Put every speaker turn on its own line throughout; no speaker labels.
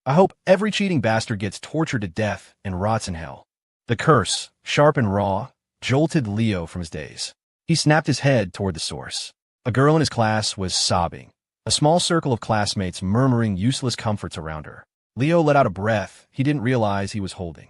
I hope every cheating bastard gets tortured to death and rots in hell. The curse, sharp and raw, jolted Leo from his daze. He snapped his head toward the source. A girl in his class was sobbing, a small circle of classmates murmuring useless comforts around her. Leo let out a breath he didn't realize he was holding.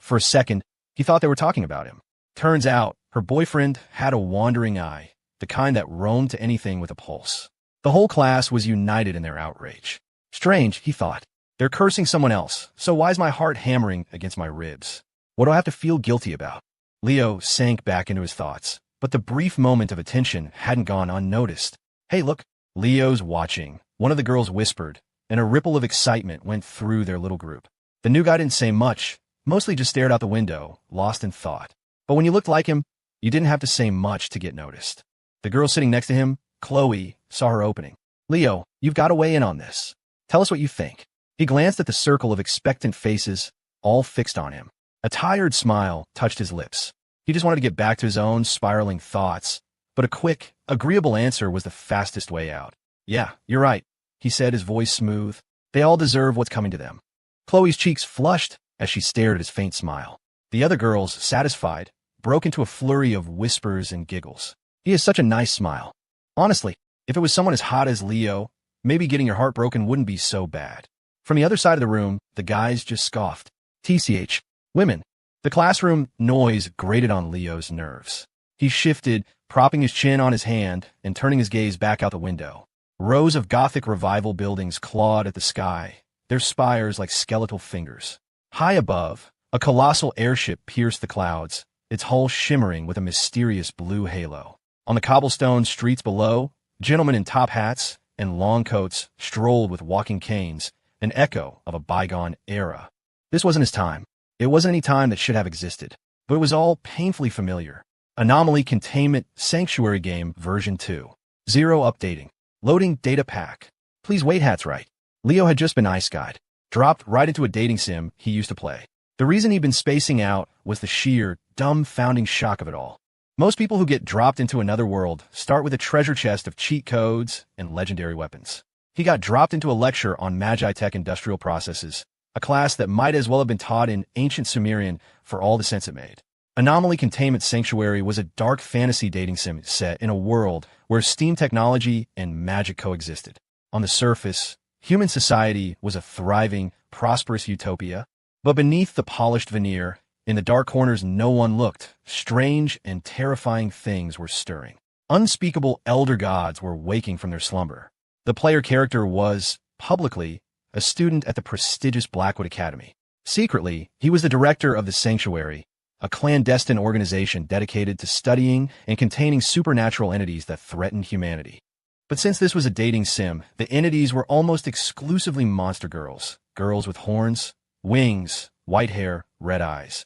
For a second, he thought they were talking about him. Turns out, her boyfriend had a wandering eye, the kind that roamed to anything with a pulse. The whole class was united in their outrage. Strange, he thought. They're cursing someone else, so why's my heart hammering against my ribs? What do I have to feel guilty about? Leo sank back into his thoughts, but the brief moment of attention hadn't gone unnoticed. Hey, look, Leo's watching, one of the girls whispered, and a ripple of excitement went through their little group. The new guy didn't say much, mostly just stared out the window, lost in thought. But when you looked like him, you didn't have to say much to get noticed. The girl sitting next to him, Chloe, saw her opening. Leo, you've got to weigh in on this. Tell us what you think. He glanced at the circle of expectant faces, all fixed on him. A tired smile touched his lips. He just wanted to get back to his own spiraling thoughts, but a quick, agreeable answer was the fastest way out. Yeah, you're right, he said, his voice smooth. They all deserve what's coming to them. Chloe's cheeks flushed as she stared at his faint smile. The other girls, satisfied, broke into a flurry of whispers and giggles. He has such a nice smile. Honestly, if it was someone as hot as Leo, maybe getting your heart broken wouldn't be so bad. From the other side of the room, the guys just scoffed. TCH, women. The classroom noise grated on Leo's nerves. He shifted, propping his chin on his hand and turning his gaze back out the window. Rows of Gothic Revival buildings clawed at the sky, their spires like skeletal fingers. High above, a colossal airship pierced the clouds, its hull shimmering with a mysterious blue halo. On the cobblestone streets below, gentlemen in top hats and long coats strolled with walking canes, an echo of a bygone era. This wasn't his time. It wasn't any time that should have existed, but it was all painfully familiar. Anomaly Containment Sanctuary Game version 2. 0 updating. Loading data pack. Please wait, hat's right. Leo had just been ice-guyed, dropped right into a dating sim he used to play. The reason he'd been spacing out was the sheer, dumbfounding shock of it all. Most people who get dropped into another world start with a treasure chest of cheat codes and legendary weapons. He got dropped into a lecture on Magitech industrial processes, a class that might as well have been taught in ancient Sumerian for all the sense it made. Anomaly Containment Sanctuary was a dark fantasy dating sim set in a world where steam technology and magic coexisted. On the surface, human society was a thriving, prosperous utopia, but beneath the polished veneer, in the dark corners no one looked, strange and terrifying things were stirring. Unspeakable elder gods were waking from their slumber. The player character was, publicly, a student at the prestigious Blackwood Academy. Secretly, he was the director of the Sanctuary, a clandestine organization dedicated to studying and containing supernatural entities that threatened humanity. But since this was a dating sim, the entities were almost exclusively monster girls, girls with horns, wings, white hair, red eyes.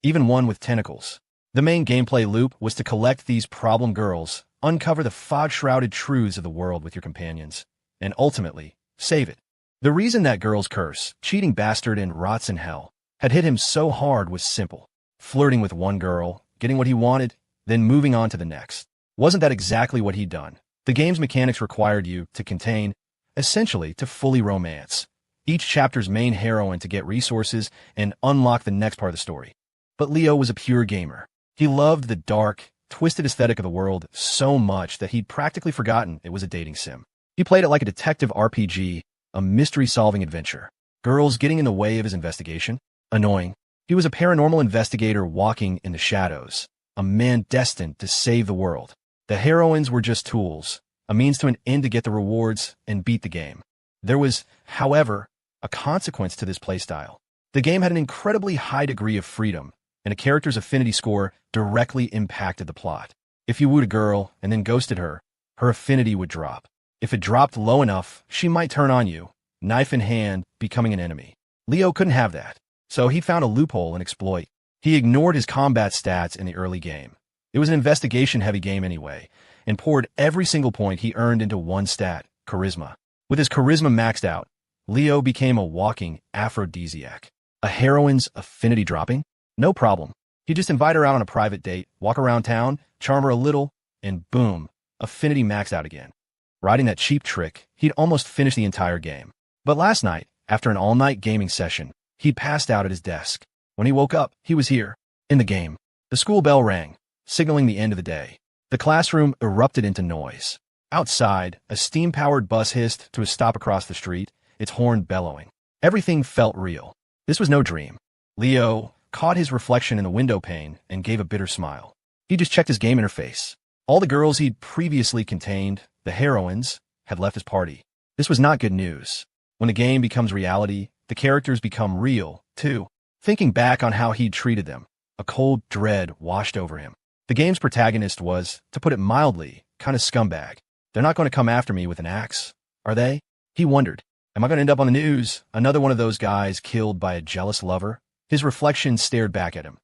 Even one with tentacles. The main gameplay loop was to collect these problem girls, uncover the fog-shrouded truths of the world with your companions, and ultimately, save it. The reason that girl's curse, cheating bastard and rots in hell, had hit him so hard was simple. Flirting with one girl, getting what he wanted, then moving on to the next. Wasn't that exactly what he'd done? The game's mechanics required you to contain, essentially to fully romance, each chapter's main heroine to get resources and unlock the next part of the story. But Leo was a pure gamer. He loved the dark, twisted aesthetic of the world so much that he'd practically forgotten it was a dating sim. He played it like a detective RPG, a mystery-solving adventure. Girls getting in the way of his investigation? Annoying. He was a paranormal investigator walking in the shadows, a man destined to save the world. The heroines were just tools, a means to an end to get the rewards and beat the game. There was, however, a consequence to this playstyle. The game had an incredibly high degree of freedom, and a character's affinity score directly impacted the plot. If you wooed a girl and then ghosted her, her affinity would drop. If it dropped low enough, she might turn on you, knife in hand, becoming an enemy. Leo couldn't have that, so he found a loophole and exploit. He ignored his combat stats in the early game. It was an investigation-heavy game anyway, and poured every single point he earned into one stat, charisma. With his charisma maxed out, Leo became a walking aphrodisiac. A heroine's affinity dropping? No problem. He'd just invite her out on a private date, walk around town, charm her a little, and boom, affinity maxed out again. Riding that cheap trick, he'd almost finished the entire game. But last night, After an all-night gaming session, he'd passed out at his desk. When he woke up, he was here, in the game. The school bell rang, signaling the end of the day. The classroom erupted into noise. Outside, a steam-powered bus hissed to a stop across the street, its horn bellowing. Everything felt real. This was no dream. Leo caught his reflection in the window pane and gave a bitter smile. He just checked his game interface. All the girls he'd previously contained, the heroines, had left his party. This was not good news. When a game becomes reality, the characters become real, too. Thinking back on how he'd treated them, a cold dread washed over him. The game's protagonist was, to put it mildly, kind of scumbag. They're not going to come after me with an axe, are they? He wondered. Am I going to end up on the news? Another one of those guys killed by a jealous lover? His reflection stared back at him.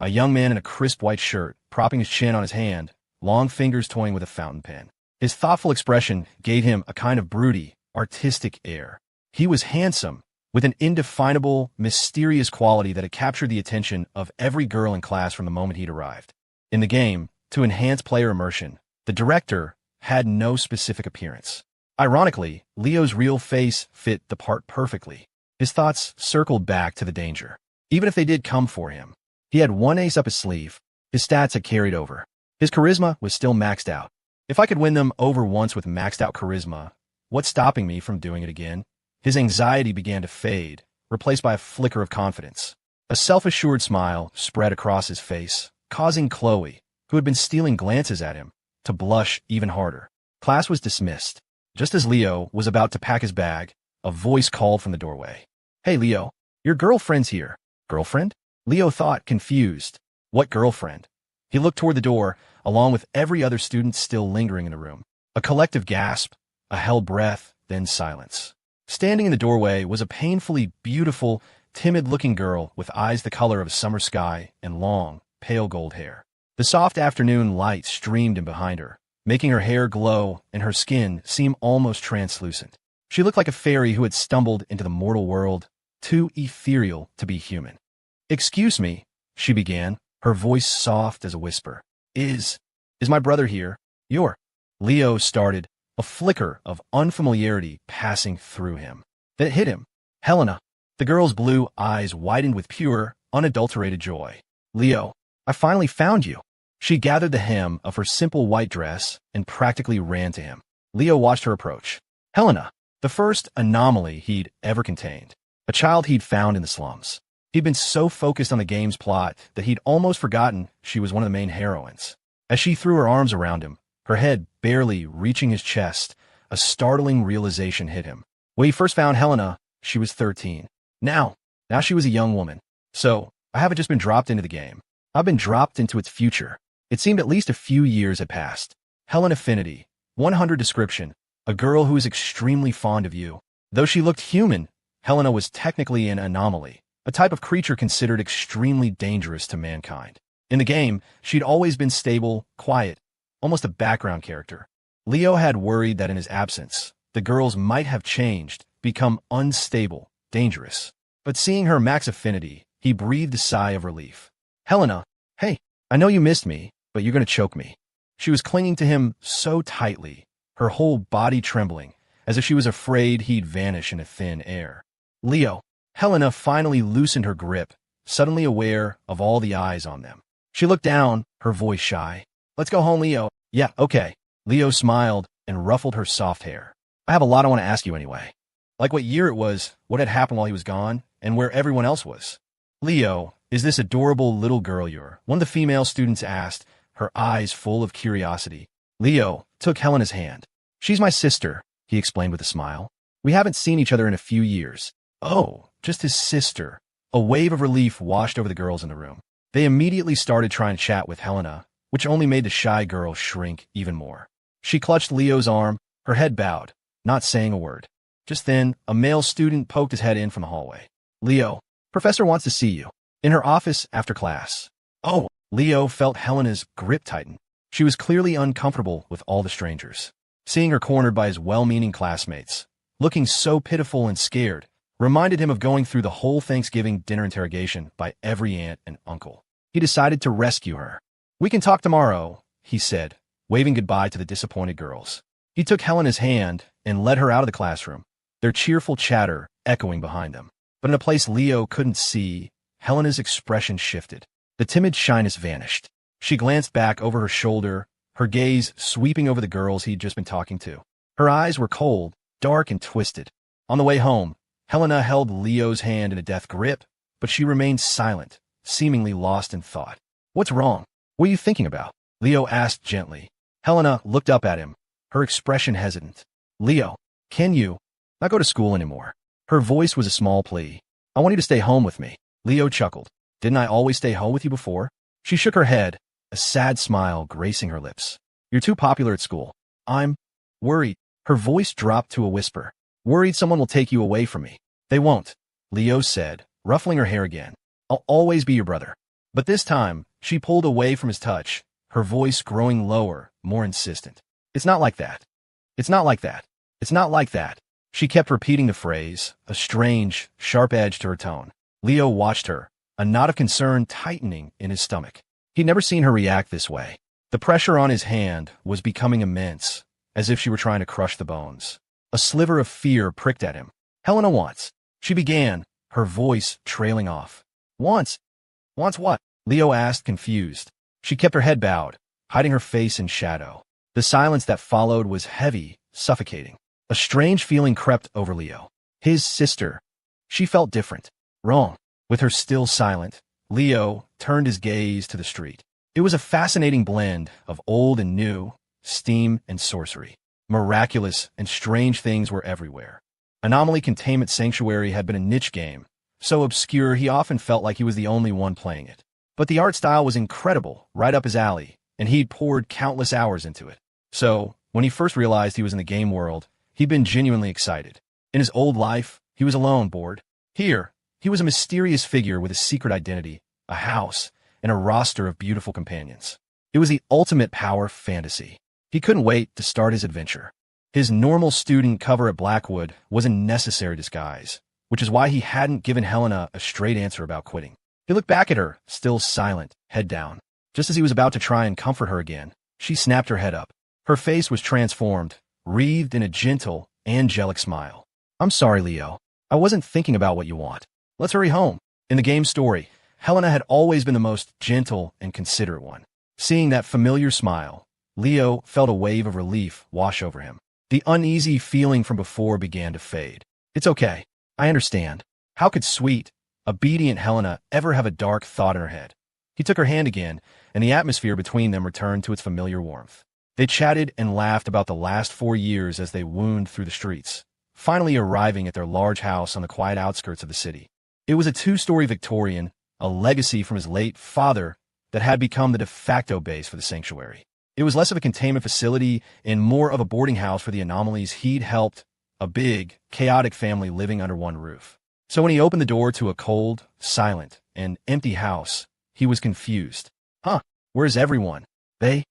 A young man in a crisp white shirt, propping his chin on his hand, long fingers toying with a fountain pen. His thoughtful expression gave him a kind of broody, artistic air. He was handsome, with an indefinable, mysterious quality that had captured the attention of every girl in class from the moment he'd arrived. In the game, to enhance player immersion, the director had no specific appearance. Ironically, Leo's real face fit the part perfectly. His thoughts circled back to the danger. Even if they did come for him, he had one ace up his sleeve. His stats had carried over. His charisma was still maxed out. If I could win them over once with maxed out charisma, what's stopping me from doing it again? His anxiety began to fade, replaced by a flicker of confidence. A self-assured smile spread across his face, causing Chloe, who had been stealing glances at him, to blush even harder. Class was dismissed. Just as Leo was about to pack his bag, a voice called from the doorway. Hey, Leo, your girlfriend's here. Girlfriend? Leo thought, confused. What girlfriend? He looked toward the door, along with every other student still lingering in the room. A collective gasp, a held breath, then silence. Standing in the doorway was a painfully beautiful, timid-looking girl with eyes the color of a summer sky and long, pale gold hair. The soft afternoon light streamed in behind her, making her hair glow and her skin seem almost translucent. She looked like a fairy who had stumbled into the mortal world, too ethereal to be human. Excuse me, she began, her voice soft as a whisper. Is my brother here? Leo started, a flicker of unfamiliarity passing through him. Then it hit him. Helena. The girl's blue eyes widened with pure, unadulterated joy. Leo, I finally found you. She gathered the hem of her simple white dress and practically ran to him. Leo watched her approach. Helena, the first anomaly he'd ever contained. A child he'd found in the slums. He'd been so focused on the game's plot that he'd almost forgotten she was one of the main heroines. As she threw her arms around him, her head barely reaching his chest, a startling realization hit him. When he first found Helena, she was 13. Now she was a young woman. So, I haven't just been dropped into the game. I've been dropped into its future. It seemed at least a few years had passed. Helen Affinity, 100 description, a girl who is extremely fond of you. Though she looked human, Helena was technically an anomaly, a type of creature considered extremely dangerous to mankind. In the game, she'd always been stable, quiet, almost a background character. Leo had worried that in his absence, the girls might have changed, become unstable, dangerous. But seeing her max affinity, he breathed a sigh of relief. Helena, hey, I know you missed me, but you're going to choke me. She was clinging to him so tightly, her whole body trembling, as if she was afraid he'd vanish in a thin air. Leo. Helena finally loosened her grip, suddenly aware of all the eyes on them. She looked down, her voice shy. Let's go home, Leo. Yeah, okay. Leo smiled and ruffled her soft hair. I have a lot I want to ask you anyway. Like what year it was, what had happened while he was gone, and where everyone else was. Leo, is this adorable little girl you're? One of the female students asked, her eyes full of curiosity. Leo took Helena's hand. She's my sister, he explained with a smile. We haven't seen each other in a few years. Oh, just his sister. A wave of relief washed over the girls in the room. They immediately started trying to chat with Helena, which only made the shy girl shrink even more. She clutched Leo's arm, her head bowed, not saying a word. Just then, a male student poked his head in from the hallway. Leo, Professor wants to see you. In her office after class. Oh, Leo felt Helena's grip tighten. She was clearly uncomfortable with all the strangers. Seeing her cornered by his well-meaning classmates, looking so pitiful and scared, reminded him of going through the whole Thanksgiving dinner interrogation by every aunt and uncle. He decided to rescue her. We can talk tomorrow, he said, waving goodbye to the disappointed girls. He took Helena's hand and led her out of the classroom, their cheerful chatter echoing behind them. But in a place Leo couldn't see, Helena's expression shifted. The timid shyness vanished. She glanced back over her shoulder, her gaze sweeping over the girls he'd just been talking to. Her eyes were cold, dark, and twisted. On the way home, Helena held Leo's hand in a death grip, but she remained silent, seemingly lost in thought. "What's wrong? What are you thinking about?" Leo asked gently. Helena looked up at him, her expression hesitant. "Leo, can you not go to school anymore?" Her voice was a small plea. "I want you to stay home with me." Leo chuckled. "Didn't I always stay home with you before?" She shook her head, a sad smile gracing her lips. "You're too popular at school. I'm worried." Her voice dropped to a whisper. "Worried someone will take you away from me." "They won't," Leo said, ruffling her hair again. "I'll always be your brother." But this time, she pulled away from his touch, her voice growing lower, more insistent. "It's not like that. It's not like that. It's not like that." She kept repeating the phrase, a strange, sharp edge to her tone. Leo watched her, a knot of concern tightening in his stomach. He'd never seen her react this way. The pressure on his hand was becoming immense, as if she were trying to crush the bones. A sliver of fear pricked at him. "Helena wants," she began, her voice trailing off. "Wants? Wants what?" Leo asked, confused. She kept her head bowed, hiding her face in shadow. The silence that followed was heavy, suffocating. A strange feeling crept over Leo. His sister. She felt different. Wrong. With her still silent, Leo turned his gaze to the street. It was a fascinating blend of old and new, steam and sorcery. Miraculous and strange things were everywhere. Anomaly Containment Sanctuary had been a niche game, so obscure he often felt like he was the only one playing it. But the art style was incredible, right up his alley, and he'd poured countless hours into it. So, when he first realized he was in the game world, he'd been genuinely excited. In his old life, he was alone, bored. Here, he was a mysterious figure with a secret identity, a house, and a roster of beautiful companions. It was the ultimate power fantasy. He couldn't wait to start his adventure. His normal student cover at Blackwood was a necessary disguise, which is why he hadn't given Helena a straight answer about quitting. He looked back at her, still silent, head down. Just as he was about to try and comfort her again, she snapped her head up. Her face was transformed, wreathed in a gentle, angelic smile. "I'm sorry, Leo. I wasn't thinking about what you want. Let's hurry home." In the game story, Helena had always been the most gentle and considerate one. Seeing that familiar smile, Leo felt a wave of relief wash over him. The uneasy feeling from before began to fade. "It's okay. I understand." How could sweet, obedient Helena ever have a dark thought in her head? He took her hand again, and the atmosphere between them returned to its familiar warmth. They chatted and laughed about the last 4 years as they wound through the streets, finally arriving at their large house on the quiet outskirts of the city. It was a 2-story Victorian, a legacy from his late father that had become the de facto base for the sanctuary. It was less of a containment facility and more of a boarding house for the anomalies he'd helped, a big, chaotic family living under one roof. So when he opened the door to a cold, silent, and empty house, he was confused. "Huh, where's everyone?" "They?"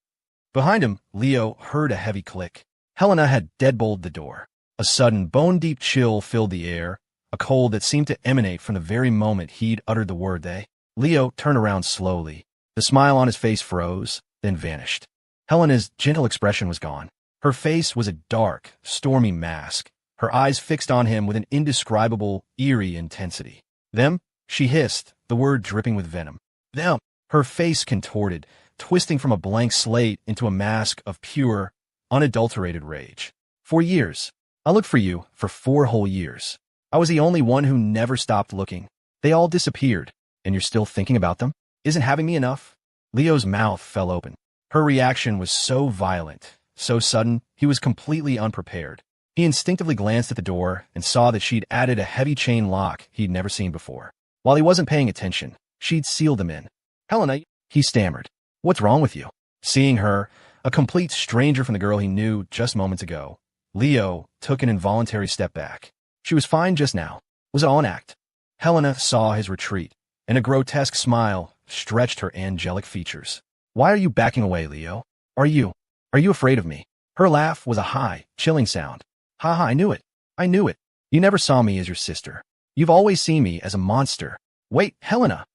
Behind him, Leo heard a heavy click. Helena had deadbolted the door. A sudden, bone-deep chill filled the air, a cold that seemed to emanate from the very moment he'd uttered the word "they." Leo turned around slowly. The smile on his face froze, then vanished. Helena's gentle expression was gone. Her face was a dark, stormy mask, her eyes fixed on him with an indescribable, eerie intensity. "Them?" she hissed, the word dripping with venom. "Them!" Her face contorted, twisting from a blank slate into a mask of pure, unadulterated rage. "4 years. I looked for you for 4 whole years. I was the only one who never stopped looking. They all disappeared, and you're still thinking about them? Isn't having me enough?" Leo's mouth fell open. Her reaction was so violent, so sudden, he was completely unprepared. He instinctively glanced at the door and saw that she'd added a heavy chain lock he'd never seen before. While he wasn't paying attention, she'd sealed them in. "Helena," he stammered. "What's wrong with you?" Seeing her, a complete stranger from the girl he knew just moments ago, Leo took an involuntary step back. She was fine just now. Was it all an act? Helena saw his retreat, and a grotesque smile stretched her angelic features. "Why are you backing away, Leo? Are you afraid of me?" Her laugh was a high, chilling sound. "Ha ha, I knew it. I knew it. You never saw me as your sister. You've always seen me as a monster." "Wait, Helena."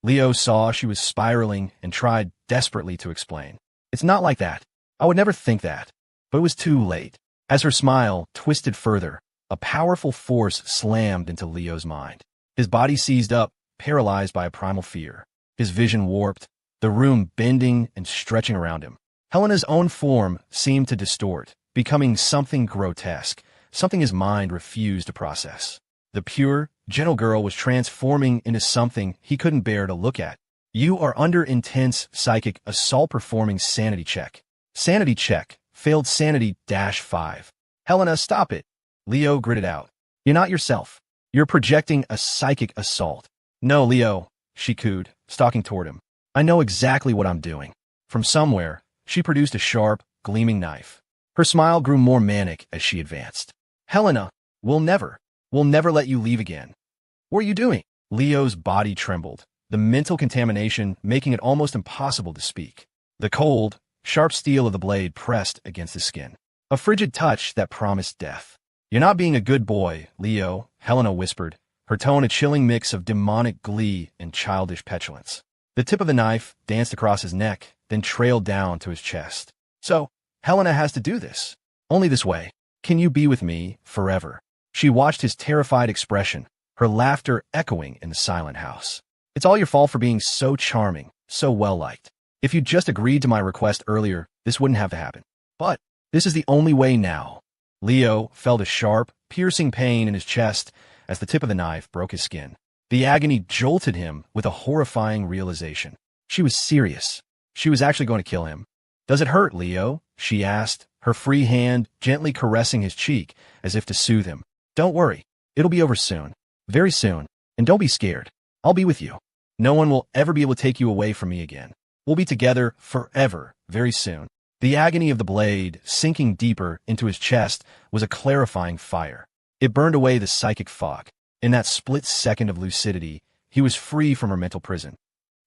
Leo saw she was spiraling and tried desperately to explain. "It's not like that. I would never think that." But it was too late. As her smile twisted further, A powerful force slammed into Leo's mind. His body seized up, paralyzed by a primal fear. His vision warped, the room bending and stretching around him. Helena's own form seemed to distort, becoming something grotesque, something his mind refused to process. The pure, gentle girl was transforming into something he couldn't bear to look at. You are under intense psychic assault. Performing sanity check. Sanity check. Failed sanity -5. Helena, stop it. Leo gritted out. You're not yourself. You're projecting a psychic assault. No, Leo, she cooed, stalking toward him. I know exactly what I'm doing. From somewhere, she produced a sharp, gleaming knife. Her smile grew more manic as she advanced. Helena, we'll never let you leave again. What are you doing? Leo's body trembled, the mental contamination making it almost impossible to speak. The cold, sharp steel of the blade pressed against his skin. A frigid touch that promised death. You're not being a good boy, Leo, Helena whispered, her tone a chilling mix of demonic glee and childish petulance. The tip of the knife danced across his neck, then trailed down to his chest. So, Helena has to do this. Only this way. Can you be with me forever? She watched his terrified expression, her laughter echoing in the silent house. It's all your fault for being so charming, so well-liked. If you'd just agreed to my request earlier, this wouldn't have to happen. But this is the only way now. Leo felt a sharp, piercing pain in his chest as the tip of the knife broke his skin. The agony jolted him with a horrifying realization. She was serious. She was actually going to kill him. Does it hurt, Leo? She asked, her free hand gently caressing his cheek as if to soothe him. Don't worry. It'll be over soon. Very soon. And don't be scared. I'll be with you. No one will ever be able to take you away from me again. We'll be together forever, very soon. The agony of the blade, sinking deeper into his chest, was a clarifying fire. It burned away the psychic fog. In that split second of lucidity, he was free from her mental prison.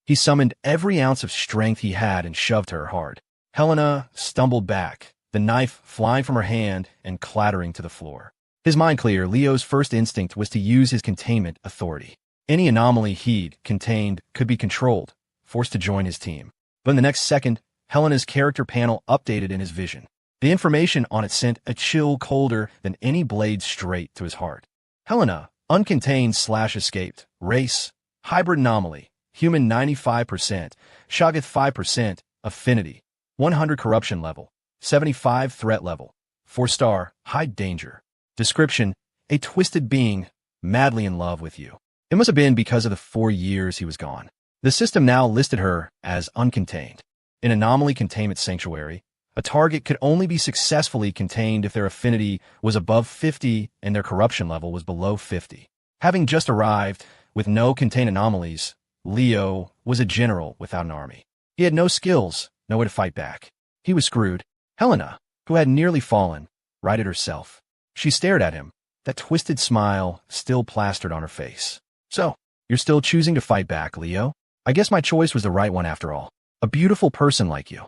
He summoned every ounce of strength he had and shoved her hard. Helena stumbled back, the knife flying from her hand and clattering to the floor. His mind clear, Leo's first instinct was to use his containment authority. Any anomaly he'd contained could be controlled, forced to join his team. But in the next second, Helena's character panel updated in his vision. The information on it sent a chill colder than any blade straight to his heart. Helena, uncontained/escaped, race, hybrid anomaly, human 95%, Shoggoth 5%, affinity, 100 corruption level, 75 threat level, 4-star, high danger. Description, a twisted being, madly in love with you. It must have been because of the 4 years he was gone. The system now listed her as uncontained. In Anomaly Containment Sanctuary, a target could only be successfully contained if their affinity was above 50 and their corruption level was below 50. Having just arrived, with no contained anomalies, Leo was a general without an army. He had no skills, no way to fight back. He was screwed. Helena, who had nearly fallen, righted herself. She stared at him, that twisted smile still plastered on her face. So, you're still choosing to fight back, Leo? I guess my choice was the right one after all. A beautiful person like you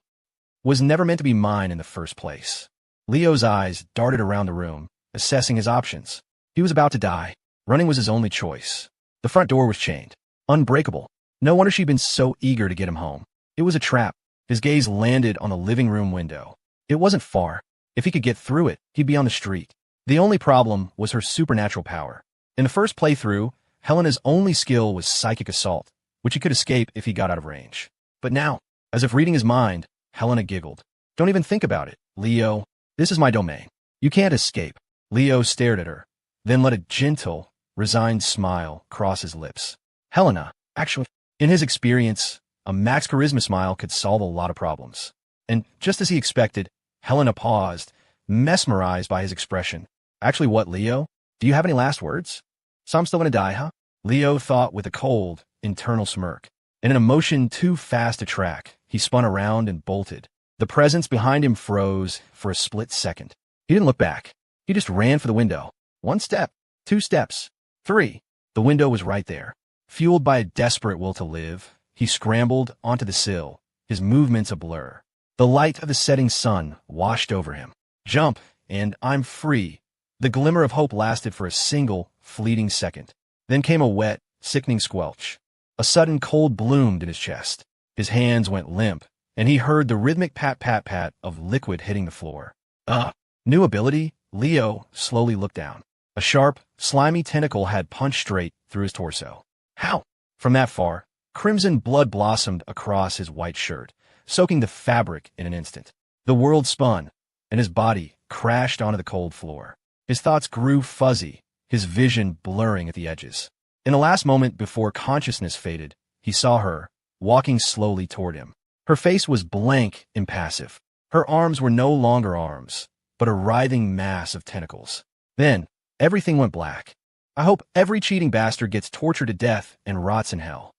was never meant to be mine in the first place. Leo's eyes darted around the room, assessing his options. He was about to die. Running was his only choice. The front door was chained. Unbreakable. No wonder she'd been so eager to get him home. It was a trap. His gaze landed on the living room window. It wasn't far. If he could get through it, he'd be on the street. The only problem was her supernatural power. In the first playthrough, Helena's only skill was psychic assault, which he could escape if he got out of range. But now, as if reading his mind, Helena giggled. Don't even think about it, Leo. This is my domain. You can't escape. Leo stared at her, then let a gentle, resigned smile cross his lips. Helena, actually, in his experience, a max charisma smile could solve a lot of problems. And just as he expected, Helena paused, mesmerized by his expression. Actually, what, Leo? Do you have any last words? So I'm still gonna die, huh? Leo thought with a cold, internal smirk. In an emotion too fast to track, he spun around and bolted. The presence behind him froze for a split second. He didn't look back. He just ran for the window. 1 step, 2 steps, 3. The window was right there. Fueled by a desperate will to live, he scrambled onto the sill, his movements a blur. The light of the setting sun washed over him. Jump, and I'm free. The glimmer of hope lasted for a single, fleeting second. Then came a wet, sickening squelch. A sudden cold bloomed in his chest. His hands went limp, and he heard the rhythmic pat-pat-pat of liquid hitting the floor. New ability? Leo slowly looked down. A sharp, slimy tentacle had punched straight through his torso. How? From that far, crimson blood blossomed across his white shirt, soaking the fabric in an instant. The world spun, and his body crashed onto the cold floor. His thoughts grew fuzzy, his vision blurring at the edges. In the last moment before consciousness faded, he saw her, walking slowly toward him. Her face was blank, impassive. Her arms were no longer arms, but a writhing mass of tentacles. Then, everything went black. I hope every cheating bastard gets tortured to death and rots in hell.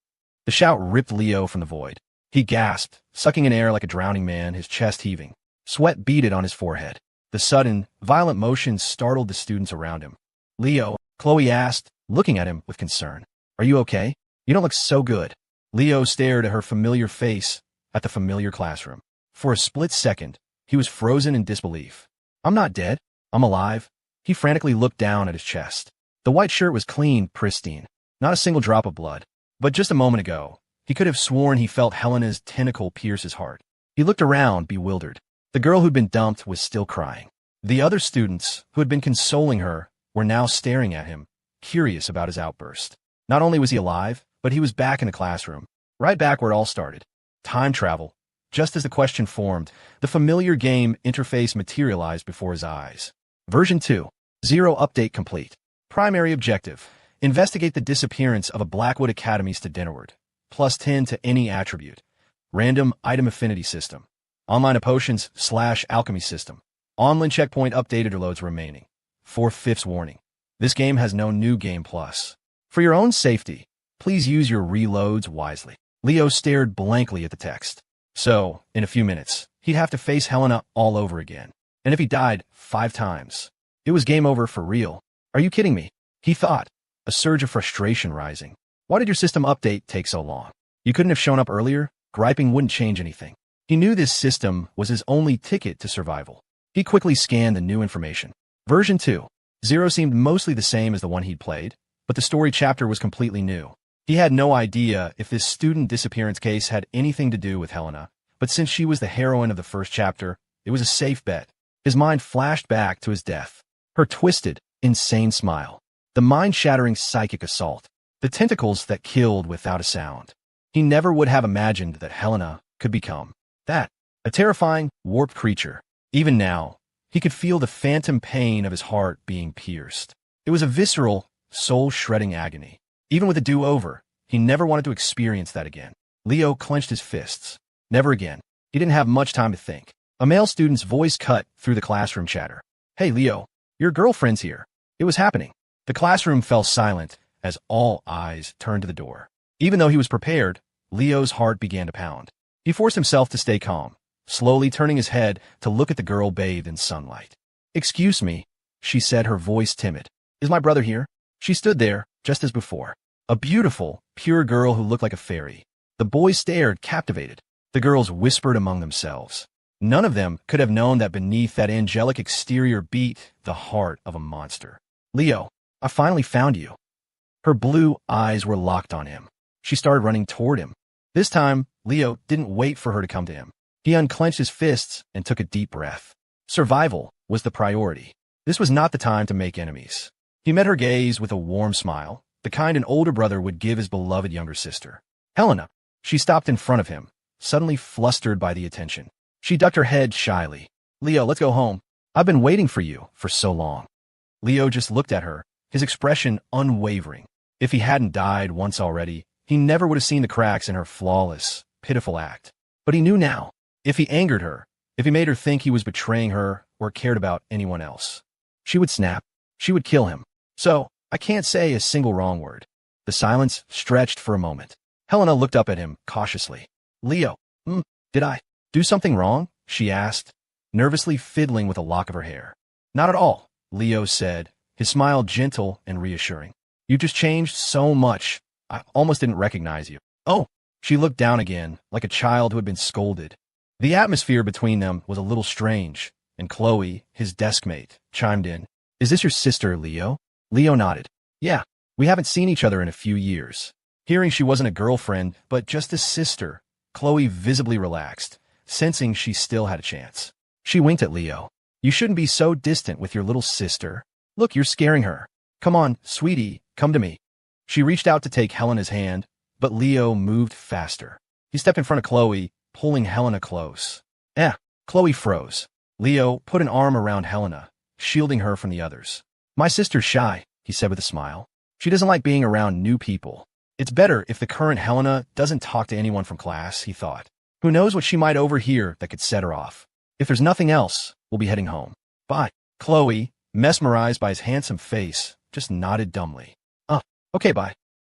The shout ripped Leo from the void. He gasped, sucking in air like a drowning man, his chest heaving. Sweat beaded on his forehead. The sudden, violent motions startled the students around him. Leo, Chloe asked, looking at him with concern. Are you okay? You don't look so good. Leo stared at her familiar face, at the familiar classroom. For a split second, he was frozen in disbelief. I'm not dead. I'm alive. He frantically looked down at his chest. The white shirt was clean, pristine. Not a single drop of blood. But just a moment ago, he could have sworn he felt Helena's tentacle pierce his heart. He looked around, bewildered. The girl who'd been dumped was still crying. The other students, who had been consoling her, were now staring at him, curious about his outburst. Not only was he alive, but he was back in the classroom, right back where it all started. Time travel. Just as the question formed, the familiar game interface materialized before his eyes. Version 2. 0 update complete. Primary objective. Investigate the disappearance of a Blackwood Academy studentward. +10 to any attribute. Random item affinity system. Online of potions / alchemy system. Online checkpoint updated or loads remaining. 4/5 warning. This game has no new game plus. For your own safety, please use your reloads wisely. Leo stared blankly at the text. So, in a few minutes, he'd have to face Helena all over again. And if he died 5 times, it was game over for real. Are you kidding me? He thought, a surge of frustration rising. Why did your system update take so long? You couldn't have shown up earlier? Griping wouldn't change anything. He knew this system was his only ticket to survival. He quickly scanned the new information. Version 2. 0 seemed mostly the same as the one he'd played, but the story chapter was completely new. He had no idea if this student disappearance case had anything to do with Helena, but since she was the heroine of the first chapter, it was a safe bet. His mind flashed back to his death. Her twisted, insane smile. The mind-shattering psychic assault. The tentacles that killed without a sound. He never would have imagined that Helena could become that. A terrifying, warped creature. Even now, he could feel the phantom pain of his heart being pierced. It was a visceral, soul-shredding agony. Even with a do-over, he never wanted to experience that again. Leo clenched his fists. Never again. He didn't have much time to think. A male student's voice cut through the classroom chatter. Hey, Leo, your girlfriend's here. It was happening. The classroom fell silent as all eyes turned to the door. Even though he was prepared, Leo's heart began to pound. He forced himself to stay calm, slowly turning his head to look at the girl bathed in sunlight. Excuse me, she said, her voice timid. Is my brother here? She stood there, just as before. A beautiful, pure girl who looked like a fairy. The boys stared, captivated. The girls whispered among themselves. None of them could have known that beneath that angelic exterior beat the heart of a monster. Leo, I finally found you. Her blue eyes were locked on him. She started running toward him. This time, Leo didn't wait for her to come to him. He unclenched his fists and took a deep breath. Survival was the priority. This was not the time to make enemies. He met her gaze with a warm smile, the kind an older brother would give his beloved younger sister. Helena. She stopped in front of him, suddenly flustered by the attention. She ducked her head shyly. Leo, let's go home. I've been waiting for you for so long. Leo just looked at her, his expression unwavering. If he hadn't died once already, he never would have seen the cracks in her flawless, pitiful act. But he knew now. If he angered her, if he made her think he was betraying her or cared about anyone else, she would snap. She would kill him. So, I can't say a single wrong word. The silence stretched for a moment. Helena looked up at him cautiously. Leo, did I do something wrong? She asked, nervously fiddling with a lock of her hair. Not at all, Leo said, his smile gentle and reassuring. You just changed so much. I almost didn't recognize you. Oh, she looked down again, like a child who had been scolded. The atmosphere between them was a little strange, and Chloe, his deskmate, chimed in. Is this your sister, Leo? Leo nodded. Yeah, we haven't seen each other in a few years. Hearing she wasn't a girlfriend, but just a sister, Chloe visibly relaxed, sensing she still had a chance. She winked at Leo. You shouldn't be so distant with your little sister. Look, you're scaring her. Come on, sweetie, come to me. She reached out to take Helena's hand, but Leo moved faster. He stepped in front of Chloe, pulling Helena close. Chloe froze. Leo put an arm around Helena, shielding her from the others. My sister's shy, he said with a smile. She doesn't like being around new people. It's better if the current Helena doesn't talk to anyone from class, he thought. Who knows what she might overhear that could set her off. If there's nothing else, we'll be heading home. Bye. Chloe, mesmerized by his handsome face, just nodded dumbly. Okay, bye.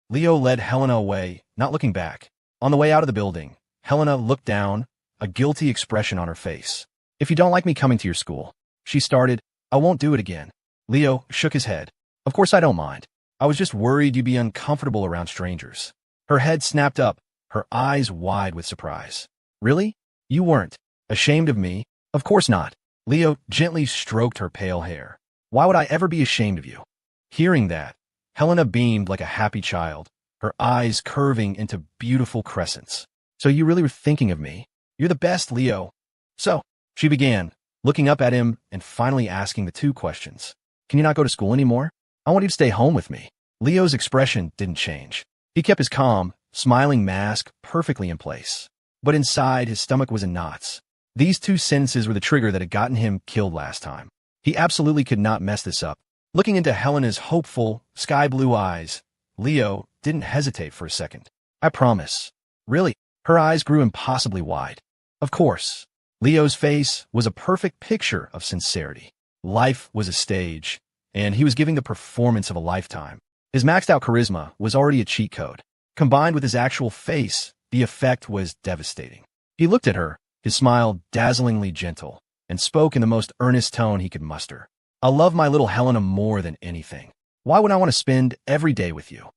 Leo led Helena away, not looking back. On the way out of the building, Helena looked down, a guilty expression on her face. If you don't like me coming to your school, she started, I won't do it again. Leo shook his head. Of course I don't mind. I was just worried you'd be uncomfortable around strangers. Her head snapped up, her eyes wide with surprise. Really? You weren't ashamed of me? Of course not. Leo gently stroked her pale hair. Why would I ever be ashamed of you? Hearing that, Helena beamed like a happy child, her eyes curving into beautiful crescents. So you really were thinking of me? You're the best, Leo. So, she began, looking up at him and finally asking the two questions. Can you not go to school anymore? I want you to stay home with me. Leo's expression didn't change. He kept his calm, smiling mask perfectly in place. But inside, his stomach was in knots. These two sentences were the trigger that had gotten him killed last time. He absolutely could not mess this up. Looking into Helena's hopeful, sky-blue eyes, Leo didn't hesitate for a second. I promise. Really? Her eyes grew impossibly wide. Of course. Leo's face was a perfect picture of sincerity. Life was a stage, and he was giving the performance of a lifetime. His maxed-out charisma was already a cheat code. Combined with his actual face, the effect was devastating. He looked at her, his smile dazzlingly gentle, and spoke in the most earnest tone he could muster. I love my little Helena more than anything. Why would I want to spend every day with you?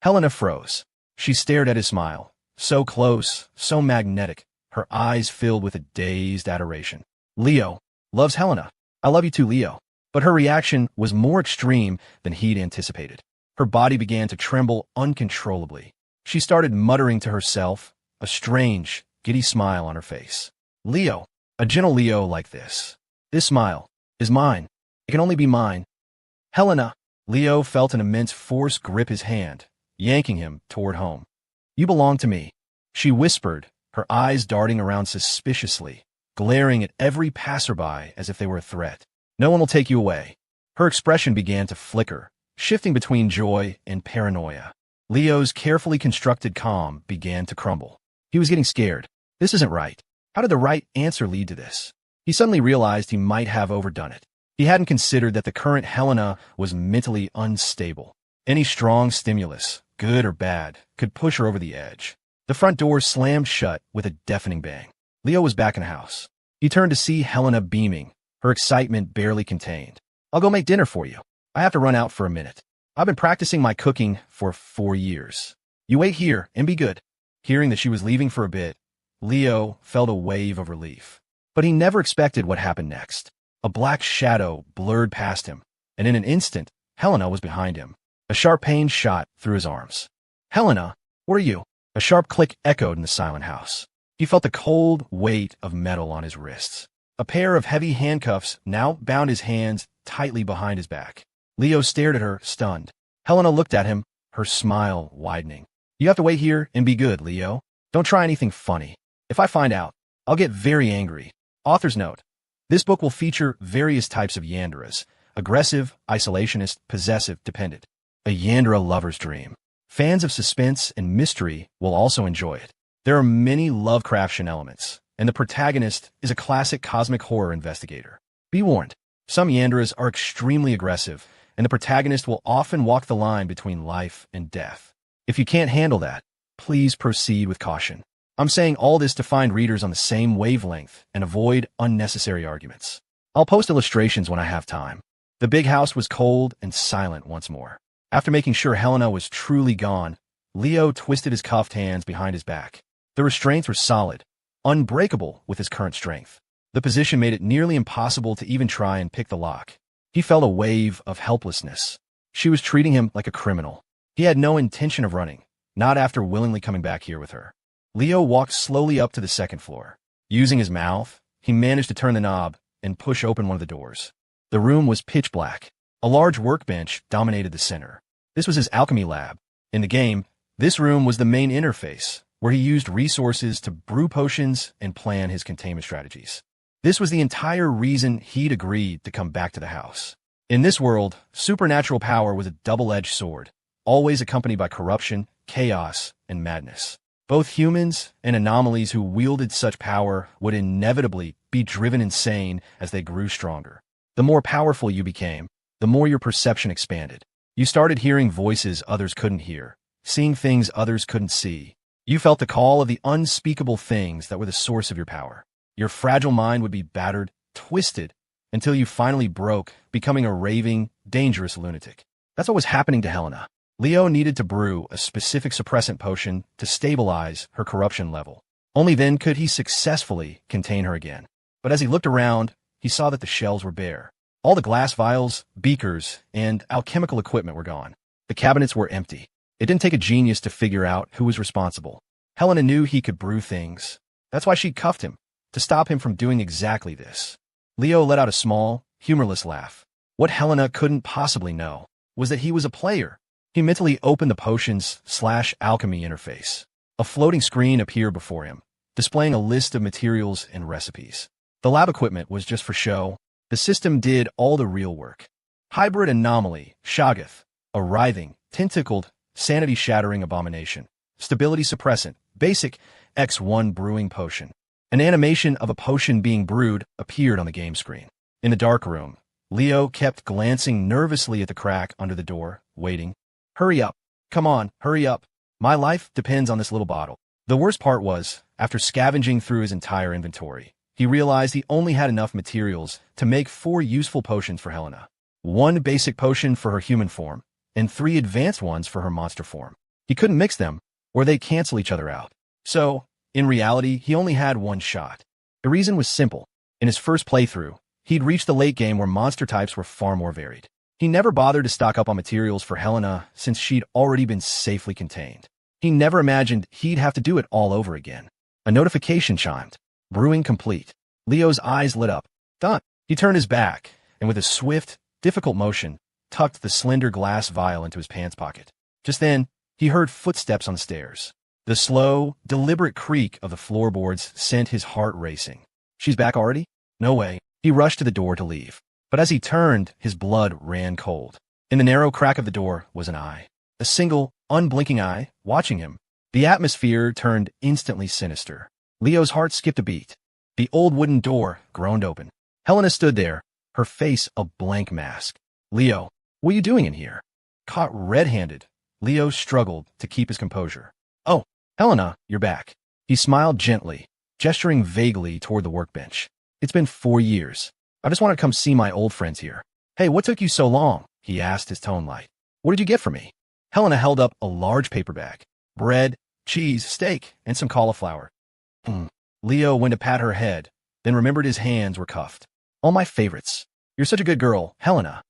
Helena froze. She stared at his smile. So close, so magnetic, her eyes filled with a dazed adoration. Leo loves Helena. I love you too, Leo. But her reaction was more extreme than he'd anticipated. Her body began to tremble uncontrollably. She started muttering to herself, a strange, giddy smile on her face. Leo, a gentle Leo like this. This smile is mine. It can only be mine. Helena. Leo felt an immense force grip his hand, yanking him toward home. You belong to me, she whispered, her eyes darting around suspiciously, glaring at every passerby as if they were a threat. No one will take you away. Her expression began to flicker, shifting between joy and paranoia. Leo's carefully constructed calm began to crumble. He was getting scared. This isn't right. How did the right answer lead to this? He suddenly realized he might have overdone it. He hadn't considered that the current Helena was mentally unstable. Any strong stimulus, good or bad, could push her over the edge. The front door slammed shut with a deafening bang. Leo was back in the house. He turned to see Helena beaming, her excitement barely contained. I'll go make dinner for you. I have to run out for a minute. I've been practicing my cooking for 4 years. You wait here and be good. Hearing that she was leaving for a bit, Leo felt a wave of relief. But he never expected what happened next. A black shadow blurred past him, and in an instant, Helena was behind him. A sharp pain shot through his arms. Helena, where are you? A sharp click echoed in the silent house. He felt the cold weight of metal on his wrists. A pair of heavy handcuffs now bound his hands tightly behind his back. Leo stared at her, stunned. Helena looked at him, her smile widening. You have to wait here and be good, Leo. Don't try anything funny. If I find out, I'll get very angry. Author's note. This book will feature various types of Yanderas: aggressive, isolationist, possessive, dependent. A Yandera lover's dream. Fans of suspense and mystery will also enjoy it. There are many Lovecraftian elements, and the protagonist is a classic cosmic horror investigator. Be warned, some Yanderas are extremely aggressive, and the protagonist will often walk the line between life and death. If you can't handle that, please proceed with caution. I'm saying all this to find readers on the same wavelength and avoid unnecessary arguments. I'll post illustrations when I have time. The big house was cold and silent once more. After making sure Helena was truly gone, Leo twisted his cuffed hands behind his back. The restraints were solid, unbreakable with his current strength. The position made it nearly impossible to even try and pick the lock. He felt a wave of helplessness. She was treating him like a criminal. He had no intention of running, not after willingly coming back here with her. Leo walked slowly up to the second floor. Using his mouth, he managed to turn the knob and push open one of the doors. The room was pitch black. A large workbench dominated the center. This was his alchemy lab. In the game, this room was the main interface, where he used resources to brew potions and plan his containment strategies. This was the entire reason he'd agreed to come back to the house. In this world, supernatural power was a double-edged sword, always accompanied by corruption, chaos, and madness. Both humans and anomalies who wielded such power would inevitably be driven insane as they grew stronger. The more powerful you became, the more your perception expanded. You started hearing voices others couldn't hear, seeing things others couldn't see. You felt the call of the unspeakable things that were the source of your power. Your fragile mind would be battered, twisted, until you finally broke, becoming a raving, dangerous lunatic. That's what was happening to Helena. Leo needed to brew a specific suppressant potion to stabilize her corruption level. Only then could he successfully contain her again. But as he looked around, he saw that the shelves were bare. All the glass vials, beakers, and alchemical equipment were gone. The cabinets were empty. It didn't take a genius to figure out who was responsible. Helena knew he could brew things. That's why she cuffed him, to stop him from doing exactly this. Leo let out a small, humorless laugh. What Helena couldn't possibly know was that he was a player. He mentally opened the potions/alchemy interface. A floating screen appeared before him, displaying a list of materials and recipes. The lab equipment was just for show. The system did all the real work. Hybrid anomaly, Shoggoth, a writhing, tentacled, sanity-shattering abomination. Stability suppressant, basic, X1 brewing potion. An animation of a potion being brewed appeared on the game screen. In the dark room, Leo kept glancing nervously at the crack under the door, waiting. Hurry up. Come on, hurry up. My life depends on this little bottle. The worst part was, after scavenging through his entire inventory, he realized he only had enough materials to make 4 useful potions for Helena. 1 basic potion for her human form, and 3 advanced ones for her monster form. He couldn't mix them, or they'd cancel each other out. So, in reality, he only had 1 shot. The reason was simple. In his first playthrough, he'd reached the late game where monster types were far more varied. He never bothered to stock up on materials for Helena since she'd already been safely contained. He never imagined he'd have to do it all over again. A notification chimed. Brewing complete. Leo's eyes lit up. Done. He turned his back, and with a swift, difficult motion, tucked the slender glass vial into his pants pocket. Just then, he heard footsteps on the stairs. The slow, deliberate creak of the floorboards sent his heart racing. She's back already? No way. He rushed to the door to leave. But as he turned, his blood ran cold. In the narrow crack of the door was an eye. A single, unblinking eye, watching him. The atmosphere turned instantly sinister. Leo's heart skipped a beat. The old wooden door groaned open. Helena stood there, her face a blank mask. Leo, what are you doing in here? Caught red-handed, Leo struggled to keep his composure. Oh, Helena, you're back. He smiled gently, gesturing vaguely toward the workbench. It's been 4 years. I just want to come see my old friends here. Hey, what took you so long? He asked, his tone light. What did you get for me? Helena held up a large paper bag. Bread, cheese, steak, and some cauliflower. Leo went to pat her head, then remembered his hands were cuffed. All my favorites. You're such a good girl, Helena.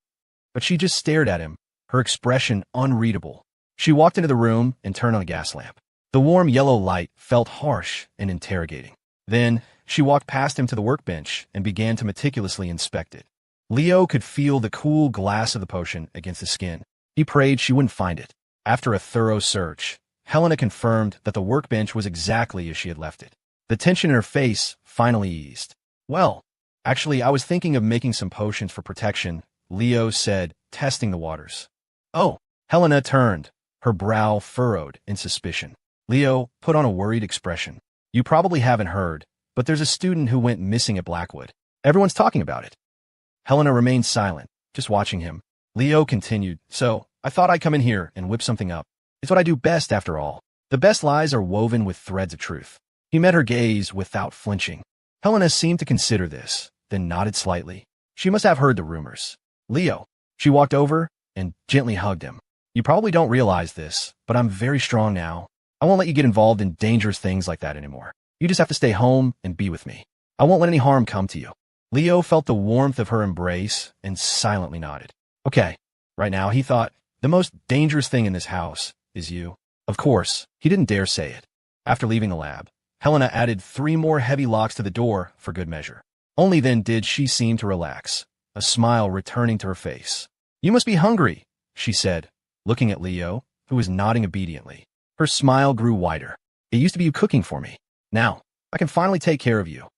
But she just stared at him, her expression unreadable. She walked into the room and turned on a gas lamp. The warm yellow light felt harsh and interrogating. Then, she walked past him to the workbench and began to meticulously inspect it. Leo could feel the cool glass of the potion against the skin. He prayed she wouldn't find it. After a thorough search, Helena confirmed that the workbench was exactly as she had left it. The tension in her face finally eased. Well, actually, I was thinking of making some potions for protection, Leo said, testing the waters. Oh, Helena turned, her brow furrowed in suspicion. Leo put on a worried expression. You probably haven't heard, but there's a student who went missing at Blackwood. Everyone's talking about it. Helena remained silent, just watching him. Leo continued, so I thought I'd come in here and whip something up. It's what I do best, after all. The best lies are woven with threads of truth. He met her gaze without flinching. Helena seemed to consider this, then nodded slightly. She must have heard the rumors. Leo. She walked over and gently hugged him. You probably don't realize this, but I'm very strong now. I won't let you get involved in dangerous things like that anymore. You just have to stay home and be with me. I won't let any harm come to you. Leo felt the warmth of her embrace and silently nodded. Okay, right now, he thought, the most dangerous thing in this house is you. Of course, he didn't dare say it. After leaving the lab, Helena added 3 more heavy locks to the door for good measure. Only then did she seem to relax, a smile returning to her face. You must be hungry, she said, looking at Leo, who was nodding obediently. Her smile grew wider. It used to be you cooking for me. Now, I can finally take care of you.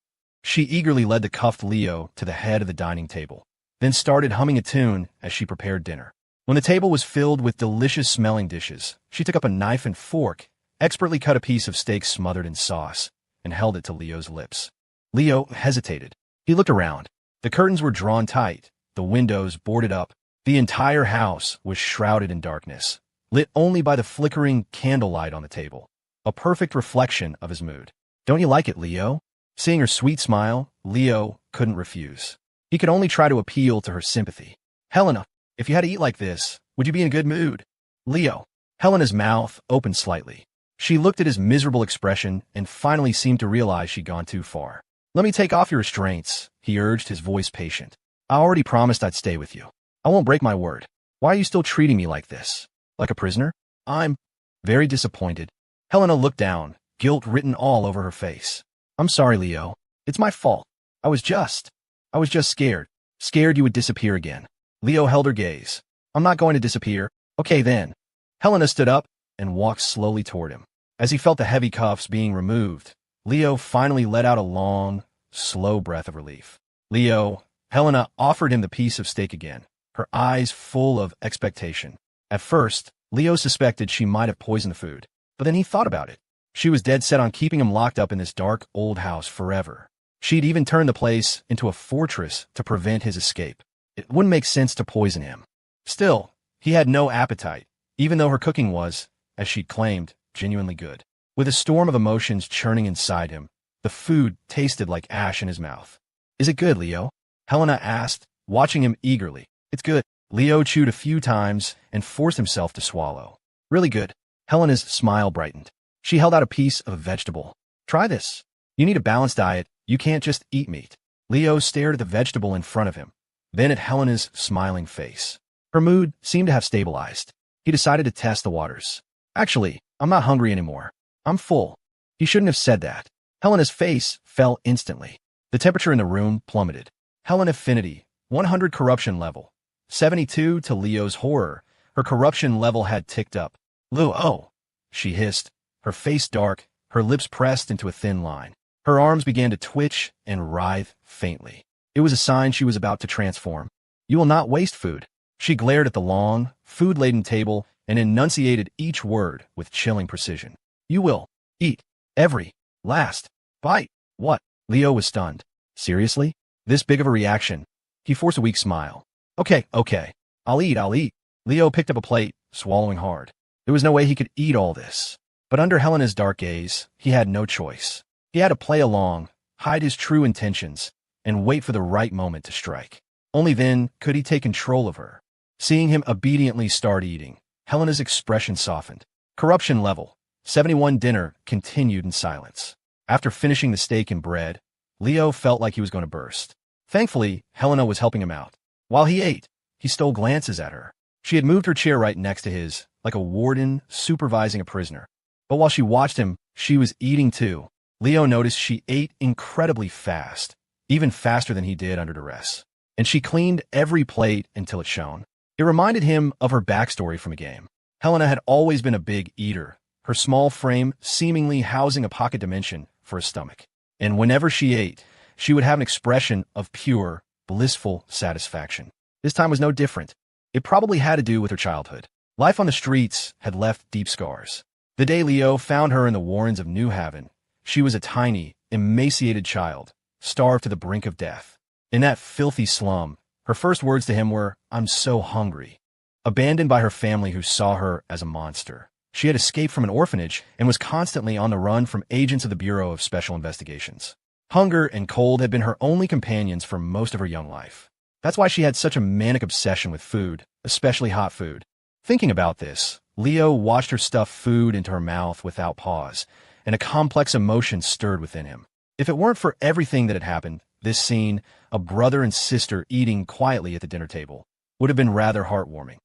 She eagerly led the cuffed Leo to the head of the dining table, then started humming a tune as she prepared dinner. When the table was filled with delicious-smelling dishes, she took up a knife and fork, expertly cut a piece of steak smothered in sauce, and held it to Leo's lips. Leo hesitated. He looked around. The curtains were drawn tight, the windows boarded up. The entire house was shrouded in darkness, lit only by the flickering candlelight on the table, a perfect reflection of his mood. Don't you like it, Leo? Seeing her sweet smile, Leo couldn't refuse. He could only try to appeal to her sympathy. Helena, if you had to eat like this, would you be in a good mood? Leo. Helena's mouth opened slightly. She looked at his miserable expression and finally seemed to realize she'd gone too far. Let me take off your restraints, he urged, his voice patient. I already promised I'd stay with you. I won't break my word. Why are you still treating me like this? Like a prisoner? I'm very disappointed. Helena looked down, guilt written all over her face. I'm sorry, Leo. It's my fault. I was just scared. Scared you would disappear again. Leo held her gaze. I'm not going to disappear. Okay then. Helena stood up and walked slowly toward him. As he felt the heavy cuffs being removed, Leo finally let out a long, slow breath of relief. Leo, Helena offered him the piece of steak again, her eyes full of expectation. At first, Leo suspected she might have poisoned the food, but then he thought about it. She was dead set on keeping him locked up in this dark, old house forever. She'd even turned the place into a fortress to prevent his escape. It wouldn't make sense to poison him. Still, he had no appetite, even though her cooking was, as she'd claimed, genuinely good. With a storm of emotions churning inside him, the food tasted like ash in his mouth. Is it good, Leo? Helena asked, watching him eagerly. It's good. Leo chewed a few times and forced himself to swallow. Really good. Helena's smile brightened. She held out a piece of a vegetable. Try this. You need a balanced diet. You can't just eat meat. Leo stared at the vegetable in front of him, then at Helena's smiling face. Her mood seemed to have stabilized. He decided to test the waters. Actually, I'm not hungry anymore. I'm full. He shouldn't have said that. Helena's face fell instantly. The temperature in the room plummeted. Helen affinity, 100 corruption level. 72 to Leo's horror. Her corruption level had ticked up. Leo, oh, she hissed, her face dark, her lips pressed into a thin line. Her arms began to twitch and writhe faintly. It was a sign she was about to transform. You will not waste food. She glared at the long, food-laden table and enunciated each word with chilling precision. You will eat every last bite. What? Leo was stunned. Seriously? This big of a reaction? He forced a weak smile. Okay. I'll eat. Leo picked up a plate, swallowing hard. There was no way he could eat all this. But under Helena's dark gaze, he had no choice. He had to play along, hide his true intentions, and wait for the right moment to strike. Only then could he take control of her. Seeing him obediently start eating, Helena's expression softened. Corruption level, 71 dinner continued in silence. After finishing the steak and bread, Leo felt like he was going to burst. Thankfully, Helena was helping him out. While he ate, he stole glances at her. She had moved her chair right next to his, like a warden supervising a prisoner. But while she watched him, she was eating too. Leo noticed she ate incredibly fast, even faster than he did under duress. And she cleaned every plate until it shone. It reminded him of her backstory from a game. Helena had always been a big eater, her small frame seemingly housing a pocket dimension for a stomach. And whenever she ate, she would have an expression of pure, blissful satisfaction. This time was no different. It probably had to do with her childhood. Life on the streets had left deep scars. The day Leo found her in the warrens of New Haven, she was a tiny, emaciated child, starved to the brink of death. In that filthy slum, her first words to him were, "I'm so hungry." Abandoned by her family who saw her as a monster, she had escaped from an orphanage and was constantly on the run from agents of the Bureau of Special Investigations. Hunger and cold had been her only companions for most of her young life. That's why she had such a manic obsession with food, especially hot food. Thinking about this, Leo watched her stuff food into her mouth without pause, and a complex emotion stirred within him. If it weren't for everything that had happened, this scene, a brother and sister eating quietly at the dinner table, would have been rather heartwarming.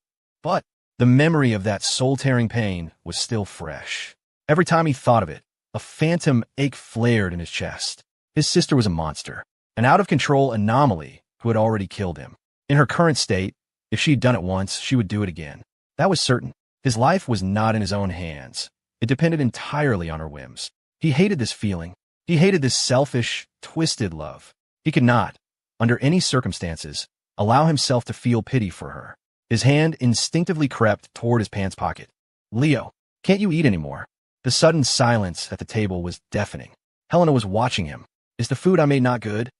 But the memory of that soul-tearing pain was still fresh. Every time he thought of it, a phantom ache flared in his chest. His sister was a monster, an out-of-control anomaly who had already killed him. In her current state, If she'd done it once, she would do it again. That was certain. His life was not in his own hands. It depended entirely on her whims. He hated this feeling. He hated this selfish, twisted love. He could not, under any circumstances, allow himself to feel pity for her. His hand instinctively crept toward his pants pocket. Leo, can't you eat anymore? The sudden silence at the table was deafening. Helena was watching him. Is the food I made not good?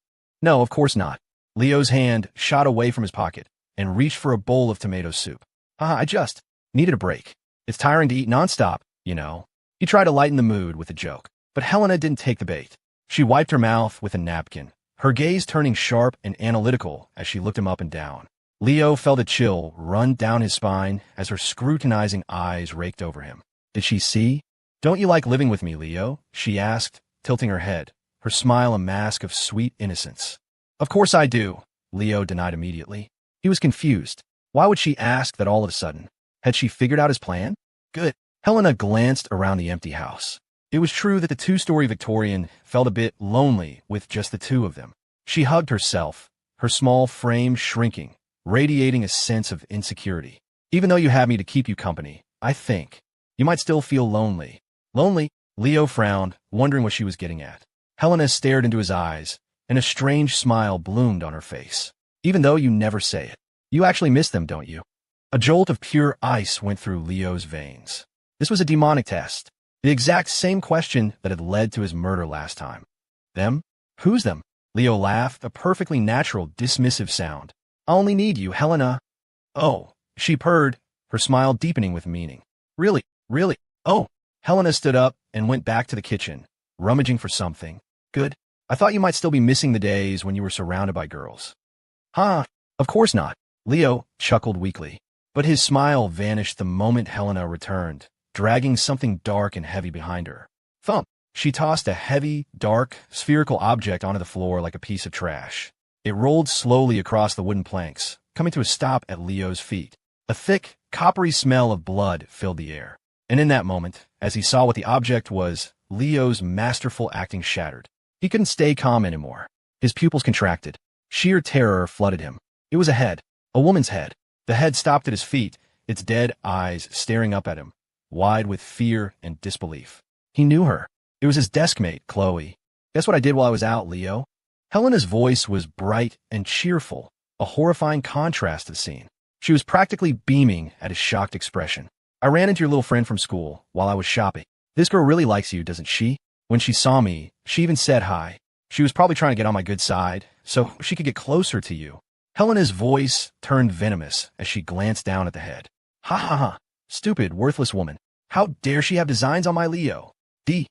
No, of course not. Leo's hand shot away from his pocket and reached for a bowl of tomato soup. I just needed a break. It's tiring to eat nonstop, you know. He tried to lighten the mood with a joke, but Helena didn't take the bait. She wiped her mouth with a napkin, her gaze turning sharp and analytical as she looked him up and down. Leo felt a chill run down his spine as her scrutinizing eyes raked over him. Did she see? Don't you like living with me, Leo? She asked, tilting her head, her smile a mask of sweet innocence. Of course I do, Leo denied immediately. He was confused. Why would she ask that all of a sudden? Had she figured out his plan? Good. Helena glanced around the empty house. It was true that the two-story Victorian felt a bit lonely with just the two of them. She hugged herself, her small frame shrinking, radiating a sense of insecurity. Even though you have me to keep you company, I think you might still feel lonely. Lonely? Leo frowned, wondering what she was getting at. Helena stared into his eyes, and a strange smile bloomed on her face. Even though you never say it, you actually miss them, don't you? A jolt of pure ice went through Leo's veins. This was a demonic test. The exact same question that had led to his murder last time. Them? Who's them? Leo laughed, a perfectly natural, dismissive sound. I only need you, Helena. Oh, she purred, her smile deepening with meaning. Really? Really? Oh. Helena stood up and went back to the kitchen, rummaging for something. Good. I thought you might still be missing the days when you were surrounded by girls. Huh? Of course not. Leo chuckled weakly. But his smile vanished the moment Helena returned, dragging something dark and heavy behind her. Thump! She tossed a heavy, dark, spherical object onto the floor like a piece of trash. It rolled slowly across the wooden planks, coming to a stop at Leo's feet. A thick, coppery smell of blood filled the air. And in that moment, as he saw what the object was, Leo's masterful acting shattered. He couldn't stay calm anymore. His pupils contracted. Sheer terror flooded him. It was a head. A woman's head. The head stopped at his feet, its dead eyes staring up at him, wide with fear and disbelief. He knew her. It was his deskmate, Chloe. Guess what I did while I was out, Leo? Helena's voice was bright and cheerful, a horrifying contrast to the scene. She was practically beaming at his shocked expression. I ran into your little friend from school while I was shopping. This girl really likes you, doesn't she? When she saw me, she even said hi. She was probably trying to get on my good side, so she could get closer to you. Helena's voice turned venomous as she glanced down at the head. Ha ha ha. Stupid, worthless woman. How dare she have designs on my Leo? D.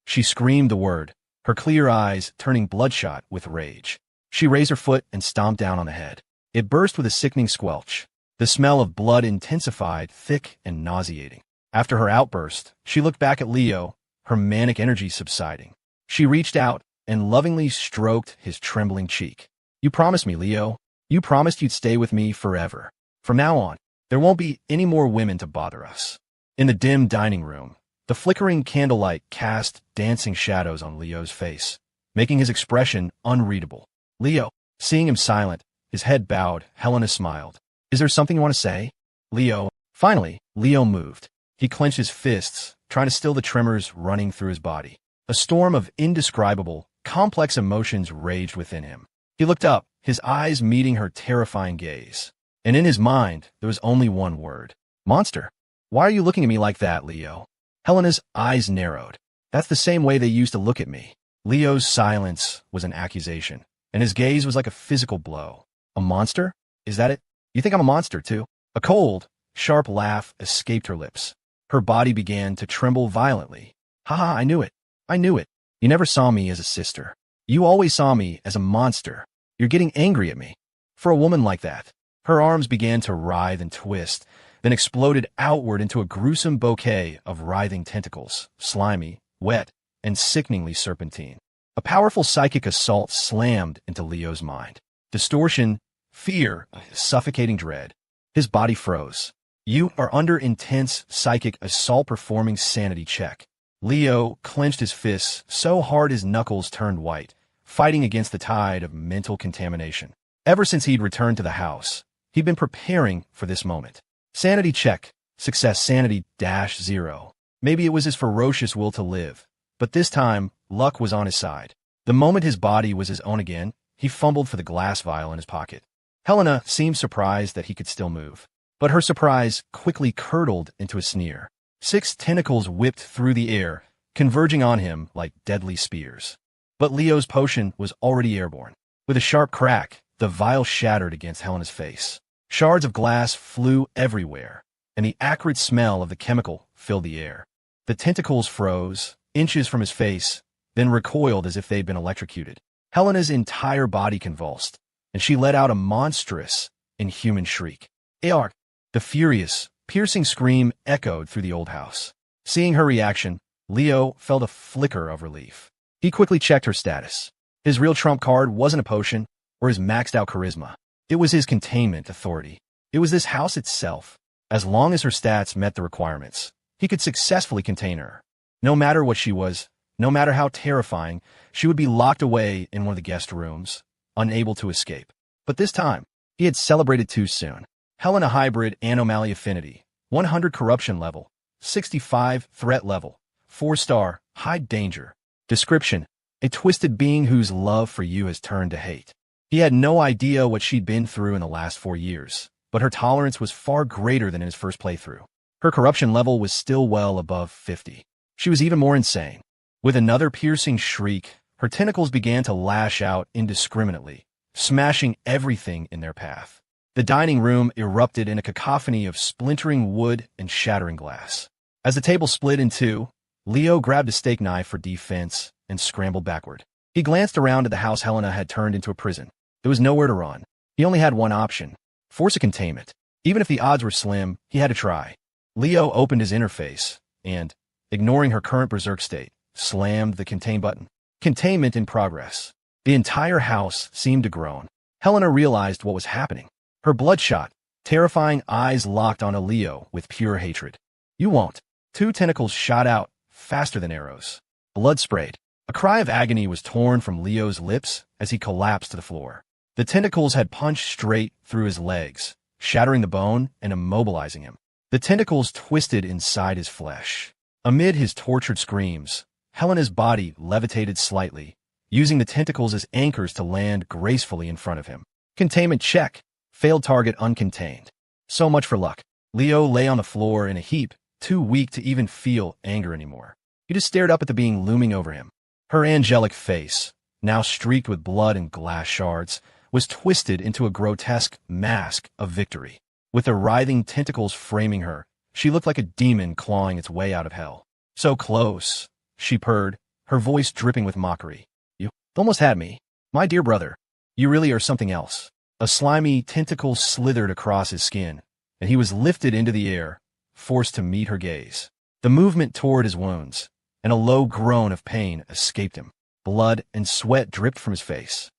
She screamed the word, her clear eyes turning bloodshot with rage. She raised her foot and stomped down on the head. It burst with a sickening squelch. The smell of blood intensified, thick and nauseating. After her outburst, she looked back at Leo, her manic energy subsiding. She reached out and lovingly stroked his trembling cheek. You promised me, Leo. You promised you'd stay with me forever. From now on, there won't be any more women to bother us. In the dim dining room, the flickering candlelight cast dancing shadows on Leo's face, making his expression unreadable. Leo, seeing him silent, his head bowed, Helena smiled. Is there something you want to say? Leo. Finally, Leo moved. He clenched his fists, trying to still the tremors running through his body. A storm of indescribable, complex emotions raged within him. He looked up, his eyes meeting her terrifying gaze. And in his mind, there was only one word. Monster. Why are you looking at me like that, Leo? Helena's eyes narrowed. That's the same way they used to look at me. Leo's silence was an accusation, and his gaze was like a physical blow. A monster? Is that it? You think I'm a monster, too? A cold, sharp laugh escaped her lips. Her body began to tremble violently. Ha, I knew it. I knew it. You never saw me as a sister. You always saw me as a monster. You're getting angry at me. For a woman like that. Her arms began to writhe and twist, then exploded outward into a gruesome bouquet of writhing tentacles, slimy, wet, and sickeningly serpentine. A powerful psychic assault slammed into Leo's mind. Distortion, fear, suffocating dread. His body froze. You are under intense psychic assault performing sanity check. Leo clenched his fists so hard his knuckles turned white, fighting against the tide of mental contamination. Ever since he'd returned to the house, he'd been preparing for this moment. Sanity check. Success sanity -0. Maybe it was his ferocious will to live, but this time, luck was on his side. The moment his body was his own again, he fumbled for the glass vial in his pocket. Helena seemed surprised that he could still move, but her surprise quickly curdled into a sneer. 6 tentacles whipped through the air, converging on him like deadly spears. But Leo's potion was already airborne. With a sharp crack, the vial shattered against Helena's face. Shards of glass flew everywhere, and the acrid smell of the chemical filled the air. The tentacles froze, inches from his face, then recoiled as if they'd been electrocuted. Helena's entire body convulsed, and she let out a monstrous, inhuman shriek. Aark! The furious, piercing scream echoed through the old house. Seeing her reaction, Leo felt a flicker of relief. He quickly checked her status. His real trump card wasn't a potion or his maxed-out charisma. It was his containment authority. It was this house itself. As long as her stats met the requirements, he could successfully contain her. No matter what she was, no matter how terrifying, she would be locked away in one of the guest rooms, unable to escape. But this time, he had celebrated too soon. Helena Hybrid Anomaly Affinity, 100 Corruption Level, 65 Threat Level, 4-star, High Danger. Description: a twisted being whose love for you has turned to hate. He had no idea what she'd been through in the last 4 years, but her tolerance was far greater than in his first playthrough. Her corruption level was still well above 50. She was even more insane. With another piercing shriek, her tentacles began to lash out indiscriminately, smashing everything in their path. The dining room erupted in a cacophony of splintering wood and shattering glass. As the table split in two, Leo grabbed a steak knife for defense and scrambled backward. He glanced around at the house Helena had turned into a prison. There was nowhere to run. He only had one option: force a containment. Even if the odds were slim, he had to try. Leo opened his interface and, ignoring her current berserk state, slammed the contain button. Containment in progress. The entire house seemed to groan. Helena realized what was happening. Her bloodshot, terrifying eyes locked on Leo with pure hatred. You won't. 2 tentacles shot out, faster than arrows. Blood sprayed. A cry of agony was torn from Leo's lips as he collapsed to the floor. The tentacles had punched straight through his legs, shattering the bone and immobilizing him. The tentacles twisted inside his flesh. Amid his tortured screams, Helena's body levitated slightly, using the tentacles as anchors to land gracefully in front of him. Containment check. Failed target uncontained. So much for luck. Leo lay on the floor in a heap, too weak to even feel anger anymore. He just stared up at the being looming over him. Her angelic face, now streaked with blood and glass shards, was twisted into a grotesque mask of victory. With the writhing tentacles framing her, she looked like a demon clawing its way out of hell. So close, she purred, her voice dripping with mockery. You almost had me. My dear brother, you really are something else. A slimy tentacle slithered across his skin, and he was lifted into the air, forced to meet her gaze. The movement toward his wounds, and a low groan of pain escaped him. Blood and sweat dripped from his face.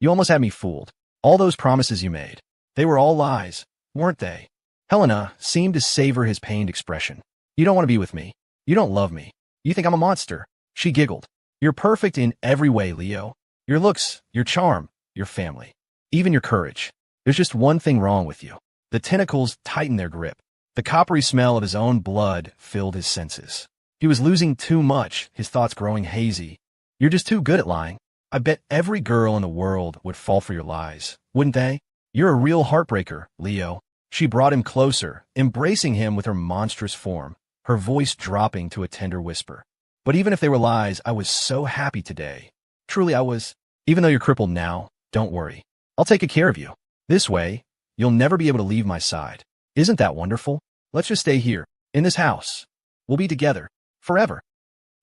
You almost had me fooled. All those promises you made, they were all lies, weren't they? Helena seemed to savor his pained expression. You don't want to be with me. You don't love me. You think I'm a monster. She giggled. You're perfect in every way, Leo. Your looks, your charm, your family. Even your courage. There's just one thing wrong with you. The tentacles tightened their grip. The coppery smell of his own blood filled his senses. He was losing too much, his thoughts growing hazy. You're just too good at lying. I bet every girl in the world would fall for your lies, wouldn't they? You're a real heartbreaker, Leo. She brought him closer, embracing him with her monstrous form, her voice dropping to a tender whisper. But even if they were lies, I was so happy today. Truly I was. Even though you're crippled now, don't worry. I'll take good care of you. This way, you'll never be able to leave my side. Isn't that wonderful? Let's just stay here, in this house. We'll be together, forever.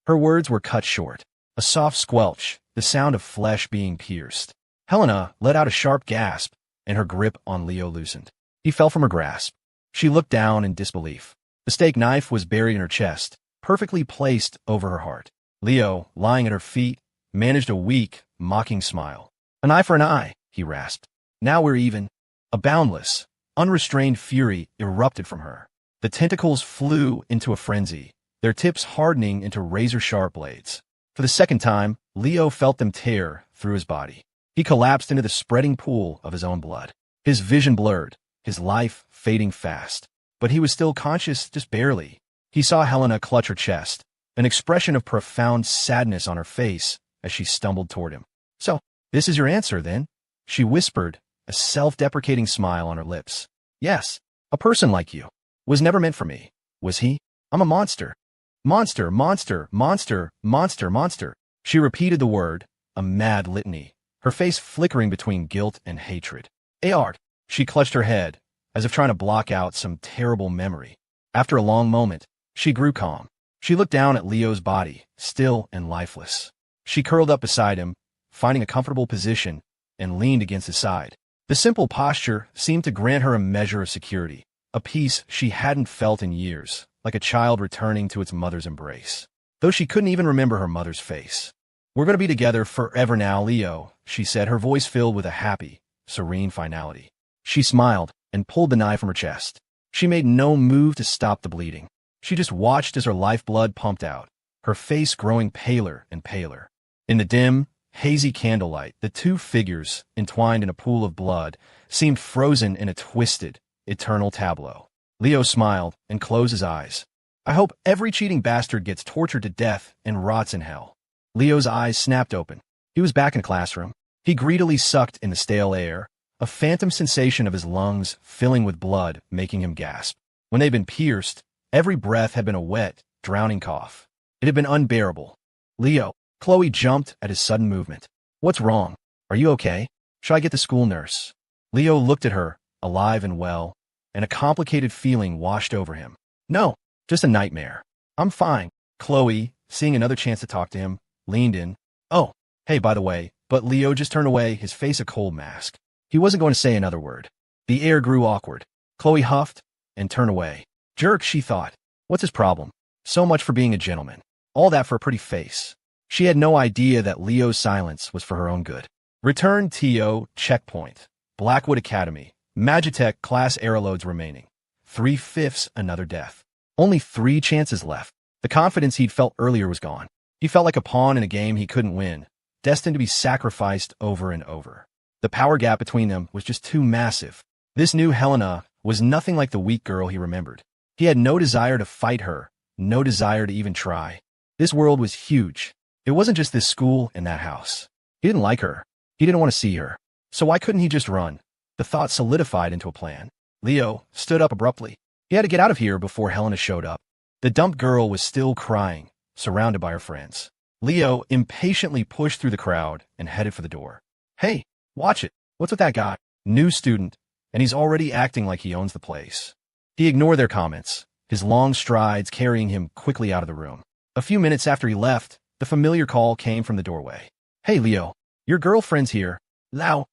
Her words were cut short. A soft squelch, the sound of flesh being pierced. Helena let out a sharp gasp, and her grip on Leo loosened. He fell from her grasp. She looked down in disbelief. The steak knife was buried in her chest, perfectly placed over her heart. Leo, lying at her feet, managed a weak, mocking smile. An eye for an eye, he rasped. Now we're even. A boundless, unrestrained fury erupted from her. The tentacles flew into a frenzy, their tips hardening into razor-sharp blades. For the second time, Leo felt them tear through his body. He collapsed into the spreading pool of his own blood. His vision blurred, his life fading fast. But he was still conscious, just barely. He saw Helena clutch her chest, an expression of profound sadness on her face as she stumbled toward him. "So, this is your answer, then?" she whispered, a self-deprecating smile on her lips. "Yes, a person like you. Was never meant for me, was he? I'm a monster. Monster, monster, monster, monster, monster." She repeated the word, a mad litany, her face flickering between guilt and hatred. "Aard." She clutched her head, as if trying to block out some terrible memory. After a long moment, she grew calm. She looked down at Leo's body, still and lifeless. She curled up beside him, finding a comfortable position, and leaned against his side. The simple posture seemed to grant her a measure of security, a peace she hadn't felt in years, like a child returning to its mother's embrace. Though she couldn't even remember her mother's face. "We're going to be together forever now, Leo," she said, her voice filled with a happy, serene finality. She smiled and pulled the knife from her chest. She made no move to stop the bleeding. She just watched as her lifeblood pumped out, her face growing paler and paler. In the dim, hazy candlelight, the two figures, entwined in a pool of blood, seemed frozen in a twisted, eternal tableau. Leo smiled and closed his eyes. "I hope every cheating bastard gets tortured to death and rots in hell." Leo's eyes snapped open. He was back in the classroom. He greedily sucked in the stale air, a phantom sensation of his lungs filling with blood, making him gasp. When they'd been pierced, every breath had been a wet, drowning cough. It had been unbearable. "Leo," Chloe jumped at his sudden movement. "What's wrong? Are you okay? Should I get the school nurse?" Leo looked at her, alive and well, and a complicated feeling washed over him. "No, just a nightmare. I'm fine." Chloe, seeing another chance to talk to him, leaned in. "Oh, hey, by the way," but Leo just turned away, his face a cold mask. He wasn't going to say another word. The air grew awkward. Chloe huffed and turned away. Jerk, she thought. What's his problem? So much for being a gentleman. All that for a pretty face. She had no idea that Leo's silence was for her own good. Return TO checkpoint. Blackwood Academy. Magitech class aeroloads remaining. 3/5 another death. Only 3 chances left. The confidence he'd felt earlier was gone. He felt like a pawn in a game he couldn't win, destined to be sacrificed over and over. The power gap between them was just too massive. This new Helena was nothing like the weak girl he remembered. He had no desire to fight her, no desire to even try. This world was huge. It wasn't just this school and that house. He didn't like her. He didn't want to see her. So why couldn't he just run? The thought solidified into a plan. Leo stood up abruptly. He had to get out of here before Helena showed up. The dumped girl was still crying, surrounded by her friends. Leo impatiently pushed through the crowd and headed for the door. "Hey, watch it. What's with that guy? New student, and he's already acting like he owns the place." He ignored their comments, his long strides carrying him quickly out of the room. A few minutes after he left, the familiar call came from the doorway. "Hey, Leo, your girlfriend's here." Lao.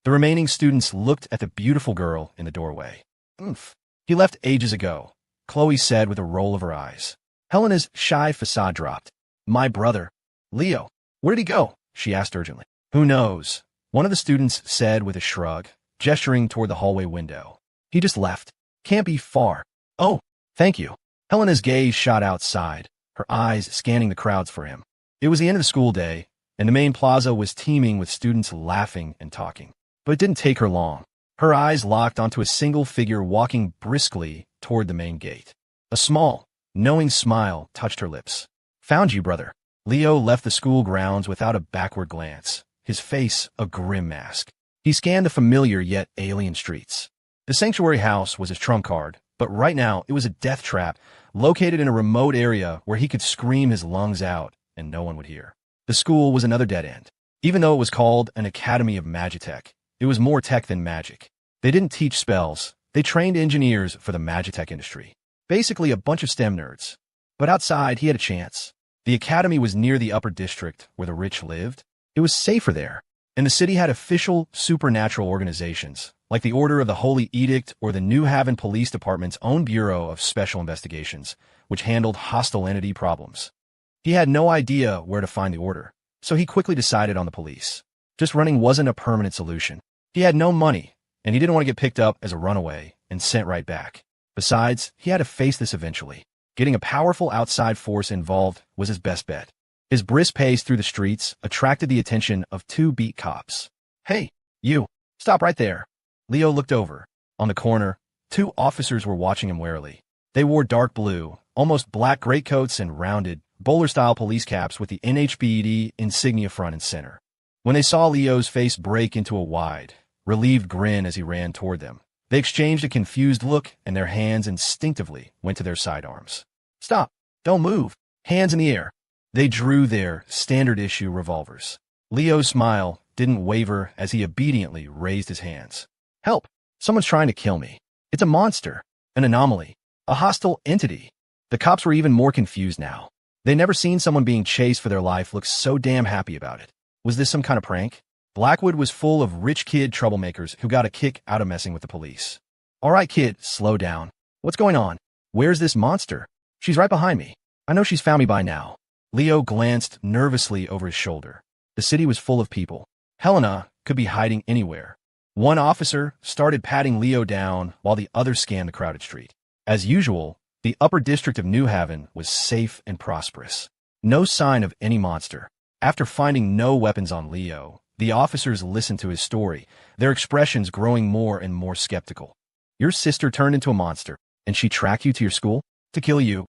The remaining students looked at the beautiful girl in the doorway. "Oomph. He left ages ago," Chloe said with a roll of her eyes. Helena's shy facade dropped. "My brother." "Leo, where did he go?" she asked urgently. "Who knows?" one of the students said with a shrug, gesturing toward the hallway window. "He just left. Can't be far." "Oh, thank you." Helena's gaze shot outside, her eyes scanning the crowds for him. It was the end of the school day, and the main plaza was teeming with students laughing and talking. But it didn't take her long. Her eyes locked onto a single figure walking briskly toward the main gate. A small, knowing smile touched her lips. "Found you, brother." Leo left the school grounds without a backward glance, his face a grim mask. He scanned the familiar yet alien streets. The sanctuary house was his trump card, but right now it was a death trap located in a remote area where he could scream his lungs out and no one would hear. The school was another dead end. Even though it was called an Academy of Magitech, it was more tech than magic. They didn't teach spells. They trained engineers for the Magitech industry. Basically a bunch of STEM nerds. But outside, he had a chance. The academy was near the upper district where the rich lived. It was safer there. And the city had official supernatural organizations, like the Order of the Holy Edict or the New Haven Police Department's own Bureau of Special Investigations, which handled hostile entity problems. He had no idea where to find the order, so he quickly decided on the police. Just running wasn't a permanent solution. He had no money, and he didn't want to get picked up as a runaway and sent right back. Besides, he had to face this eventually. Getting a powerful outside force involved was his best bet. His brisk pace through the streets attracted the attention of 2 beat cops. Hey, you, stop right there. Leo looked over. On the corner, two officers were watching him warily. They wore dark blue, almost black greatcoats and rounded, bowler-style police caps with the NHBD insignia front and center. When they saw Leo's face break into a wide, relieved grin as he ran toward them, they exchanged a confused look and their hands instinctively went to their sidearms. Stop! Don't move! Hands in the air! They drew their standard-issue revolvers. Leo's smile didn't waver as he obediently raised his hands. Help! Someone's trying to kill me. It's a monster, an anomaly, a hostile entity. The cops were even more confused now. They'd never seen someone being chased for their life look so damn happy about it. Was this some kind of prank? Blackwood was full of rich kid troublemakers who got a kick out of messing with the police. All right, kid, slow down. What's going on? Where's this monster? She's right behind me. I know she's found me by now. Leo glanced nervously over his shoulder. The city was full of people. Helena could be hiding anywhere. One officer started patting Leo down while the other scanned the crowded street. As usual, the upper district of New Haven was safe and prosperous. No sign of any monster. After finding no weapons on Leo, the officers listened to his story, their expressions growing more and more skeptical. Your sister turned into a monster, and she tracked you to your school? To kill you?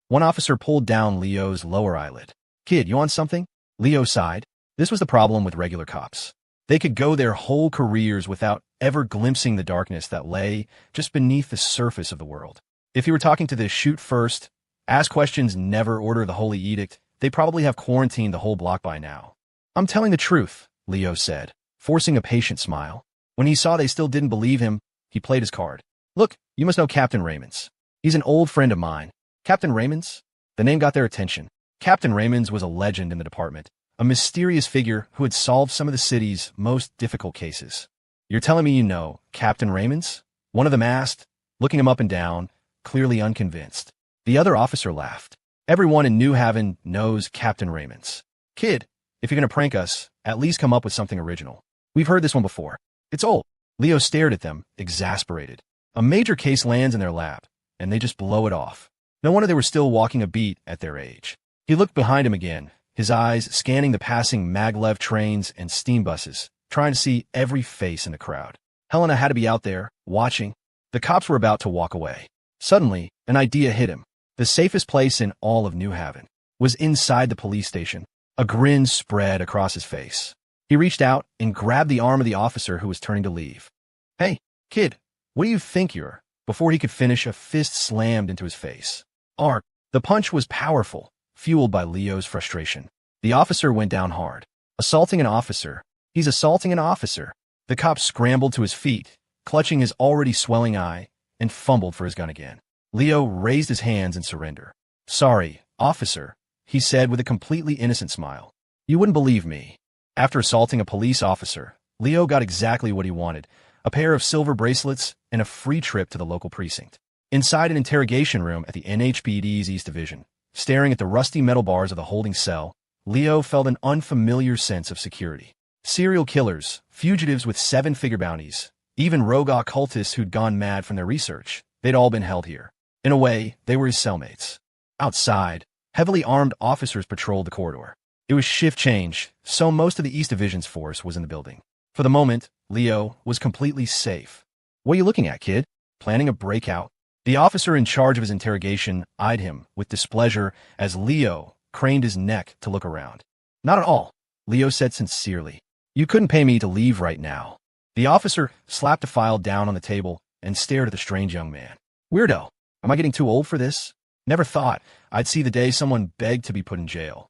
One officer pulled down Leo's lower eyelid. Kid, you on something? Leo sighed. This was the problem with regular cops. They could go their whole careers without ever glimpsing the darkness that lay just beneath the surface of the world. If you were talking to the shoot first, ask questions, never order the holy edict, they probably have quarantined the whole block by now. I'm telling the truth, Leo said, forcing a patient smile. When he saw they still didn't believe him, he played his card. Look, you must know Captain Raymonds. He's an old friend of mine. Captain Raymonds? The name got their attention. Captain Raymonds was a legend in the department, a mysterious figure who had solved some of the city's most difficult cases. You're telling me you know Captain Raymonds? One of them asked, looking him up and down, clearly unconvinced. The other officer laughed. Everyone in New Haven knows Captain Raymonds. Kid, if you're going to prank us, at least come up with something original. We've heard this one before. It's old. Leo stared at them, exasperated. A major case lands in their lap, and they just blow it off. No wonder they were still walking a beat at their age. He looked behind him again, his eyes scanning the passing maglev trains and steam buses, trying to see every face in the crowd. Helena had to be out there, watching. The cops were about to walk away. Suddenly, an idea hit him. The safest place in all of New Haven was inside the police station. A grin spread across his face. He reached out and grabbed the arm of the officer who was turning to leave. Hey, kid, what do you think you're? Before he could finish, a fist slammed into his face. Art. The punch was powerful, fueled by Leo's frustration. The officer went down hard. Assaulting an officer. He's assaulting an officer. The cop scrambled to his feet, clutching his already swelling eye, and fumbled for his gun again. Leo raised his hands in surrender. Sorry, officer, he said with a completely innocent smile. You wouldn't believe me. After assaulting a police officer, Leo got exactly what he wanted, a pair of silver bracelets and a free trip to the local precinct. Inside an interrogation room at the NHPD's East Division, staring at the rusty metal bars of the holding cell, Leo felt an unfamiliar sense of security. Serial killers, fugitives with 7-figure bounties, even rogue occultists who'd gone mad from their research, they'd all been held here. In a way, they were his cellmates. Outside, heavily armed officers patrolled the corridor. It was shift change, so most of the East Division's force was in the building. For the moment, Leo was completely safe. What are you looking at, kid? Planning a breakout? The officer in charge of his interrogation eyed him with displeasure as Leo craned his neck to look around. Not at all, Leo said sincerely. You couldn't pay me to leave right now. The officer slapped a file down on the table and stared at the strange young man. Weirdo, am I getting too old for this? Never thought I'd see the day someone begged to be put in jail.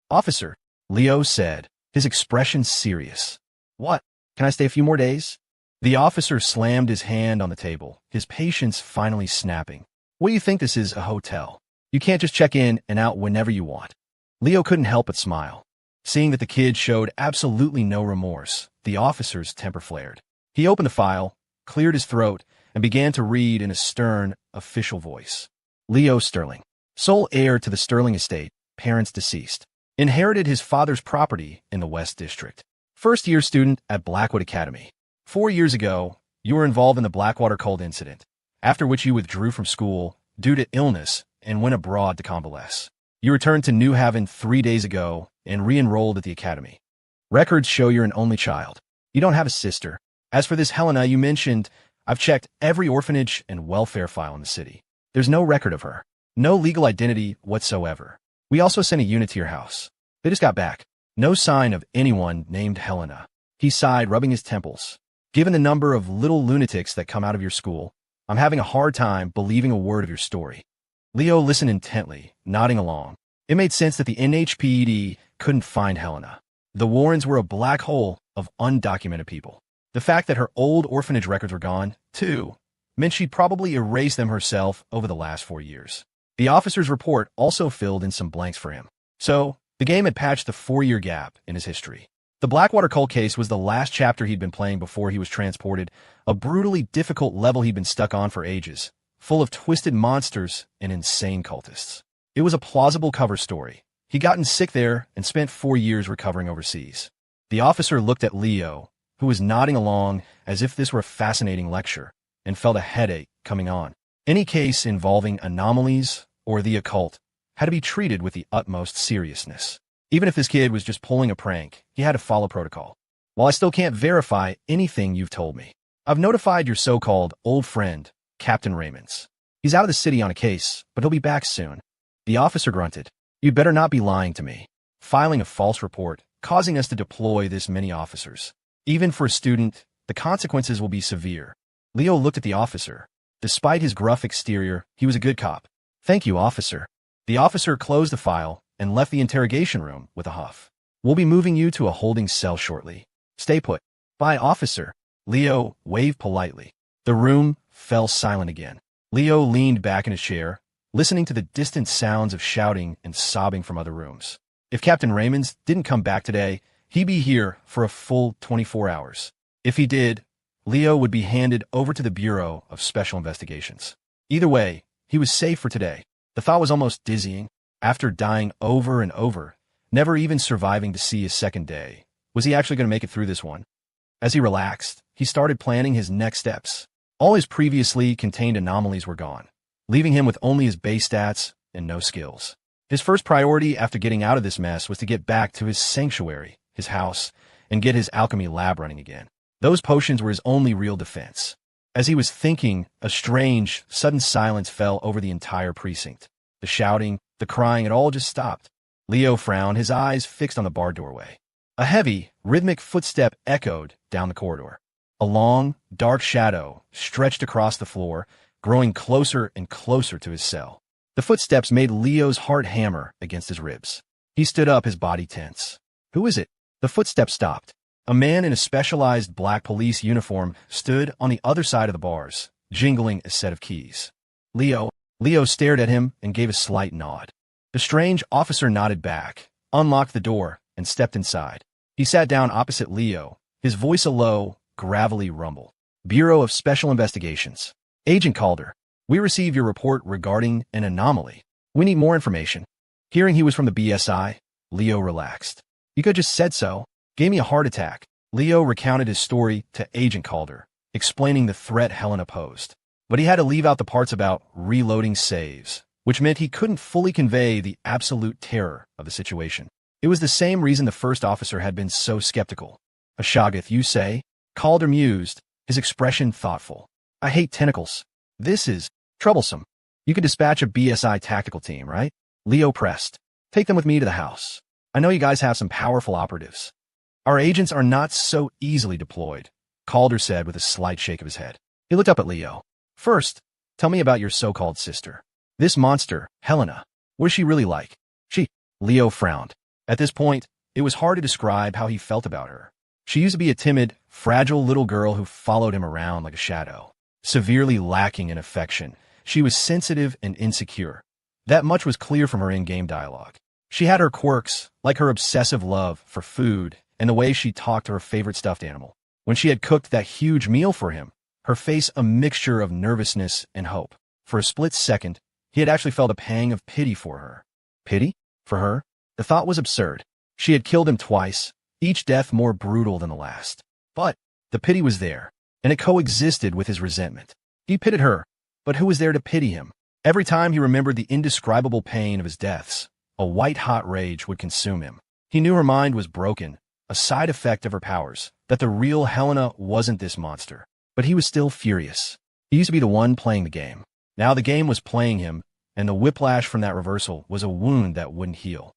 Officer, Leo said, his expression serious. What? Can I stay a few more days? The officer slammed his hand on the table, his patience finally snapping. What do you think this is, a hotel? You can't just check in and out whenever you want. Leo couldn't help but smile. Seeing that the kid showed absolutely no remorse, the officer's temper flared. He opened the file, cleared his throat, and began to read in a stern, official voice. Leo Sterling, sole heir to the Sterling estate, parents deceased. Inherited his father's property in the West District. First-year student at Blackwood Academy. 4 years ago, you were involved in the Blackwater cult incident, after which you withdrew from school due to illness and went abroad to convalesce. You returned to New Haven 3 days ago and re-enrolled at the academy. Records show you're an only child. You don't have a sister. As for this Helena you mentioned, I've checked every orphanage and welfare file in the city. There's no record of her. No legal identity whatsoever. We also sent a unit to your house. They just got back. No sign of anyone named Helena. He sighed, rubbing his temples. Given the number of little lunatics that come out of your school, I'm having a hard time believing a word of your story. Leo listened intently, nodding along. It made sense that the NHPD couldn't find Helena. The Warrens were a black hole of undocumented people. The fact that her old orphanage records were gone, too, meant she'd probably erased them herself over the last 4 years. The officer's report also filled in some blanks for him. So, the game had patched the 4-year gap in his history. The Blackwater cold case was the last chapter he'd been playing before he was transported, a brutally difficult level he'd been stuck on for ages, full of twisted monsters and insane cultists. It was a plausible cover story. He'd gotten sick there and spent 4 years recovering overseas. The officer looked at Leo, who was nodding along as if this were a fascinating lecture, and felt a headache coming on. Any case involving anomalies or the occult had to be treated with the utmost seriousness. Even if this kid was just pulling a prank, he had to follow protocol. While I still can't verify anything you've told me, I've notified your so-called old friend, Captain Raymonds. He's out of the city on a case, but he'll be back soon. The officer grunted. You'd better not be lying to me. Filing a false report, causing us to deploy this many officers. Even for a student, the consequences will be severe. Leo looked at the officer. Despite his gruff exterior, he was a good cop. Thank you, officer. The officer closed the file and left the interrogation room with a huff. We'll be moving you to a holding cell shortly. Stay put. Bye, officer. Leo waved politely. The room fell silent again. Leo leaned back in his chair, listening to the distant sounds of shouting and sobbing from other rooms. If Captain Raymonds didn't come back today, he'd be here for a full 24 hours. If he did, Leo would be handed over to the Bureau of Special Investigations. Either way, he was safe for today. The thought was almost dizzying. After dying over and over, never even surviving to see his second day, was he actually going to make it through this one? As he relaxed, he started planning his next steps. All his previously contained anomalies were gone, leaving him with only his base stats and no skills. His first priority after getting out of this mess was to get back to his sanctuary, his house, and get his alchemy lab running again. Those potions were his only real defense. As he was thinking, a strange, sudden silence fell over the entire precinct. The shouting, the crying, it all just stopped. Leo frowned, his eyes fixed on the barred doorway. A heavy, rhythmic footstep echoed down the corridor. A long, dark shadow stretched across the floor, growing closer and closer to his cell. The footsteps made Leo's heart hammer against his ribs. He stood up, his body tense. Who is it? The footsteps stopped. A man in a specialized black police uniform stood on the other side of the bars, jingling a set of keys. Leo stared at him and gave a slight nod. The strange officer nodded back, unlocked the door, and stepped inside. He sat down opposite Leo, his voice a low, gravelly rumble. Bureau of Special Investigations. Agent Calder, we received your report regarding an anomaly. We need more information. Hearing he was from the BSI, Leo relaxed. You could just said so. Gave me a heart attack. Leo recounted his story to Agent Calder, explaining the threat Helena posed. But he had to leave out the parts about reloading saves, which meant he couldn't fully convey the absolute terror of the situation. It was the same reason the first officer had been so skeptical. A Shoggoth, you say? Calder mused, his expression thoughtful. I hate tentacles. This is troublesome. You could dispatch a BSI tactical team, right? Leo pressed. Take them with me to the house. I know you guys have some powerful operatives. Our agents are not so easily deployed, Calder said with a slight shake of his head. He looked up at Leo. First, tell me about your so-called sister. This monster, Helena. What is she really like? Leo frowned. At this point, it was hard to describe how he felt about her. She used to be a timid, fragile little girl who followed him around like a shadow. Severely lacking in affection, she was sensitive and insecure. That much was clear from her in-game dialogue. She had her quirks, like her obsessive love for food and the way she talked to her favorite stuffed animal. When she had cooked that huge meal for him, her face a mixture of nervousness and hope. For a split second, he had actually felt a pang of pity for her. Pity? For her? The thought was absurd. She had killed him twice, each death more brutal than the last. But the pity was there, and it coexisted with his resentment. He pitied her, but who was there to pity him? Every time he remembered the indescribable pain of his deaths, a white-hot rage would consume him. He knew her mind was broken, a side effect of her powers, that the real Helena wasn't this monster. But he was still furious. He used to be the one playing the game. Now the game was playing him, and the whiplash from that reversal was a wound that wouldn't heal.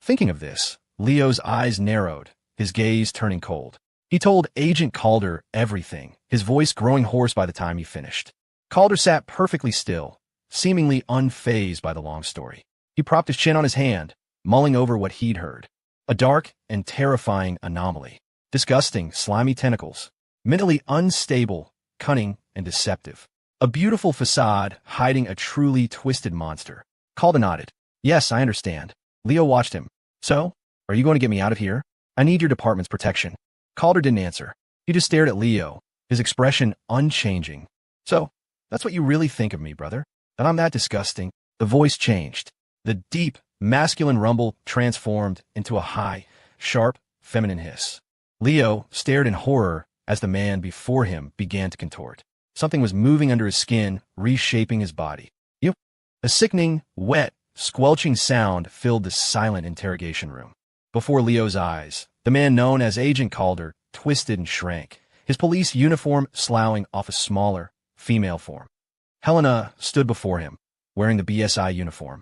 Thinking of this, Leo's eyes narrowed, his gaze turning cold. He told Agent Calder everything, his voice growing hoarse by the time he finished. Calder sat perfectly still, seemingly unfazed by the long story. He propped his chin on his hand, mulling over what he'd heard. A dark and terrifying anomaly. Disgusting, slimy tentacles. Mentally unstable, cunning, and deceptive. A beautiful facade hiding a truly twisted monster. Calder nodded. Yes, I understand. Leo watched him. So, are you going to get me out of here? I need your department's protection. Calder didn't answer. He just stared at Leo, his expression unchanging. So, that's what you really think of me, brother? That I'm that disgusting? The voice changed. The deep, masculine rumble transformed into a high, sharp, feminine hiss. Leo stared in horror as the man before him began to contort. Something was moving under his skin, reshaping his body. You? A sickening, wet, squelching sound filled the silent interrogation room. Before Leo's eyes, the man known as Agent Calder twisted and shrank, his police uniform sloughing off a smaller, female form. Helena stood before him, wearing the BSI uniform.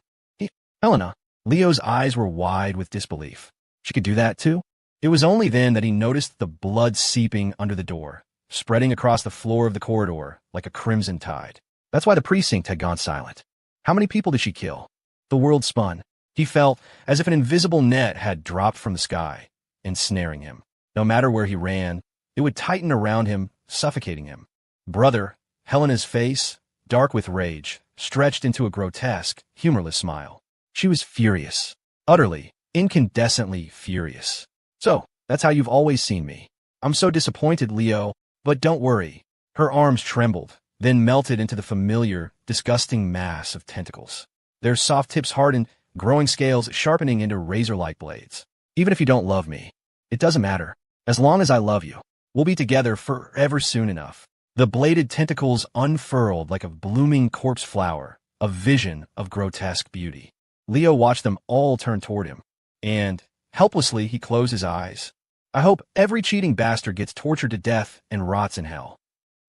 Helena. Leo's eyes were wide with disbelief. She could do that too? It was only then that he noticed the blood seeping under the door, spreading across the floor of the corridor like a crimson tide. That's why the precinct had gone silent. How many people did she kill? The world spun. He felt as if an invisible net had dropped from the sky, ensnaring him. No matter where he ran, it would tighten around him, suffocating him. Brother, Helena's face, dark with rage, stretched into a grotesque, humorless smile. She was furious. Utterly, incandescently furious. So, that's how you've always seen me. I'm so disappointed, Leo, but don't worry. Her arms trembled, then melted into the familiar, disgusting mass of tentacles. Their soft tips hardened, growing scales sharpening into razor-like blades. Even if you don't love me, it doesn't matter. As long as I love you, we'll be together forever soon enough. The bladed tentacles unfurled like a blooming corpse flower, a vision of grotesque beauty. Leo watched them all turn toward him, and, helplessly, he closed his eyes. I hope every cheating bastard gets tortured to death and rots in hell.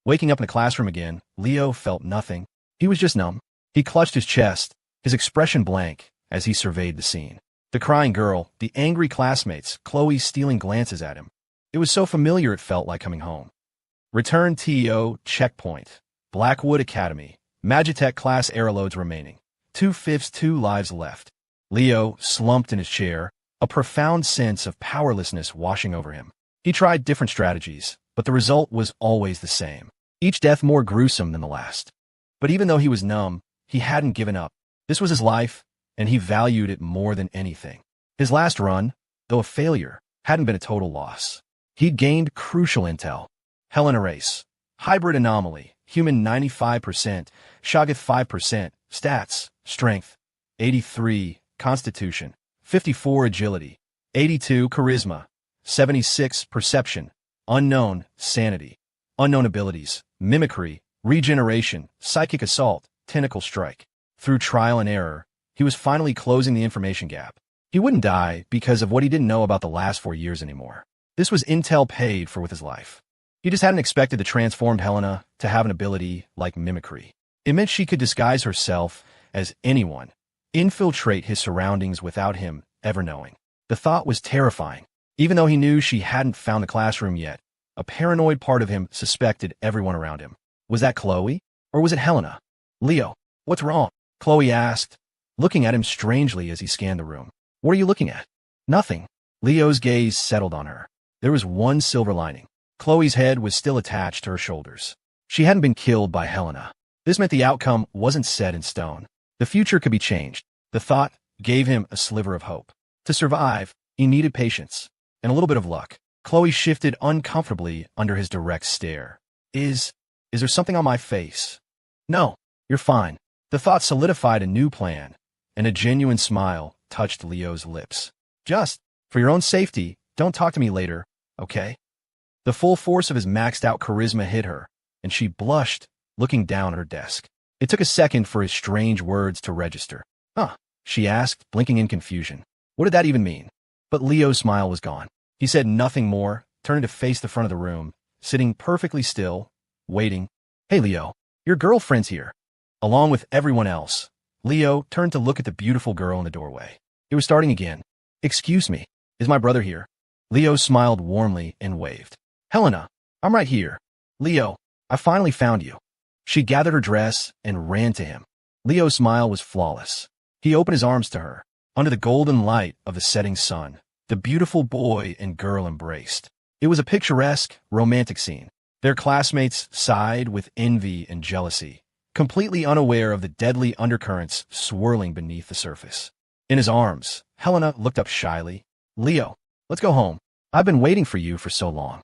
Waking up in the classroom again, Leo felt nothing. He was just numb. He clutched his chest, his expression blank, as he surveyed the scene. The crying girl, the angry classmates, Chloe stealing glances at him. It was so familiar it felt like coming home. Return TO checkpoint. Blackwood Academy. Magitech class air loads remaining. 2/5, 2 lives left. Leo slumped in his chair, a profound sense of powerlessness washing over him. He tried different strategies, but the result was always the same. Each death more gruesome than the last. But even though he was numb, he hadn't given up. This was his life, and he valued it more than anything. His last run, though a failure, hadn't been a total loss. He'd gained crucial intel. Helena race. Hybrid anomaly. Human 95%. Shoggoth 5%. Stats. Strength. 83. Constitution. 54 agility. 82 charisma. 76 perception. Unknown sanity. Unknown abilities. Mimicry. Regeneration. Psychic assault. Tentacle strike. Through trial and error, he was finally closing the information gap. He wouldn't die because of what he didn't know about the last 4 years anymore. This was intel paid for with his life. He just hadn't expected the transformed Helena to have an ability like mimicry. It meant she could disguise herself as anyone, infiltrate his surroundings without him ever knowing. The thought was terrifying. Even though he knew she hadn't found the classroom yet, a paranoid part of him suspected everyone around him. Was that Chloe? Or was it Helena? Leo, what's wrong? Chloe asked, looking at him strangely as he scanned the room. What are you looking at? Nothing. Leo's gaze settled on her. There was one silver lining. Chloe's head was still attached to her shoulders. She hadn't been killed by Helena. This meant the outcome wasn't set in stone. The future could be changed. The thought gave him a sliver of hope. To survive, he needed patience and a little bit of luck. Chloe shifted uncomfortably under his direct stare. Is there something on my face? No, you're fine. The thought solidified a new plan, and a genuine smile touched Leo's lips. Just, for your own safety, don't talk to me later, okay? The full force of his maxed-out charisma hit her, and she blushed, looking down at her desk. It took a second for his strange words to register. Huh, she asked, blinking in confusion. What did that even mean? But Leo's smile was gone. He said nothing more, turning to face the front of the room, sitting perfectly still, waiting. Hey, Leo, your girlfriend's here. Along with everyone else, Leo turned to look at the beautiful girl in the doorway. It was starting again. Excuse me, is my brother here? Leo smiled warmly and waved. Helena, I'm right here. Leo, I finally found you. She gathered her dress and ran to him. Leo's smile was flawless. He opened his arms to her. Under the golden light of the setting sun, the beautiful boy and girl embraced. It was a picturesque, romantic scene. Their classmates sighed with envy and jealousy, completely unaware of the deadly undercurrents swirling beneath the surface. In his arms, Helena looked up shyly. Leo, let's go home. I've been waiting for you for so long.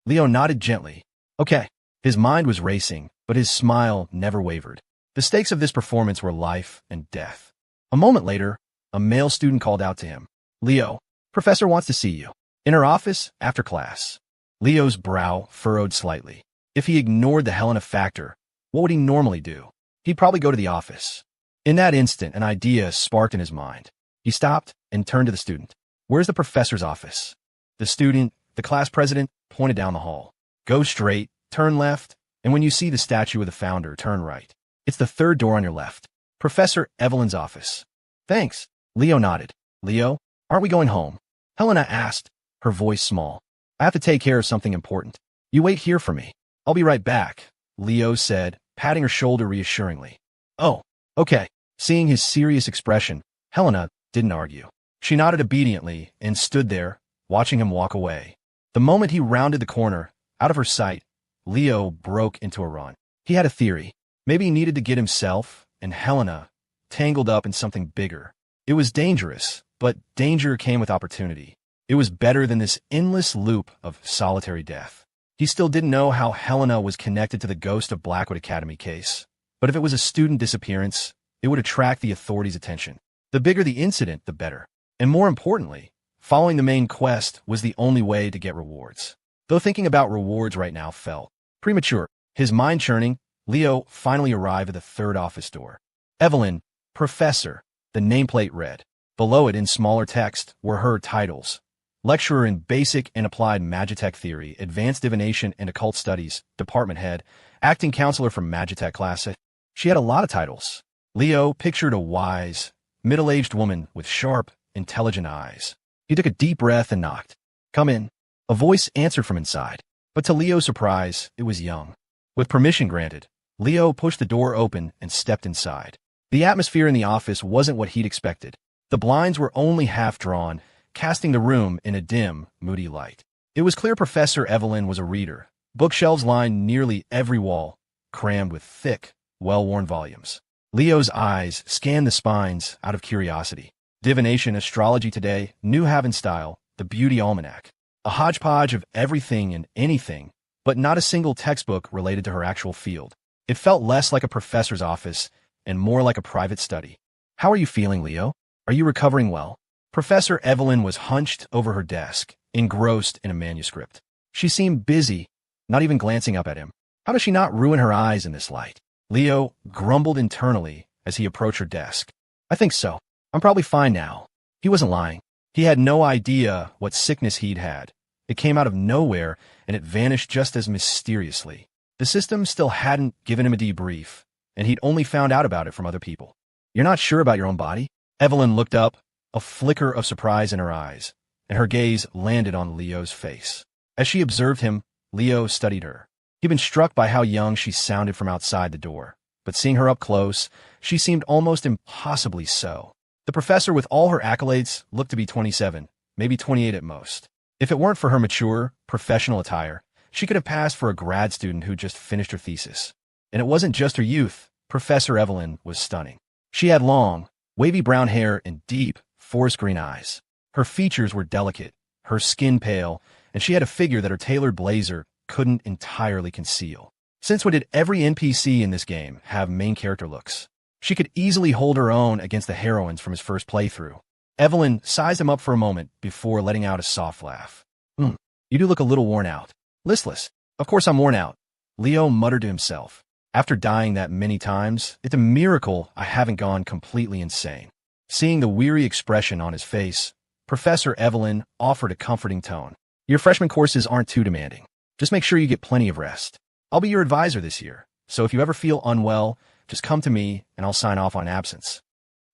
Leo nodded gently. Okay. His mind was racing, but his smile never wavered. The stakes of this performance were life and death. A moment later, a male student called out to him. Leo, Professor wants to see you. In her office, after class. Leo's brow furrowed slightly. If he ignored the Helena factor, what would he normally do? He'd probably go to the office. In that instant, an idea sparked in his mind. He stopped and turned to the student. Where's the professor's office? The student, the class president, pointed down the hall. Go straight, turn left, and when you see the statue of the founder, turn right. It's the third door on your left. Professor Evelyn's office. Thanks. Leo nodded. Leo, aren't we going home? Helena asked, her voice small. I have to take care of something important. You wait here for me. I'll be right back, Leo said, patting her shoulder reassuringly. Oh, okay. Seeing his serious expression, Helena didn't argue. She nodded obediently and stood there, watching him walk away. The moment he rounded the corner, out of her sight, Leo broke into a run. He had a theory. Maybe he needed to get himself and Helena tangled up in something bigger. It was dangerous, but danger came with opportunity. It was better than this endless loop of solitary death. He still didn't know how Helena was connected to the Ghost of Blackwood Academy case, but if it was a student disappearance, it would attract the authorities' attention. The bigger the incident, the better. And more importantly, following the main quest was the only way to get rewards. Though thinking about rewards right now felt premature, his mind churning, Leo finally arrived at the third office door. Evelyn, Professor, the nameplate read. Below it in smaller text were her titles. Lecturer in Basic and Applied Magitech Theory, Advanced Divination and Occult Studies, Department Head, Acting Counselor from Magitech Class. She had a lot of titles. Leo pictured a wise, middle-aged woman with sharp, intelligent eyes. He took a deep breath and knocked. Come in. A voice answered from inside, but to Leo's surprise, it was Young. With permission granted, Leo pushed the door open and stepped inside. The atmosphere in the office wasn't what he'd expected. The blinds were only half drawn, casting the room in a dim, moody light. It was clear Professor Evelyn was a reader. Bookshelves lined nearly every wall, crammed with thick, well-worn volumes. Leo's eyes scanned the spines out of curiosity. Divination, Astrology Today, New Haven Style, The Beauty Almanac. A hodgepodge of everything and anything, but not a single textbook related to her actual field. It felt less like a professor's office and more like a private study. How are you feeling, Leo? Are you recovering well? Professor Evelyn was hunched over her desk, engrossed in a manuscript. She seemed busy, not even glancing up at him. How does she not ruin her eyes in this light? Leo grumbled internally as he approached her desk. I think so. I'm probably fine now. He wasn't lying. He had no idea what sickness he'd had. It came out of nowhere, and it vanished just as mysteriously. The system still hadn't given him a debrief, and he'd only found out about it from other people. You're not sure about your own body? Evelyn looked up, a flicker of surprise in her eyes, and her gaze landed on Leo's face. As she observed him, Leo studied her. He'd been struck by how young she sounded from outside the door, but seeing her up close, she seemed almost impossibly so. The professor, with all her accolades, looked to be 27, maybe 28 at most. If it weren't for her mature, professional attire, she could have passed for a grad student who just finished her thesis. And it wasn't just her youth. Professor Evelyn was stunning. She had long, wavy brown hair and deep, forest green eyes. Her features were delicate, her skin pale, and she had a figure that her tailored blazer couldn't entirely conceal. Since when did every NPC in this game have main character looks? She could easily hold her own against the heroines from his first playthrough. Evelyn sized him up for a moment before letting out a soft laugh. You do look a little worn out. Listless. Of course I'm worn out. Leo muttered to himself. After dying that many times, it's a miracle I haven't gone completely insane. Seeing the weary expression on his face, Professor Evelyn offered a comforting tone. Your freshman courses aren't too demanding. Just make sure you get plenty of rest. I'll be your advisor this year, so if you ever feel unwell, just come to me and I'll sign off on absence.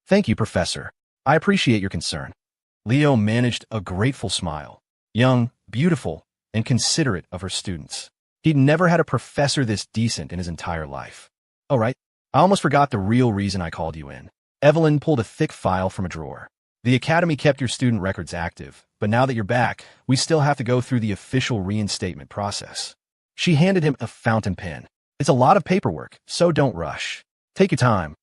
Thank you, Professor. I appreciate your concern. Leo managed a grateful smile. Young, beautiful, and considerate of her students. He'd never had a professor this decent in his entire life. Oh, right. I almost forgot the real reason I called you in. Evelyn pulled a thick file from a drawer. The academy kept your student records active, but now that you're back, we still have to go through the official reinstatement process. She handed him a fountain pen. It's a lot of paperwork, so don't rush. Take your time.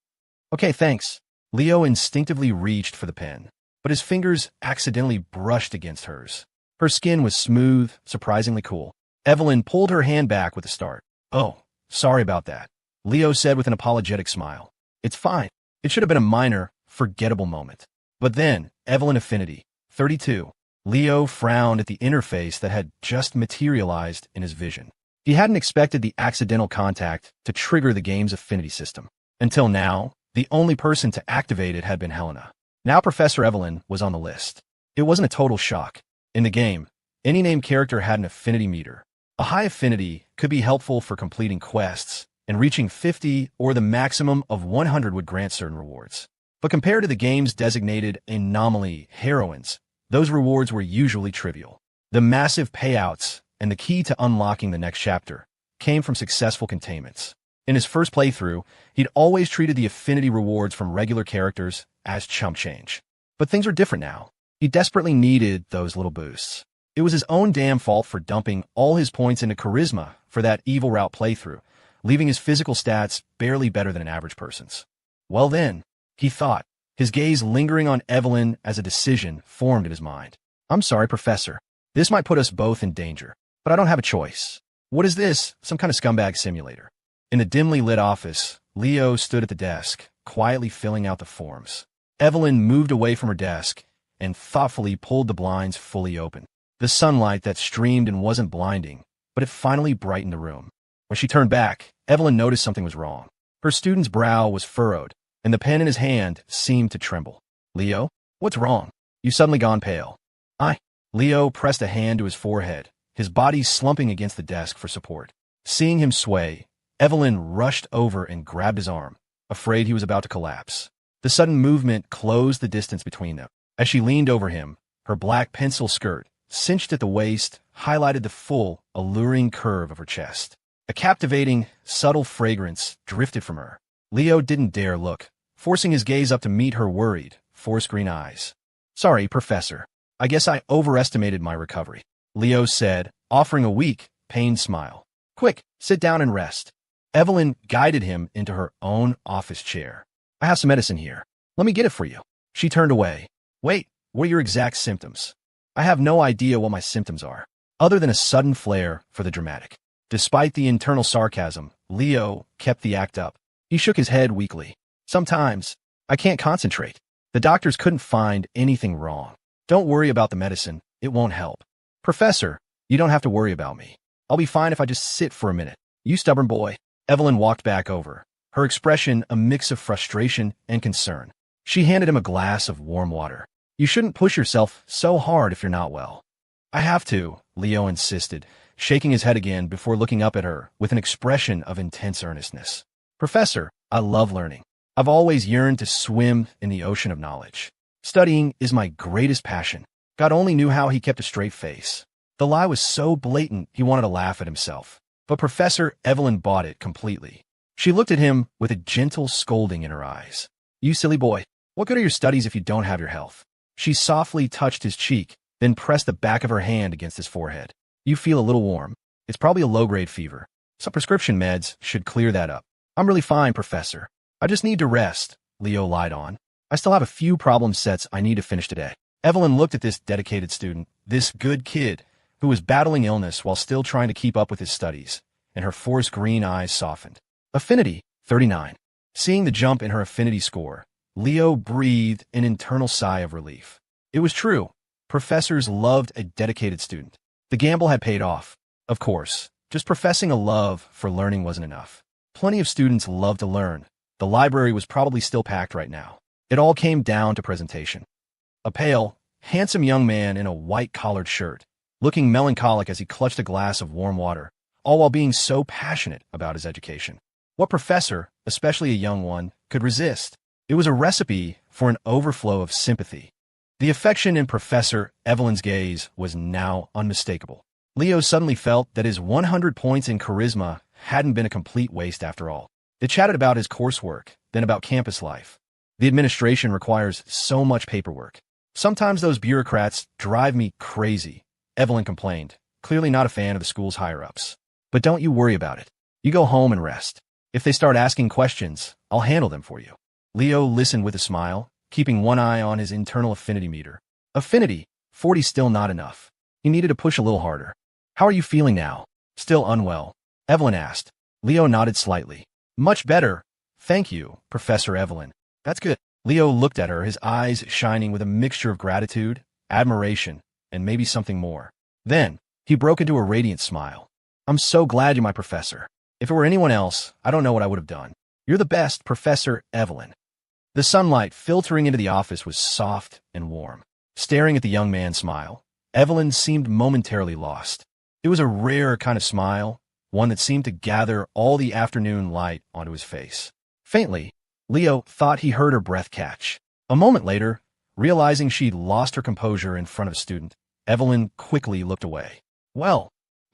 Okay, thanks. Leo instinctively reached for the pen, but his fingers accidentally brushed against hers. Her skin was smooth, surprisingly cool. Evelyn pulled her hand back with a start. Oh, sorry about that, Leo said with an apologetic smile. It's fine. It should have been a minor, forgettable moment. But then, Evelyn Affinity, 32. Leo frowned at the interface that had just materialized in his vision. He hadn't expected the accidental contact to trigger the game's affinity system. Until now, the only person to activate it had been Helena. Now Professor Evelyn was on the list. It wasn't a total shock. In the game, any named character had an affinity meter. A high affinity could be helpful for completing quests, and reaching 50 or the maximum of 100 would grant certain rewards. But compared to the game's designated anomaly heroines, those rewards were usually trivial. The massive payouts and the key to unlocking the next chapter came from successful containments. In his first playthrough, he'd always treated the affinity rewards from regular characters as chump change. But things are different now. He desperately needed those little boosts. It was his own damn fault for dumping all his points into charisma for that evil route playthrough, leaving his physical stats barely better than an average person's. Well then, he thought, his gaze lingering on Evelyn as a decision formed in his mind. I'm sorry, Professor. This might put us both in danger, but I don't have a choice. What is this? Some kind of scumbag simulator? In the dimly lit office, Leo stood at the desk, quietly filling out the forms. Evelyn moved away from her desk and thoughtfully pulled the blinds fully open. The sunlight that streamed and wasn't blinding, but it finally brightened the room. When she turned back, Evelyn noticed something was wrong. Her student's brow was furrowed, and the pen in his hand seemed to tremble. Leo, what's wrong? You've suddenly gone pale. Leo pressed a hand to his forehead, his body slumping against the desk for support. Seeing him sway, Evelyn rushed over and grabbed his arm, afraid he was about to collapse. The sudden movement closed the distance between them. As she leaned over him, her black pencil skirt, cinched at the waist, highlighted the full, alluring curve of her chest. A captivating, subtle fragrance drifted from her. Leo didn't dare look, forcing his gaze up to meet her worried, forest green eyes. Sorry, Professor. I guess I overestimated my recovery, Leo said, offering a weak, pained smile. Quick, sit down and rest. Evelyn guided him into her own office chair. I have some medicine here. Let me get it for you. She turned away. Wait, what are your exact symptoms? I have no idea what my symptoms are, other than a sudden flair for the dramatic. Despite the internal sarcasm, Leo kept the act up. He shook his head weakly. Sometimes, I can't concentrate. The doctors couldn't find anything wrong. Don't worry about the medicine. It won't help. Professor, you don't have to worry about me. I'll be fine if I just sit for a minute. You stubborn boy. Evelyn walked back over, her expression a mix of frustration and concern. She handed him a glass of warm water. You shouldn't push yourself so hard if you're not well. I have to, Leo insisted, shaking his head again before looking up at her with an expression of intense earnestness. Professor, I love learning. I've always yearned to swim in the ocean of knowledge. Studying is my greatest passion. God only knew how he kept a straight face. The lie was so blatant he wanted to laugh at himself. But Professor Evelyn bought it completely. She looked at him with a gentle scolding in her eyes. You silly boy, what good are your studies if you don't have your health? She softly touched his cheek, then pressed the back of her hand against his forehead. You feel a little warm. It's probably a low-grade fever. Some prescription meds should clear that up. I'm really fine, Professor. I just need to rest, Leo lied on. I still have a few problem sets I need to finish today. Evelyn looked at this dedicated student, this good kid, who was battling illness while still trying to keep up with his studies, and her forest green eyes softened. Affinity, 39. Seeing the jump in her affinity score, Leo breathed an internal sigh of relief. It was true. Professors loved a dedicated student. The gamble had paid off. Of course, just professing a love for learning wasn't enough. Plenty of students loved to learn. The library was probably still packed right now. It all came down to presentation. A pale, handsome young man in a white collared shirt, looking melancholic as he clutched a glass of warm water, all while being so passionate about his education. What professor, especially a young one, could resist? It was a recipe for an overflow of sympathy. The affection in Professor Evelyn's gaze was now unmistakable. Leo suddenly felt that his 100 points in charisma hadn't been a complete waste after all. They chatted about his coursework, then about campus life. The administration requires so much paperwork. Sometimes those bureaucrats drive me crazy, Evelyn complained, clearly not a fan of the school's higher-ups. But don't you worry about it. You go home and rest. If they start asking questions, I'll handle them for you. Leo listened with a smile, keeping one eye on his internal affinity meter. Affinity, 40 still not enough. He needed to push a little harder. How are you feeling now? Still unwell? Evelyn asked. Leo nodded slightly. Much better. Thank you, Professor Evelyn. That's good. Leo looked at her, his eyes shining with a mixture of gratitude, admiration, and maybe something more. Then, he broke into a radiant smile. I'm so glad you're my professor. If it were anyone else, I don't know what I would have done. You're the best, Professor Evelyn. The sunlight filtering into the office was soft and warm. Staring at the young man smile, Evelyn seemed momentarily lost. It was a rare kind of smile, one that seemed to gather all the afternoon light onto his face. Faintly, Leo thought he heard her breath catch. A moment later, realizing she'd lost her composure in front of a student, Evelyn quickly looked away. Well,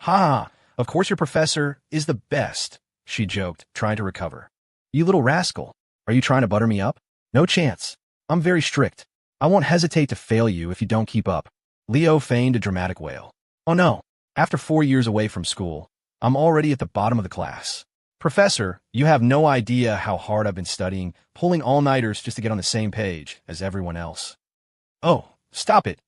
of course your professor is the best, she joked, trying to recover. You little rascal, are you trying to butter me up? No chance. I'm very strict. I won't hesitate to fail you if you don't keep up. Leo feigned a dramatic wail. Oh no, after 4 years away from school, I'm already at the bottom of the class. Professor, you have no idea how hard I've been studying, pulling all-nighters just to get on the same page as everyone else. Oh, stop it,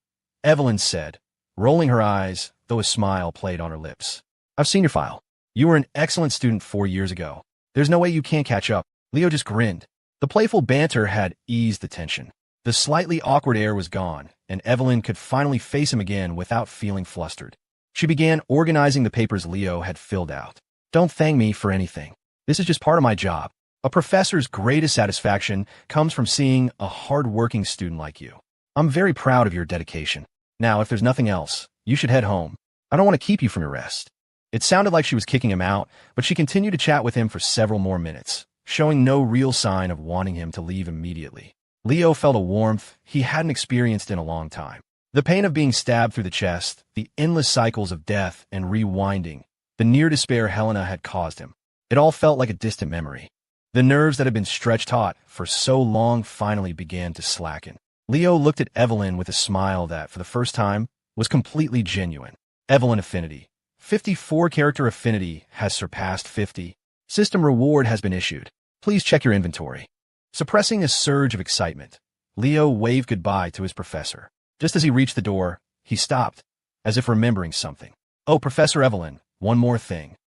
Evelyn said, rolling her eyes, though a smile played on her lips. I've seen your file. You were an excellent student 4 years ago. There's no way you can't catch up. Leo just grinned. The playful banter had eased the tension. The slightly awkward air was gone, and Evelyn could finally face him again without feeling flustered. She began organizing the papers Leo had filled out. Don't thank me for anything. This is just part of my job. A professor's greatest satisfaction comes from seeing a hard-working student like you. I'm very proud of your dedication. Now, if there's nothing else, you should head home. I don't want to keep you from your rest. It sounded like she was kicking him out, but she continued to chat with him for several more minutes, showing no real sign of wanting him to leave immediately. Leo felt a warmth he hadn't experienced in a long time. The pain of being stabbed through the chest, the endless cycles of death and rewinding, the near despair Helena had caused him. It all felt like a distant memory. The nerves that had been stretched taut for so long finally began to slacken. Leo looked at Evelyn with a smile that, for the first time, was completely genuine. Evelyn Affinity. 54 character affinity has surpassed 50. System reward has been issued. Please check your inventory. Suppressing a surge of excitement, Leo waved goodbye to his professor. Just as he reached the door, he stopped, as if remembering something. Oh, Professor Evelyn, one more thing.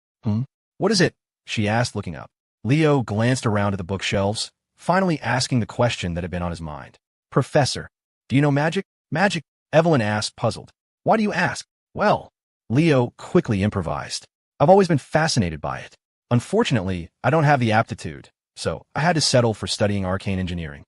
What is it? She asked, looking up. Leo glanced around at the bookshelves, finally asking the question that had been on his mind. Professor, do you know magic? Magic? Evelyn asked, puzzled. Why do you ask? Well, Leo quickly improvised. I've always been fascinated by it. Unfortunately, I don't have the aptitude, so I had to settle for studying arcane engineering.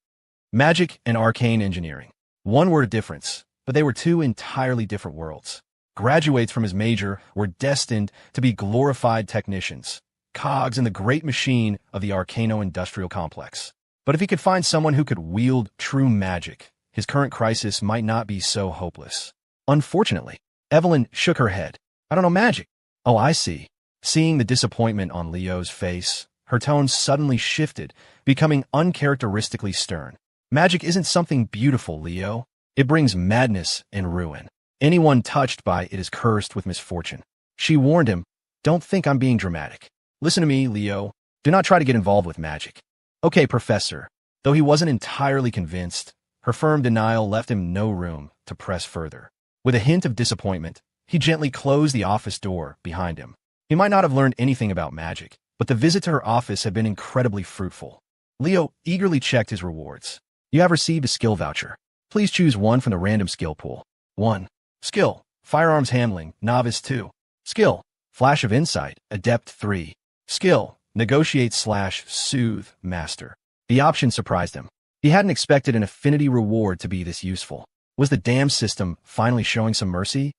Magic and arcane engineering. One word of difference, but they were two entirely different worlds. Graduates from his major were destined to be glorified technicians, cogs in the great machine of the arcano-industrial complex. But if he could find someone who could wield true magic, his current crisis might not be so hopeless. Unfortunately, Evelyn shook her head. I don't know magic. Oh, I see. Seeing the disappointment on Leo's face, her tone suddenly shifted, becoming uncharacteristically stern. Magic isn't something beautiful, Leo. It brings madness and ruin. Anyone touched by it is cursed with misfortune. She warned him, don't think I'm being dramatic. Listen to me, Leo. Do not try to get involved with magic. Okay, Professor. Though he wasn't entirely convinced, her firm denial left him no room to press further. With a hint of disappointment, he gently closed the office door behind him. He might not have learned anything about magic, but the visit to her office had been incredibly fruitful. Leo eagerly checked his rewards. You have received a skill voucher. Please choose one from the random skill pool. 1. Skill, Firearms Handling, Novice 2. Skill, Flash of Insight, Adept 3. Skill, Negotiate/Soothe, Master. The option surprised him. He hadn't expected an affinity reward to be this useful. Was the damn system finally showing some mercy?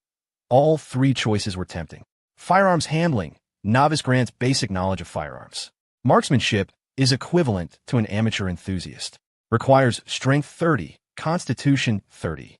All three choices were tempting. Firearms handling. Novice grants basic knowledge of firearms. Marksmanship is equivalent to an amateur enthusiast. Requires strength 30, constitution 30.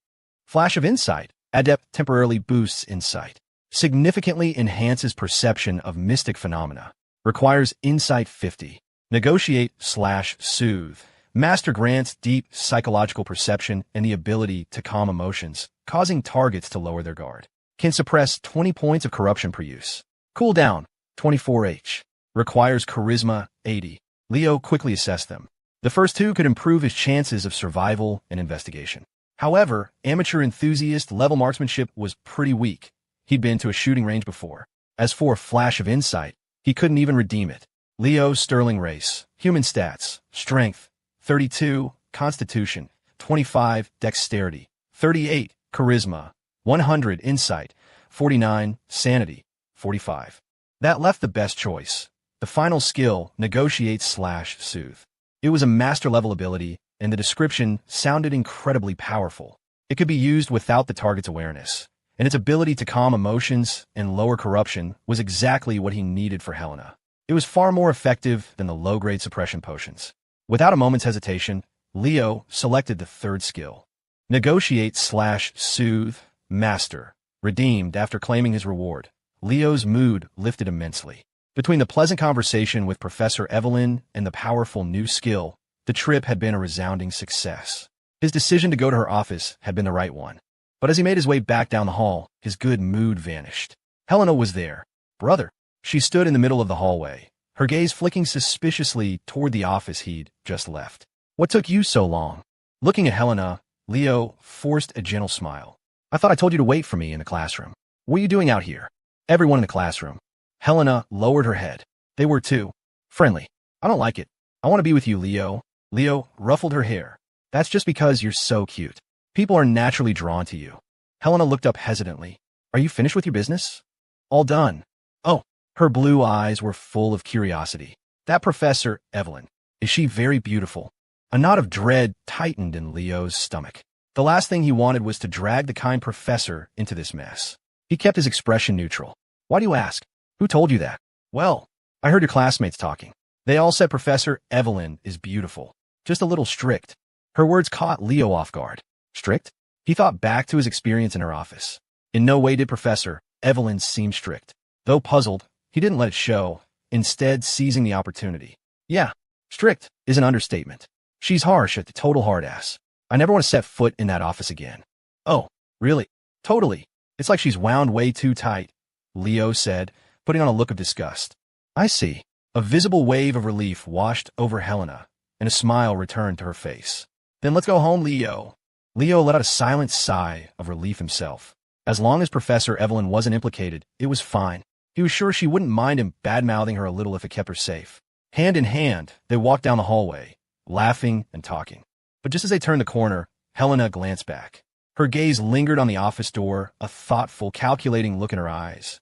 Flash of insight. Adept temporarily boosts insight. Significantly enhances perception of mystic phenomena. Requires insight 50. Negotiate/soothe. Master grants deep psychological perception and the ability to calm emotions, causing targets to lower their guard. Can suppress 20 points of corruption per use. Cooldown 24H. Requires charisma 80. Leo quickly assessed them. The first two could improve his chances of survival and investigation. However, amateur enthusiast level marksmanship was pretty weak. He'd been to a shooting range before. As for a flash of insight, he couldn't even redeem it. Leo's sterling race. Human stats. Strength 32, constitution 25, dexterity 38, charisma 100, insight 49, sanity 45. That left the best choice. The final skill, negotiate/soothe. It was a master-level ability, and the description sounded incredibly powerful. It could be used without the target's awareness, and its ability to calm emotions and lower corruption was exactly what he needed for Helena. It was far more effective than the low-grade suppression potions. Without a moment's hesitation, Leo selected the third skill. Negotiate/soothe, master. Redeemed after claiming his reward. Leo's mood lifted immensely. Between the pleasant conversation with Professor Evelyn and the powerful new skill, the trip had been a resounding success. His decision to go to her office had been the right one. But as he made his way back down the hall, his good mood vanished. Helena was there. Brother. She stood in the middle of the hallway, her gaze flicking suspiciously toward the office he'd just left. What took you so long? Looking at Helena, Leo forced a gentle smile. I thought I told you to wait for me in the classroom. What are you doing out here? Everyone in the classroom. Helena lowered her head. They were too. Friendly. I don't like it. I want to be with you, Leo. Leo ruffled her hair. That's just because you're so cute. People are naturally drawn to you. Helena looked up hesitantly. Are you finished with your business? All done. Oh. Her blue eyes were full of curiosity. That Professor Evelyn. Is she very beautiful? A knot of dread tightened in Leo's stomach. The last thing he wanted was to drag the kind professor into this mess. He kept his expression neutral. Why do you ask? Who told you that? Well, I heard your classmates talking. They all said Professor Evelyn is beautiful. Just a little strict. Her words caught Leo off guard. Strict? He thought back to his experience in her office. In no way did Professor Evelyn seem strict. Though puzzled, he didn't let it show, instead seizing the opportunity. Yeah, strict is an understatement. She's harsh at the total hard ass. I never want to set foot in that office again. Oh, really? Totally. It's like she's wound way too tight, Leo said, putting on a look of disgust. I see. A visible wave of relief washed over Helena, and a smile returned to her face. Then let's go home, Leo. Leo let out a silent sigh of relief himself. As long as Professor Evelyn wasn't implicated, it was fine. He was sure she wouldn't mind him bad-mouthing her a little if it kept her safe. Hand in hand, they walked down the hallway, laughing and talking. But just as they turned the corner, Helena glanced back. Her gaze lingered on the office door, a thoughtful, calculating look in her eyes.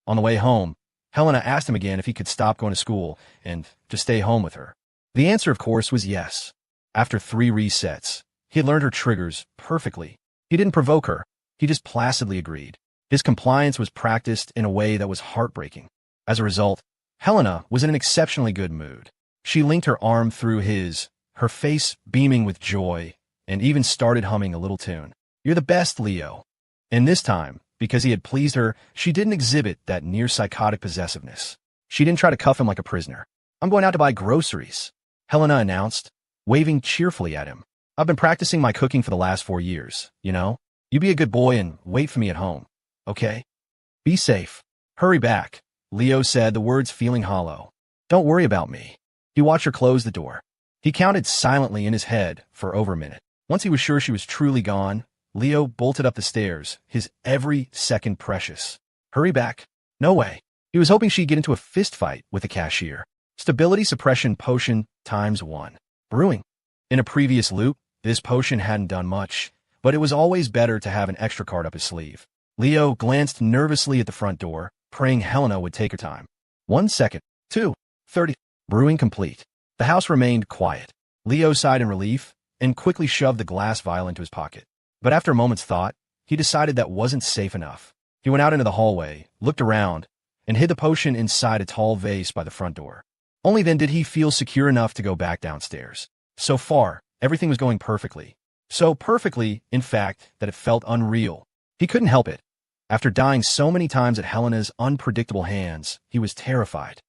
On the way home, Helena asked him again if he could stop going to school and just stay home with her. The answer, of course, was yes. After 3 resets, he had learned her triggers perfectly. He didn't provoke her. He just placidly agreed. His compliance was practiced in a way that was heartbreaking. As a result, Helena was in an exceptionally good mood. She linked her arm through his, her face beaming with joy, and even started humming a little tune. You're the best, Leo. And this time, because he had pleased her, she didn't exhibit that near-psychotic possessiveness. She didn't try to cuff him like a prisoner. I'm going out to buy groceries, Helena announced, waving cheerfully at him. I've been practicing my cooking for the last 4 years, you know? You be a good boy and wait for me at home. Okay? Be safe. Hurry back, Leo said, the words feeling hollow. Don't worry about me. He watched her close the door. He counted silently in his head for over a minute. Once he was sure she was truly gone, Leo bolted up the stairs, his every second precious. Hurry back. No way. He was hoping she'd get into a fist fight with the cashier. Stability suppression potion ×1. Brewing. In a previous loop, this potion hadn't done much, but it was always better to have an extra card up his sleeve. Leo glanced nervously at the front door, praying Helena would take her time. 1 second. 2. 30. Brewing complete. The house remained quiet. Leo sighed in relief and quickly shoved the glass vial into his pocket. But after a moment's thought, he decided that wasn't safe enough. He went out into the hallway, looked around, and hid the potion inside a tall vase by the front door. Only then did he feel secure enough to go back downstairs. So far, everything was going perfectly. So perfectly, in fact, that it felt unreal. He couldn't help it. After dying so many times at Helena's unpredictable hands, he was terrified.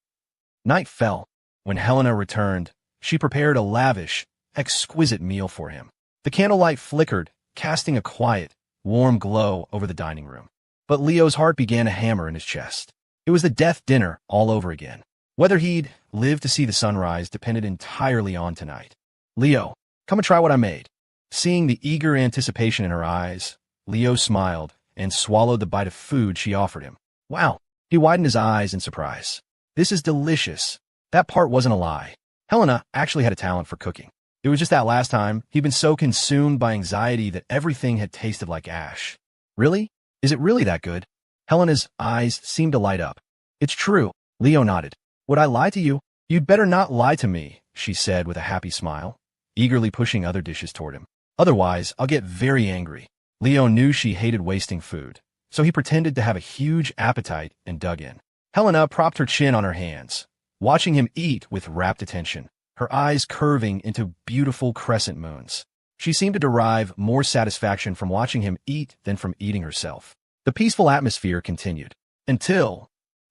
Night fell. When Helena returned, she prepared a lavish, exquisite meal for him. The candlelight flickered, casting a quiet, warm glow over the dining room. But Leo's heart began to hammer in his chest. It was the death dinner all over again. Whether he'd live to see the sunrise depended entirely on tonight. Leo, come and try what I made. Seeing the eager anticipation in her eyes, Leo smiled and swallowed the bite of food she offered him. Wow, he widened his eyes in surprise. This is delicious. That part wasn't a lie. Helena actually had a talent for cooking. It was just that last time, he'd been so consumed by anxiety that everything had tasted like ash. Really? Is it really that good? Helena's eyes seemed to light up. It's true, Leo nodded. Would I lie to you? You'd better not lie to me, she said with a happy smile, eagerly pushing other dishes toward him. Otherwise, I'll get very angry. Leo knew she hated wasting food, so he pretended to have a huge appetite and dug in. Helena propped her chin on her hands, watching him eat with rapt attention, her eyes curving into beautiful crescent moons. She seemed to derive more satisfaction from watching him eat than from eating herself. The peaceful atmosphere continued. Until...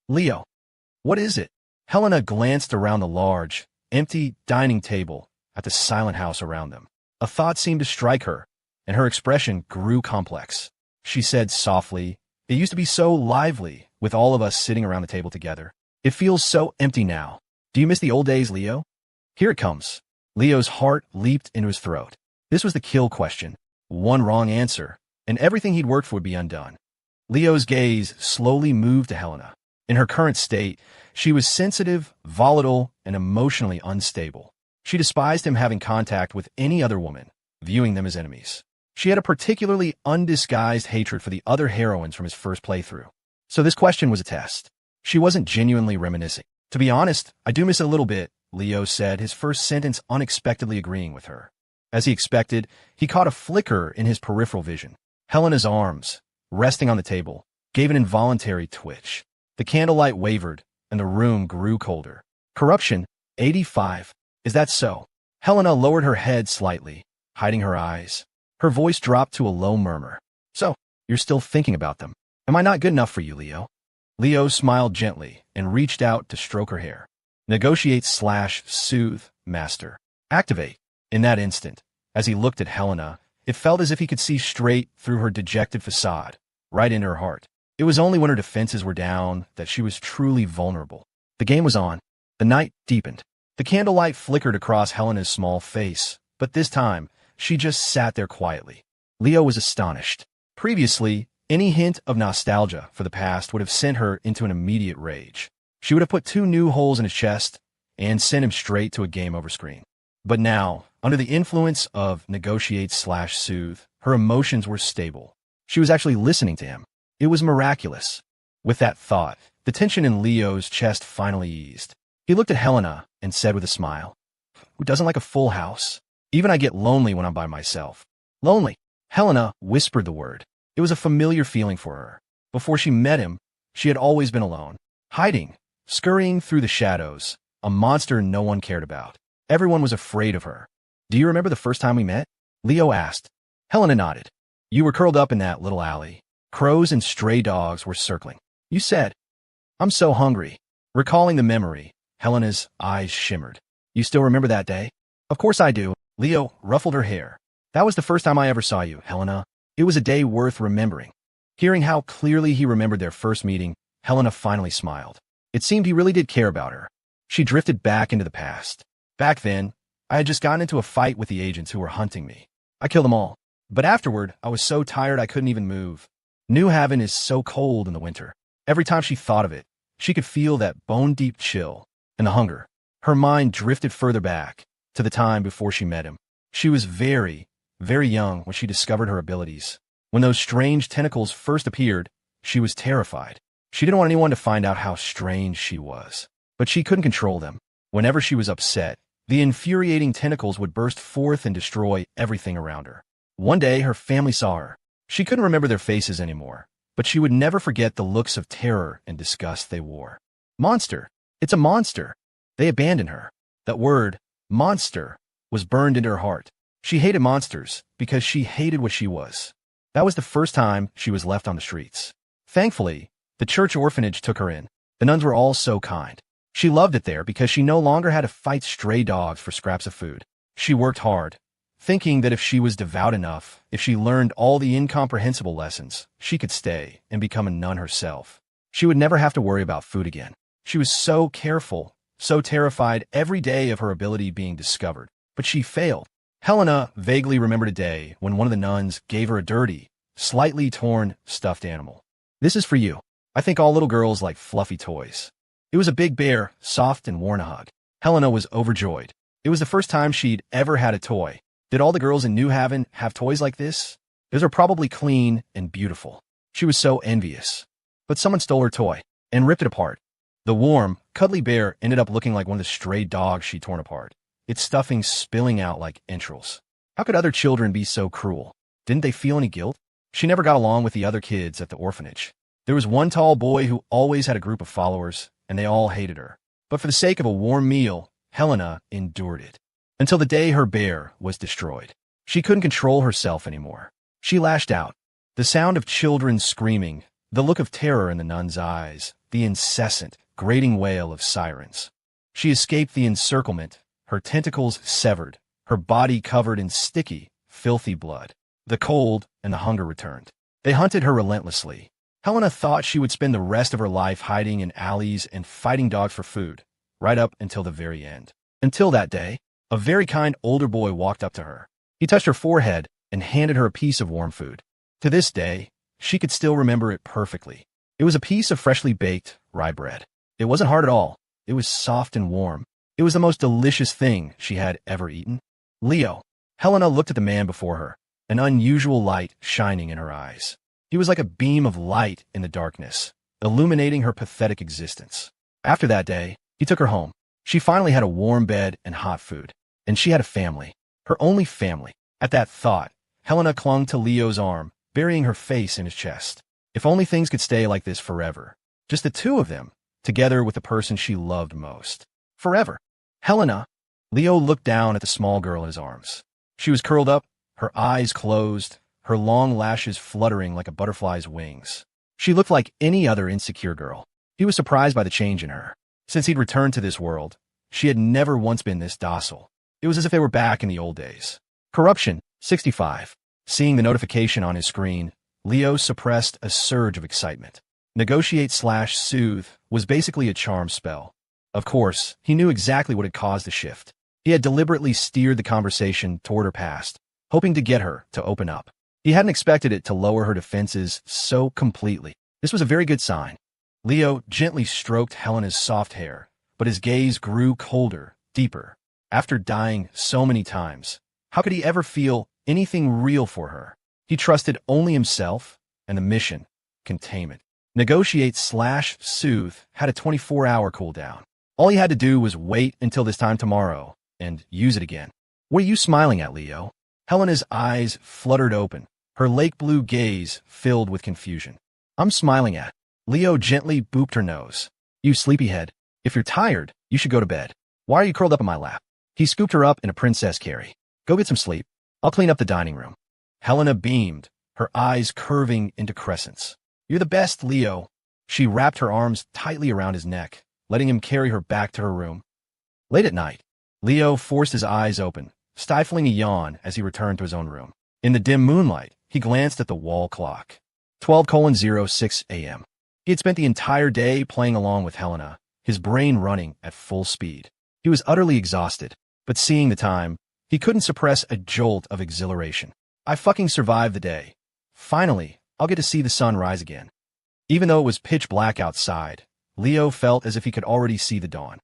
Leo, what is it? Helena glanced around the large, empty dining table at the silent house around them. A thought seemed to strike her, and her expression grew complex. She said softly, "It used to be so lively, with all of us sitting around the table together. It feels so empty now. Do you miss the old days, Leo?" Here it comes. Leo's heart leaped into his throat. This was the kill question. One wrong answer, and everything he'd worked for would be undone. Leo's gaze slowly moved to Helena. In her current state, she was sensitive, volatile, and emotionally unstable. She despised him having contact with any other woman, viewing them as enemies. She had a particularly undisguised hatred for the other heroines from his first playthrough. So this question was a test. She wasn't genuinely reminiscing. To be honest, I do miss it a little bit, Leo said, his first sentence unexpectedly agreeing with her. As he expected, he caught a flicker in his peripheral vision. Helena's arms, resting on the table, gave an involuntary twitch. The candlelight wavered, and the room grew colder. Corruption, 85. Is that so? Helena lowered her head slightly, hiding her eyes. Her voice dropped to a low murmur. So, you're still thinking about them. Am I not good enough for you, Leo? Leo smiled gently and reached out to stroke her hair. Negotiate/soothe, master. Activate. In that instant, as he looked at Helena, it felt as if he could see straight through her dejected facade, right into her heart. It was only when her defenses were down that she was truly vulnerable. The game was on. The night deepened. The candlelight flickered across Helena's small face, but this time, she just sat there quietly. Leo was astonished. Previously, any hint of nostalgia for the past would have sent her into an immediate rage. She would have put 2 new holes in his chest and sent him straight to a game-over screen. But now, under the influence of negotiate/soothe, her emotions were stable. She was actually listening to him. It was miraculous. With that thought, the tension in Leo's chest finally eased. He looked at Helena and said with a smile, "Who doesn't like a full house? Even I get lonely when I'm by myself." Lonely. Helena whispered the word. It was a familiar feeling for her. Before she met him, she had always been alone, hiding, scurrying through the shadows, a monster no one cared about. Everyone was afraid of her. "Do you remember the first time we met?" Leo asked. Helena nodded. "You were curled up in that little alley. Crows and stray dogs were circling. You said, 'I'm so hungry.'" Recalling the memory, Helena's eyes shimmered. "You still remember that day?" "Of course I do." Leo ruffled her hair. "That was the first time I ever saw you, Helena. It was a day worth remembering." Hearing how clearly he remembered their first meeting, Helena finally smiled. It seemed he really did care about her. She drifted back into the past. "Back then, I had just gotten into a fight with the agents who were hunting me. I killed them all. But afterward, I was so tired I couldn't even move. New Haven is so cold in the winter. Every time she thought of it, she could feel that bone-deep chill and the hunger. Her mind drifted further back, to the time before she met him. She was very, very young when she discovered her abilities. When those strange tentacles first appeared, she was terrified. She didn't want anyone to find out how strange she was. But she couldn't control them. Whenever she was upset, the infuriating tentacles would burst forth and destroy everything around her. One day, her family saw her. She couldn't remember their faces anymore, but she would never forget the looks of terror and disgust they wore. Monster. It's a monster. They abandoned her. That word, monster, was burned into her heart. She hated monsters because she hated what she was. That was the first time she was left on the streets. Thankfully, the church orphanage took her in. The nuns were all so kind. She loved it there because she no longer had to fight stray dogs for scraps of food. She worked hard, thinking that if she was devout enough, if she learned all the incomprehensible lessons, she could stay and become a nun herself. She would never have to worry about food again. She was so careful, so terrified every day of her ability being discovered. But she failed. Helena vaguely remembered a day when one of the nuns gave her a dirty, slightly torn, stuffed animal. This is for you. I think all little girls like fluffy toys. It was a big bear, soft and worn a hug. Helena was overjoyed. It was the first time she'd ever had a toy. Did all the girls in New Haven have toys like this? Those are probably clean and beautiful. She was so envious. But someone stole her toy and ripped it apart. The warm, cuddly bear ended up looking like one of the stray dogs she'd torn apart, its stuffing spilling out like entrails. How could other children be so cruel? Didn't they feel any guilt? She never got along with the other kids at the orphanage. There was one tall boy who always had a group of followers, and they all hated her. But for the sake of a warm meal, Helena endured it. Until the day her bear was destroyed. She couldn't control herself anymore. She lashed out. The sound of children screaming, the look of terror in the nun's eyes, the incessant, grating wail of sirens. She escaped the encirclement, her tentacles severed, her body covered in sticky, filthy blood. The cold and the hunger returned. They hunted her relentlessly. Helena thought she would spend the rest of her life hiding in alleys and fighting dogs for food, right up until the very end. Until that day, a very kind older boy walked up to her. He touched her forehead and handed her a piece of warm food. To this day, she could still remember it perfectly. It was a piece of freshly baked rye bread. It wasn't hard at all. It was soft and warm. It was the most delicious thing she had ever eaten. Leo. Helena looked at the man before her, an unusual light shining in her eyes. He was like a beam of light in the darkness, illuminating her pathetic existence. After that day, he took her home. She finally had a warm bed and hot food. And she had a family. Her only family. At that thought, Helena clung to Leo's arm, burying her face in his chest. If only things could stay like this forever. Just the two of them, together with the person she loved most. Forever. Helena. Leo looked down at the small girl in his arms. She was curled up, her eyes closed, her long lashes fluttering like a butterfly's wings. She looked like any other insecure girl. He was surprised by the change in her. Since he'd returned to this world, she had never once been this docile. It was as if they were back in the old days. Corruption, 65. Seeing the notification on his screen, Leo suppressed a surge of excitement. Negotiate/soothe was basically a charm spell. Of course, he knew exactly what had caused the shift. He had deliberately steered the conversation toward her past, hoping to get her to open up. He hadn't expected it to lower her defenses so completely. This was a very good sign. Leo gently stroked Helena's soft hair, but his gaze grew colder, deeper. After dying so many times, how could he ever feel anything real for her? He trusted only himself and the mission, containment. Negotiate/soothe had a 24-hour cooldown. All he had to do was wait until this time tomorrow and use it again. What are you smiling at, Leo? Helena's eyes fluttered open, her lake blue gaze filled with confusion. I'm smiling at. Leo gently booped her nose. You sleepyhead. If you're tired, you should go to bed. Why are you curled up in my lap? He scooped her up in a princess carry. Go get some sleep. I'll clean up the dining room. Helena beamed, her eyes curving into crescents. You're the best, Leo. She wrapped her arms tightly around his neck, letting him carry her back to her room. Late at night, Leo forced his eyes open, stifling a yawn as he returned to his own room. In the dim moonlight, he glanced at the wall clock. 12:06 a.m. He had spent the entire day playing along with Helena, his brain running at full speed. He was utterly exhausted, but seeing the time, he couldn't suppress a jolt of exhilaration. I fucking survived the day. Finally, I'll get to see the sun rise again. Even though it was pitch black outside, Leo felt as if he could already see the dawn.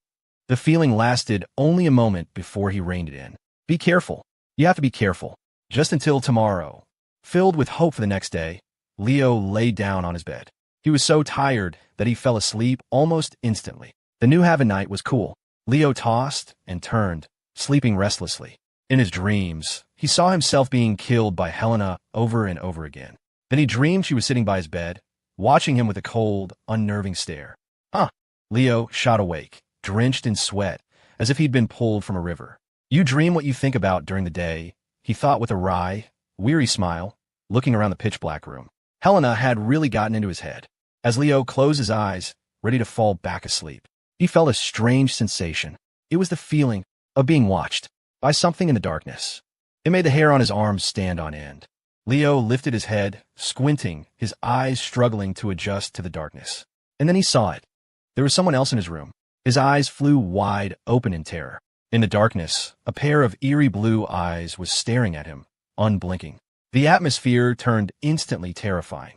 The feeling lasted only a moment before he reined it in. Be careful. You have to be careful. Just until tomorrow. Filled with hope for the next day, Leo lay down on his bed. He was so tired that he fell asleep almost instantly. The New Haven night was cool. Leo tossed and turned, sleeping restlessly. In his dreams, he saw himself being killed by Helena over and over again. Then he dreamed she was sitting by his bed, watching him with a cold, unnerving stare. Huh. Leo shot awake, drenched in sweat, as if he'd been pulled from a river. You dream what you think about during the day, he thought with a wry, weary smile, looking around the pitch-black room. Helena had really gotten into his head. As Leo closed his eyes, ready to fall back asleep, he felt a strange sensation. It was the feeling of being watched by something in the darkness. It made the hair on his arms stand on end. Leo lifted his head, squinting, his eyes struggling to adjust to the darkness. And then he saw it. There was someone else in his room. His eyes flew wide open in terror. In the darkness, a pair of eerie blue eyes was staring at him, unblinking. The atmosphere turned instantly terrifying.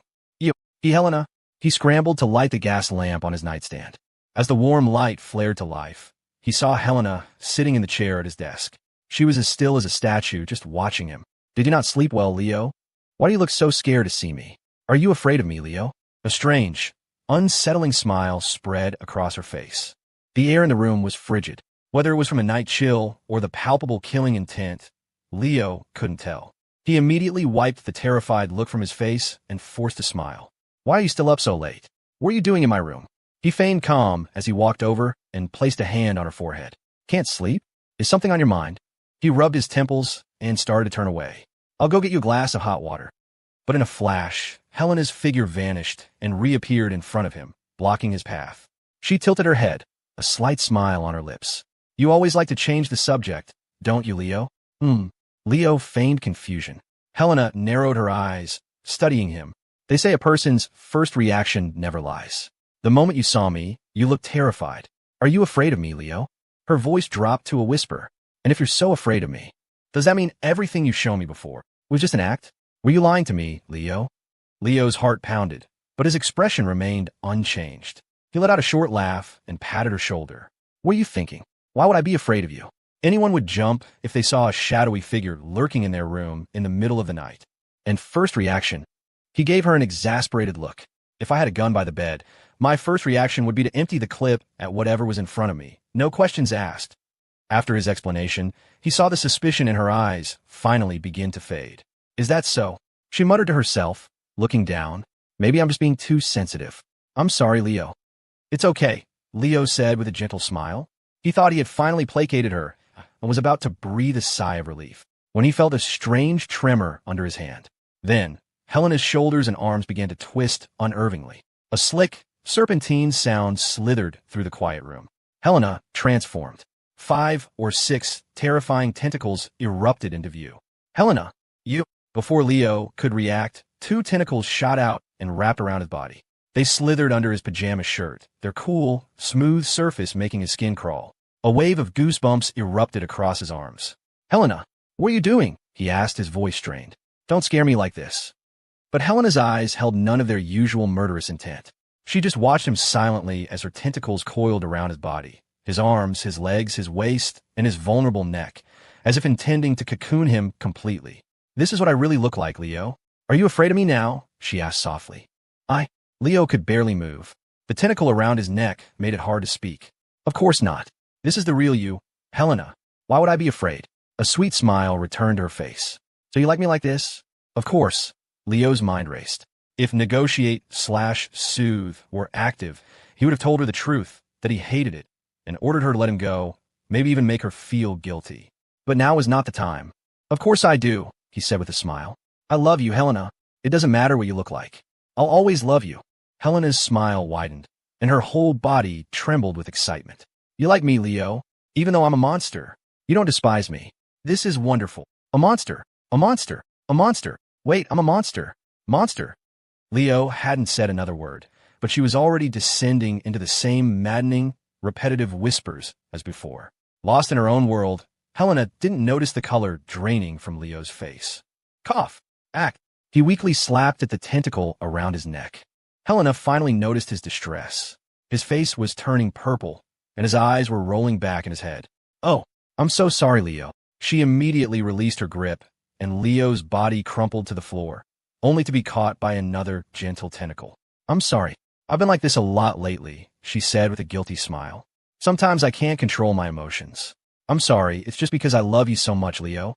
Helena. He scrambled to light the gas lamp on his nightstand. As the warm light flared to life, he saw Helena sitting in the chair at his desk. She was as still as a statue, just watching him. Did you not sleep well, Leo? Why do you look so scared to see me? Are you afraid of me, Leo? A strange, unsettling smile spread across her face. The air in the room was frigid. Whether it was from a night chill or the palpable killing intent, Leo couldn't tell. He immediately wiped the terrified look from his face and forced a smile. Why are you still up so late? What are you doing in my room? He feigned calm as he walked over and placed a hand on her forehead. Can't sleep? Is something on your mind? He rubbed his temples and started to turn away. I'll go get you a glass of hot water. But in a flash, Helena's figure vanished and reappeared in front of him, blocking his path. She tilted her head, a slight smile on her lips. You always like to change the subject, don't you, Leo? Leo feigned confusion. Helena narrowed her eyes, studying him. They say a person's first reaction never lies. The moment you saw me, you looked terrified. Are you afraid of me, Leo? Her voice dropped to a whisper. And if you're so afraid of me, does that mean everything you've shown me before was just an act? Were you lying to me, Leo? Leo's heart pounded, but his expression remained unchanged. He let out a short laugh and patted her shoulder. What are you thinking? Why would I be afraid of you? Anyone would jump if they saw a shadowy figure lurking in their room in the middle of the night. And first reaction, he gave her an exasperated look. If I had a gun by the bed, my first reaction would be to empty the clip at whatever was in front of me. No questions asked. After his explanation, he saw the suspicion in her eyes finally begin to fade. Is that so? She muttered to herself, looking down. Maybe I'm just being too sensitive. I'm sorry, Leo. It's okay, Leo said with a gentle smile. He thought he had finally placated her and was about to breathe a sigh of relief when he felt a strange tremor under his hand. Then, Helena's shoulders and arms began to twist unnervingly. A slick, serpentine sound slithered through the quiet room. Helena transformed. 5 or 6 terrifying tentacles erupted into view. Helena, you! Before Leo could react, 2 tentacles shot out and wrapped around his body. They slithered under his pajama shirt, their cool, smooth surface making his skin crawl. A wave of goosebumps erupted across his arms. Helena, what are you doing? He asked, his voice strained. Don't scare me like this. But Helena's eyes held none of their usual murderous intent. She just watched him silently as her tentacles coiled around his body, his arms, his legs, his waist, and his vulnerable neck, as if intending to cocoon him completely. This is what I really look like, Leo. Are you afraid of me now? She asked softly. Leo could barely move. The tentacle around his neck made it hard to speak. Of course not. This is the real you. Helena, why would I be afraid? A sweet smile returned to her face. So you like me like this? Of course. Leo's mind raced. If negotiate/soothe were active, he would have told her the truth, that he hated it, and ordered her to let him go, maybe even make her feel guilty. But now is not the time. Of course I do, he said with a smile. I love you, Helena. It doesn't matter what you look like. I'll always love you. Helena's smile widened, and her whole body trembled with excitement. You like me, Leo, even though I'm a monster. You don't despise me. This is wonderful. A monster. A monster. A monster. Wait, I'm a monster. Monster. Leo hadn't said another word, but she was already descending into the same maddening, repetitive whispers as before. Lost in her own world, Helena didn't notice the color draining from Leo's face. Cough. Act. He weakly slapped at the tentacle around his neck. Helena finally noticed his distress. His face was turning purple, and his eyes were rolling back in his head. Oh, I'm so sorry, Leo. She immediately released her grip, and Leo's body crumpled to the floor, only to be caught by another gentle tentacle. I'm sorry. I've been like this a lot lately, she said with a guilty smile. Sometimes I can't control my emotions. I'm sorry, it's just because I love you so much, Leo.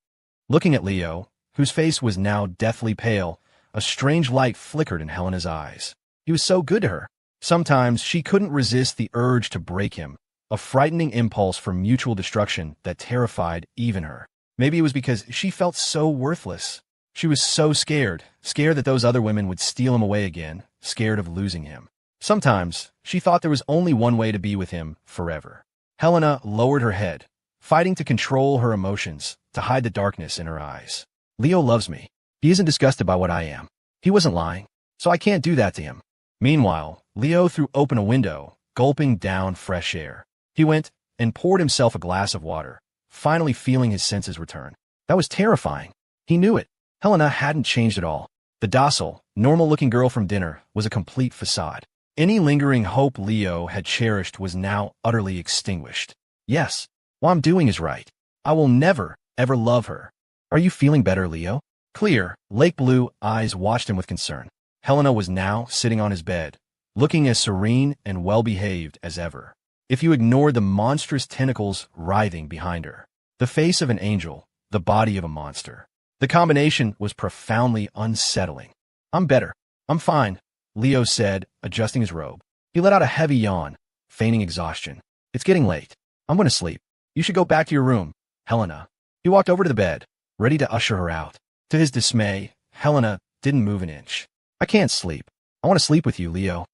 Looking at Leo, whose face was now deathly pale, a strange light flickered in Helena's eyes. He was so good to her. Sometimes she couldn't resist the urge to break him, a frightening impulse for mutual destruction that terrified even her. Maybe it was because she felt so worthless. She was so scared that those other women would steal him away again, scared of losing him. Sometimes she thought there was only one way to be with him forever. Helena lowered her head, fighting to control her emotions, to hide the darkness in her eyes. Leo loves me. He isn't disgusted by what I am. He wasn't lying, so I can't do that to him. Meanwhile, Leo threw open a window, gulping down fresh air. He went and poured himself a glass of water, finally feeling his senses return. That was terrifying. He knew it. Helena hadn't changed at all. The docile, normal-looking girl from dinner was a complete facade. Any lingering hope Leo had cherished was now utterly extinguished. Yes, what I'm doing is right. I will never, ever love her. Are you feeling better, Leo? Clear, lake-blue eyes watched him with concern. Helena was now sitting on his bed, looking as serene and well-behaved as ever. If you ignored the monstrous tentacles writhing behind her. The face of an angel, the body of a monster. The combination was profoundly unsettling. I'm better. I'm fine, Leo said, adjusting his robe. He let out a heavy yawn, feigning exhaustion. It's getting late. I'm going to sleep. You should go back to your room, Helena. He walked over to the bed, ready to usher her out. To his dismay, Helena didn't move an inch. I can't sleep. I want to sleep with you, Leo.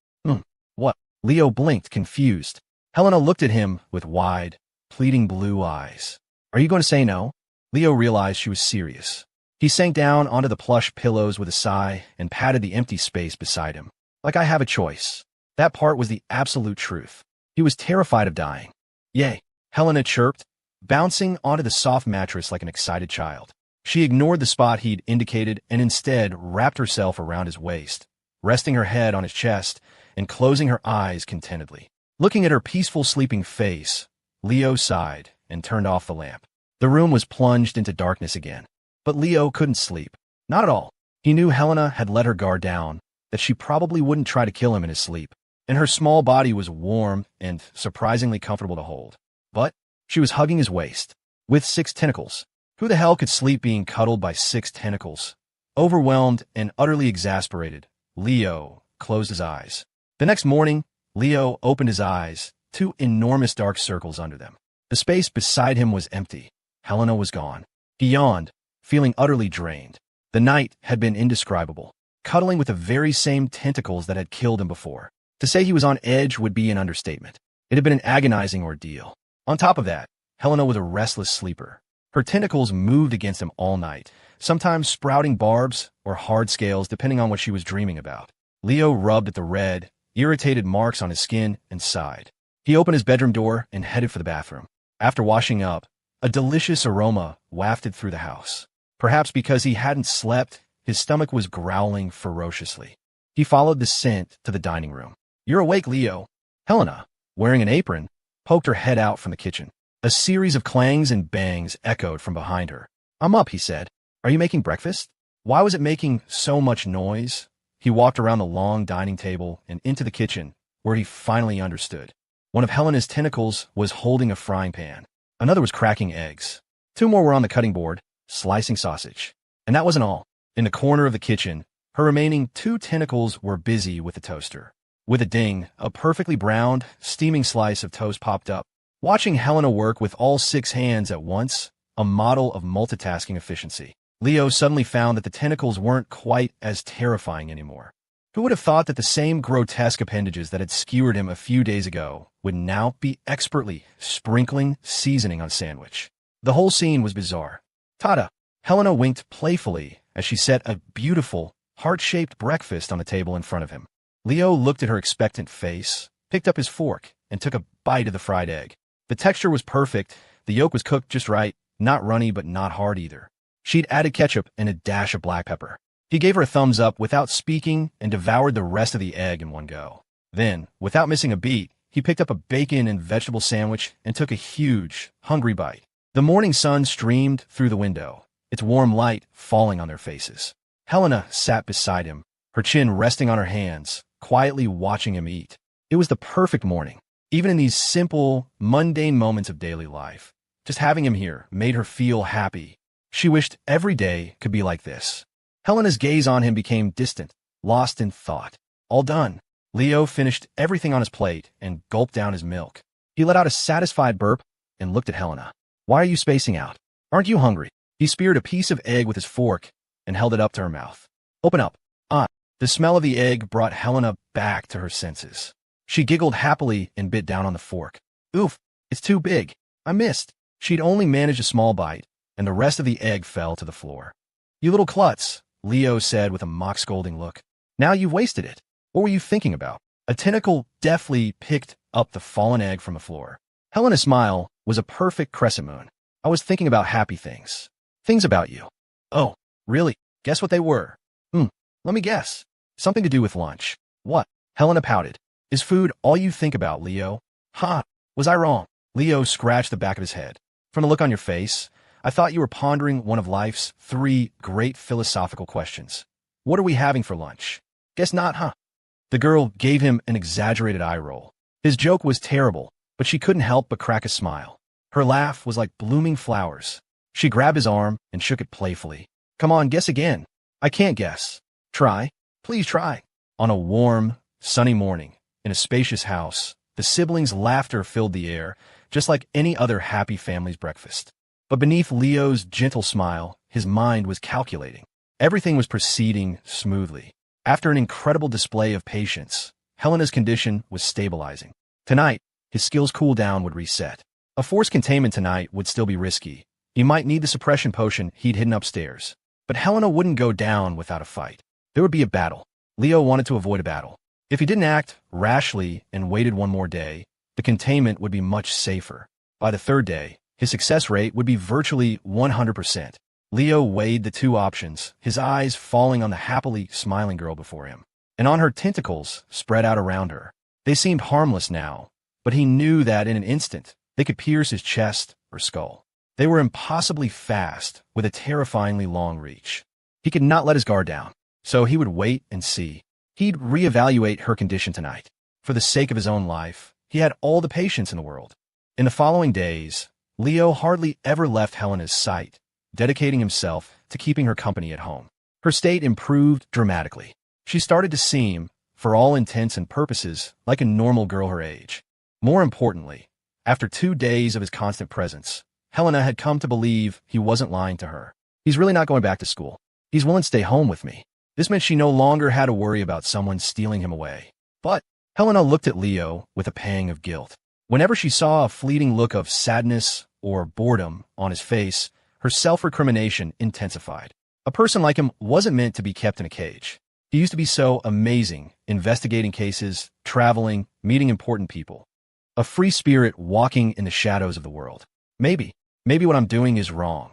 What? Leo blinked, confused. Helena looked at him with wide, pleading blue eyes. Are you going to say no? Leo realized she was serious. He sank down onto the plush pillows with a sigh and patted the empty space beside him. Like I have a choice. That part was the absolute truth. He was terrified of dying. Yay, Helena chirped, bouncing onto the soft mattress like an excited child. She ignored the spot he'd indicated and instead wrapped herself around his waist, resting her head on his chest and closing her eyes contentedly. Looking at her peaceful sleeping face, Leo sighed and turned off the lamp. The room was plunged into darkness again. But Leo couldn't sleep. Not at all. He knew Helena had let her guard down, that she probably wouldn't try to kill him in his sleep, and her small body was warm and surprisingly comfortable to hold. But she was hugging his waist, with 6 tentacles. Who the hell could sleep being cuddled by 6 tentacles? Overwhelmed and utterly exasperated, Leo closed his eyes. The next morning, Leo opened his eyes, 2 enormous dark circles under them. The space beside him was empty. Helena was gone. He yawned, feeling utterly drained. The night had been indescribable, cuddling with the very same tentacles that had killed him before. To say he was on edge would be an understatement. It had been an agonizing ordeal. On top of that, Helena was a restless sleeper. Her tentacles moved against him all night, sometimes sprouting barbs or hard scales depending on what she was dreaming about. Leo rubbed at the red, irritated marks on his skin and sighed. He opened his bedroom door and headed for the bathroom. After washing up, a delicious aroma wafted through the house. Perhaps because he hadn't slept, his stomach was growling ferociously. He followed the scent to the dining room. You're awake, Leo. Helena, wearing an apron, poked her head out from the kitchen. A series of clangs and bangs echoed from behind her. I'm up, he said. Are you making breakfast? Why was it making so much noise? He walked around the long dining table and into the kitchen, where he finally understood. One of Helena's tentacles was holding a frying pan. Another was cracking eggs. 2 more were on the cutting board, slicing sausage. And that wasn't all. In the corner of the kitchen, her remaining 2 tentacles were busy with the toaster. With a ding, a perfectly browned, steaming slice of toast popped up. Watching Helena work with all 6 hands at once, a model of multitasking efficiency, Leo suddenly found that the tentacles weren't quite as terrifying anymore. Who would have thought that the same grotesque appendages that had skewered him a few days ago would now be expertly sprinkling seasoning on a sandwich? The whole scene was bizarre. Tada! Helena winked playfully as she set a beautiful, heart-shaped breakfast on the table in front of him. Leo looked at her expectant face, picked up his fork, and took a bite of the fried egg. The texture was perfect, the yolk was cooked just right, not runny but not hard either. She'd added ketchup and a dash of black pepper. He gave her a thumbs up without speaking and devoured the rest of the egg in one go. Then, without missing a beat, he picked up a bacon and vegetable sandwich and took a huge, hungry bite. The morning sun streamed through the window, its warm light falling on their faces. Helena sat beside him, her chin resting on her hands, quietly watching him eat. It was the perfect morning, even in these simple, mundane moments of daily life. Just having him here made her feel happy. She wished every day could be like this. Helena's gaze on him became distant, lost in thought. All done. Leo finished everything on his plate and gulped down his milk. He let out a satisfied burp and looked at Helena. Why are you spacing out? Aren't you hungry? He speared a piece of egg with his fork and held it up to her mouth. Open up. Ah. The smell of the egg brought Helena back to her senses. She giggled happily and bit down on the fork. Oof, it's too big. I missed. She'd only managed a small bite, and the rest of the egg fell to the floor. You little klutz, Leo said with a mock-scolding look. Now you've wasted it. What were you thinking about? A tentacle deftly picked up the fallen egg from the floor. Helena's smile was a perfect crescent moon. I was thinking about happy things. Things about you. Oh, really? Guess what they were? Let me guess. Something to do with lunch. What? Helena pouted. Is food all you think about, Leo? Ha! Was I wrong? Leo scratched the back of his head. From the look on your face, I thought you were pondering one of life's 3 great philosophical questions. What are we having for lunch? Guess not, huh? The girl gave him an exaggerated eye roll. His joke was terrible, but she couldn't help but crack a smile. Her laugh was like blooming flowers. She grabbed his arm and shook it playfully. Come on, guess again. I can't guess. Try. Please try. On a warm, sunny morning, in a spacious house, the siblings' laughter filled the air, just like any other happy family's breakfast. But beneath Leo's gentle smile, his mind was calculating. Everything was proceeding smoothly. After an incredible display of patience, Helena's condition was stabilizing. Tonight, his skills cool down would reset. A forced containment tonight would still be risky. He might need the suppression potion he'd hidden upstairs. But Helena wouldn't go down without a fight. There would be a battle. Leo wanted to avoid a battle. If he didn't act rashly and waited one more day, the containment would be much safer. By the 3rd day, his success rate would be virtually 100%. Leo weighed the 2 options, his eyes falling on the happily smiling girl before him, and on her tentacles spread out around her. They seemed harmless now, but he knew that in an instant, they could pierce his chest or skull. They were impossibly fast, with a terrifyingly long reach. He could not let his guard down, so he would wait and see. He'd reevaluate her condition tonight. For the sake of his own life, he had all the patience in the world. In the following days, Leo hardly ever left Helena's sight, dedicating himself to keeping her company at home. Her state improved dramatically. She started to seem, for all intents and purposes, like a normal girl her age. More importantly, after 2 days of his constant presence, Helena had come to believe he wasn't lying to her. He's really not going back to school. He's willing to stay home with me. This meant she no longer had to worry about someone stealing him away. But Helena looked at Leo with a pang of guilt. Whenever she saw a fleeting look of sadness or boredom on his face, her self-recrimination intensified. A person like him wasn't meant to be kept in a cage. He used to be so amazing, investigating cases, traveling, meeting important people. A free spirit walking in the shadows of the world. Maybe what I'm doing is wrong.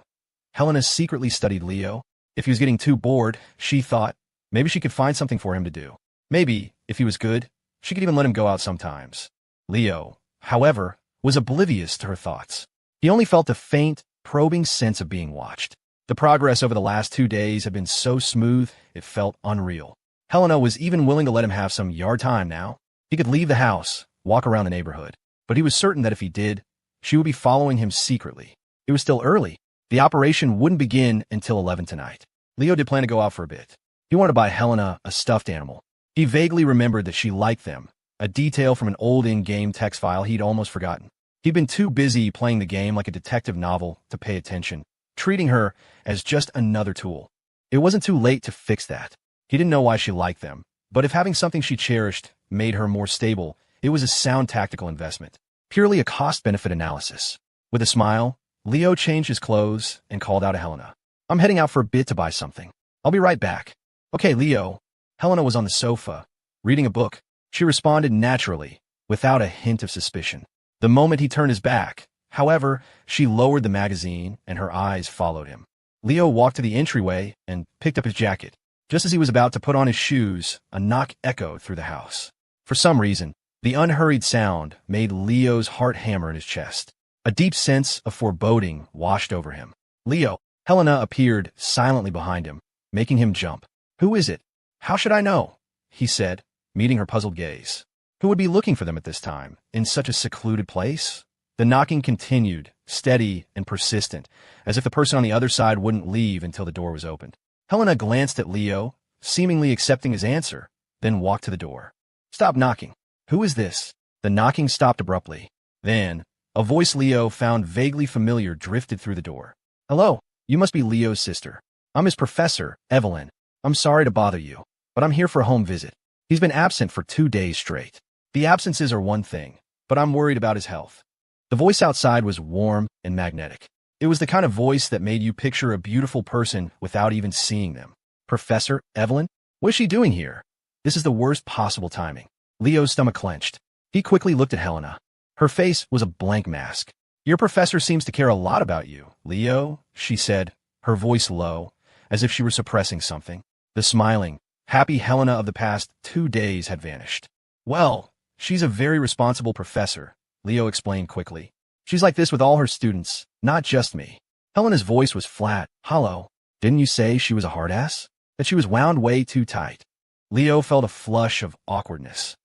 Helena secretly studied Leo. If he was getting too bored, she thought, maybe she could find something for him to do. Maybe, if he was good, she could even let him go out sometimes. Leo, however, was oblivious to her thoughts. He only felt a faint, probing sense of being watched. The progress over the last 2 days had been so smooth, it felt unreal. Helena was even willing to let him have some yard time now. He could leave the house, walk around the neighborhood. But he was certain that if he did, she would be following him secretly. It was still early. The operation wouldn't begin until 11 tonight. Leo did plan to go out for a bit. He wanted to buy Helena a stuffed animal. He vaguely remembered that she liked them, a detail from an old in-game text file he'd almost forgotten. He'd been too busy playing the game like a detective novel to pay attention, treating her as just another tool. It wasn't too late to fix that. He didn't know why she liked them, but if having something she cherished made her more stable, it was a sound tactical investment. Purely a cost-benefit analysis. With a smile, Leo changed his clothes and called out to Helena. I'm heading out for a bit to buy something. I'll be right back. Okay, Leo. Helena was on the sofa, reading a book. She responded naturally, without a hint of suspicion. The moment he turned his back, however, she lowered the magazine and her eyes followed him. Leo walked to the entryway and picked up his jacket. Just as he was about to put on his shoes, a knock echoed through the house. For some reason, the unhurried sound made Leo's heart hammer in his chest. A deep sense of foreboding washed over him. Leo, Helena appeared silently behind him, making him jump. Who is it? How should I know? He said, meeting her puzzled gaze. Who would be looking for them at this time, in such a secluded place? The knocking continued, steady and persistent, as if the person on the other side wouldn't leave until the door was opened. Helena glanced at Leo, seemingly accepting his answer, then walked to the door. Stop knocking. Who is this? The knocking stopped abruptly. Then, a voice Leo found vaguely familiar drifted through the door. Hello, you must be Leo's sister. I'm his professor, Evelyn. I'm sorry to bother you, but I'm here for a home visit. He's been absent for 2 days straight. The absences are one thing, but I'm worried about his health. The voice outside was warm and magnetic. It was the kind of voice that made you picture a beautiful person without even seeing them. Professor Evelyn? What is she doing here? This is the worst possible timing. Leo's stomach clenched. He quickly looked at Helena. Her face was a blank mask. Your professor seems to care a lot about you, Leo, she said, her voice low, as if she were suppressing something. The smiling, happy Helena of the past 2 days had vanished. Well, she's a very responsible professor, Leo explained quickly. She's like this with all her students, not just me. Helena's voice was flat, hollow. Didn't you say she was a hard ass? That she was wound way too tight? Leo felt a flush of awkwardness.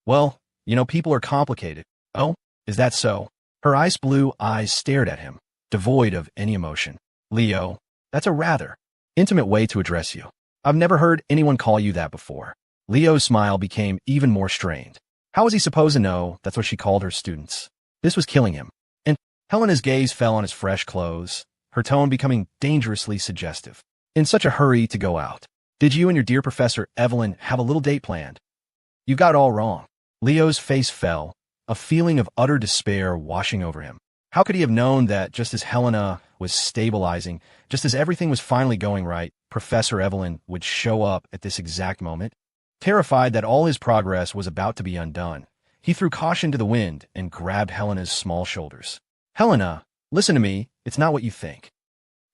Well, people are complicated. Oh, is that so? Her ice blue eyes stared at him, devoid of any emotion. Leo, that's a rather intimate way to address you. I've never heard anyone call you that before. Leo's smile became even more strained. How was he supposed to know that's what she called her students? This was killing him. And Helena's gaze fell on his fresh clothes, her tone becoming dangerously suggestive. In such a hurry to go out. Did you and your dear Professor Evelyn have a little date planned? You got it all wrong. Leo's face fell, a feeling of utter despair washing over him. How could he have known that just as Helena was stabilizing, just as everything was finally going right, Professor Evelyn would show up at this exact moment? Terrified that all his progress was about to be undone, he threw caution to the wind and grabbed Helena's small shoulders. Helena, listen to me, it's not what you think.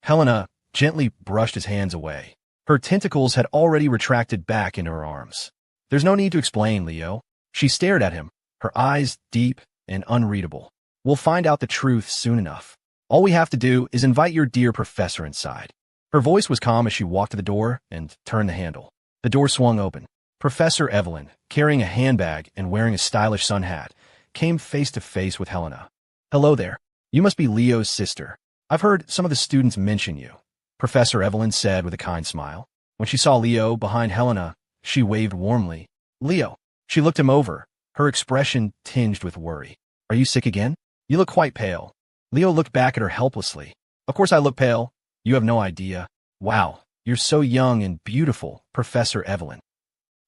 Helena gently brushed his hands away. Her tentacles had already retracted back into her arms. There's no need to explain, Leo. She stared at him, her eyes deep and unreadable. We'll find out the truth soon enough. All we have to do is invite your dear professor inside. Her voice was calm as she walked to the door and turned the handle. The door swung open. Professor Evelyn, carrying a handbag and wearing a stylish sun hat, came face to face with Helena. Hello there. You must be Leo's sister. I've heard some of the students mention you, Professor Evelyn said with a kind smile. When she saw Leo behind Helena, she waved warmly. Leo. She looked him over, her expression tinged with worry. Are you sick again? You look quite pale. Leo looked back at her helplessly. Of course I look pale. You have no idea. Wow, you're so young and beautiful, Professor Evelyn.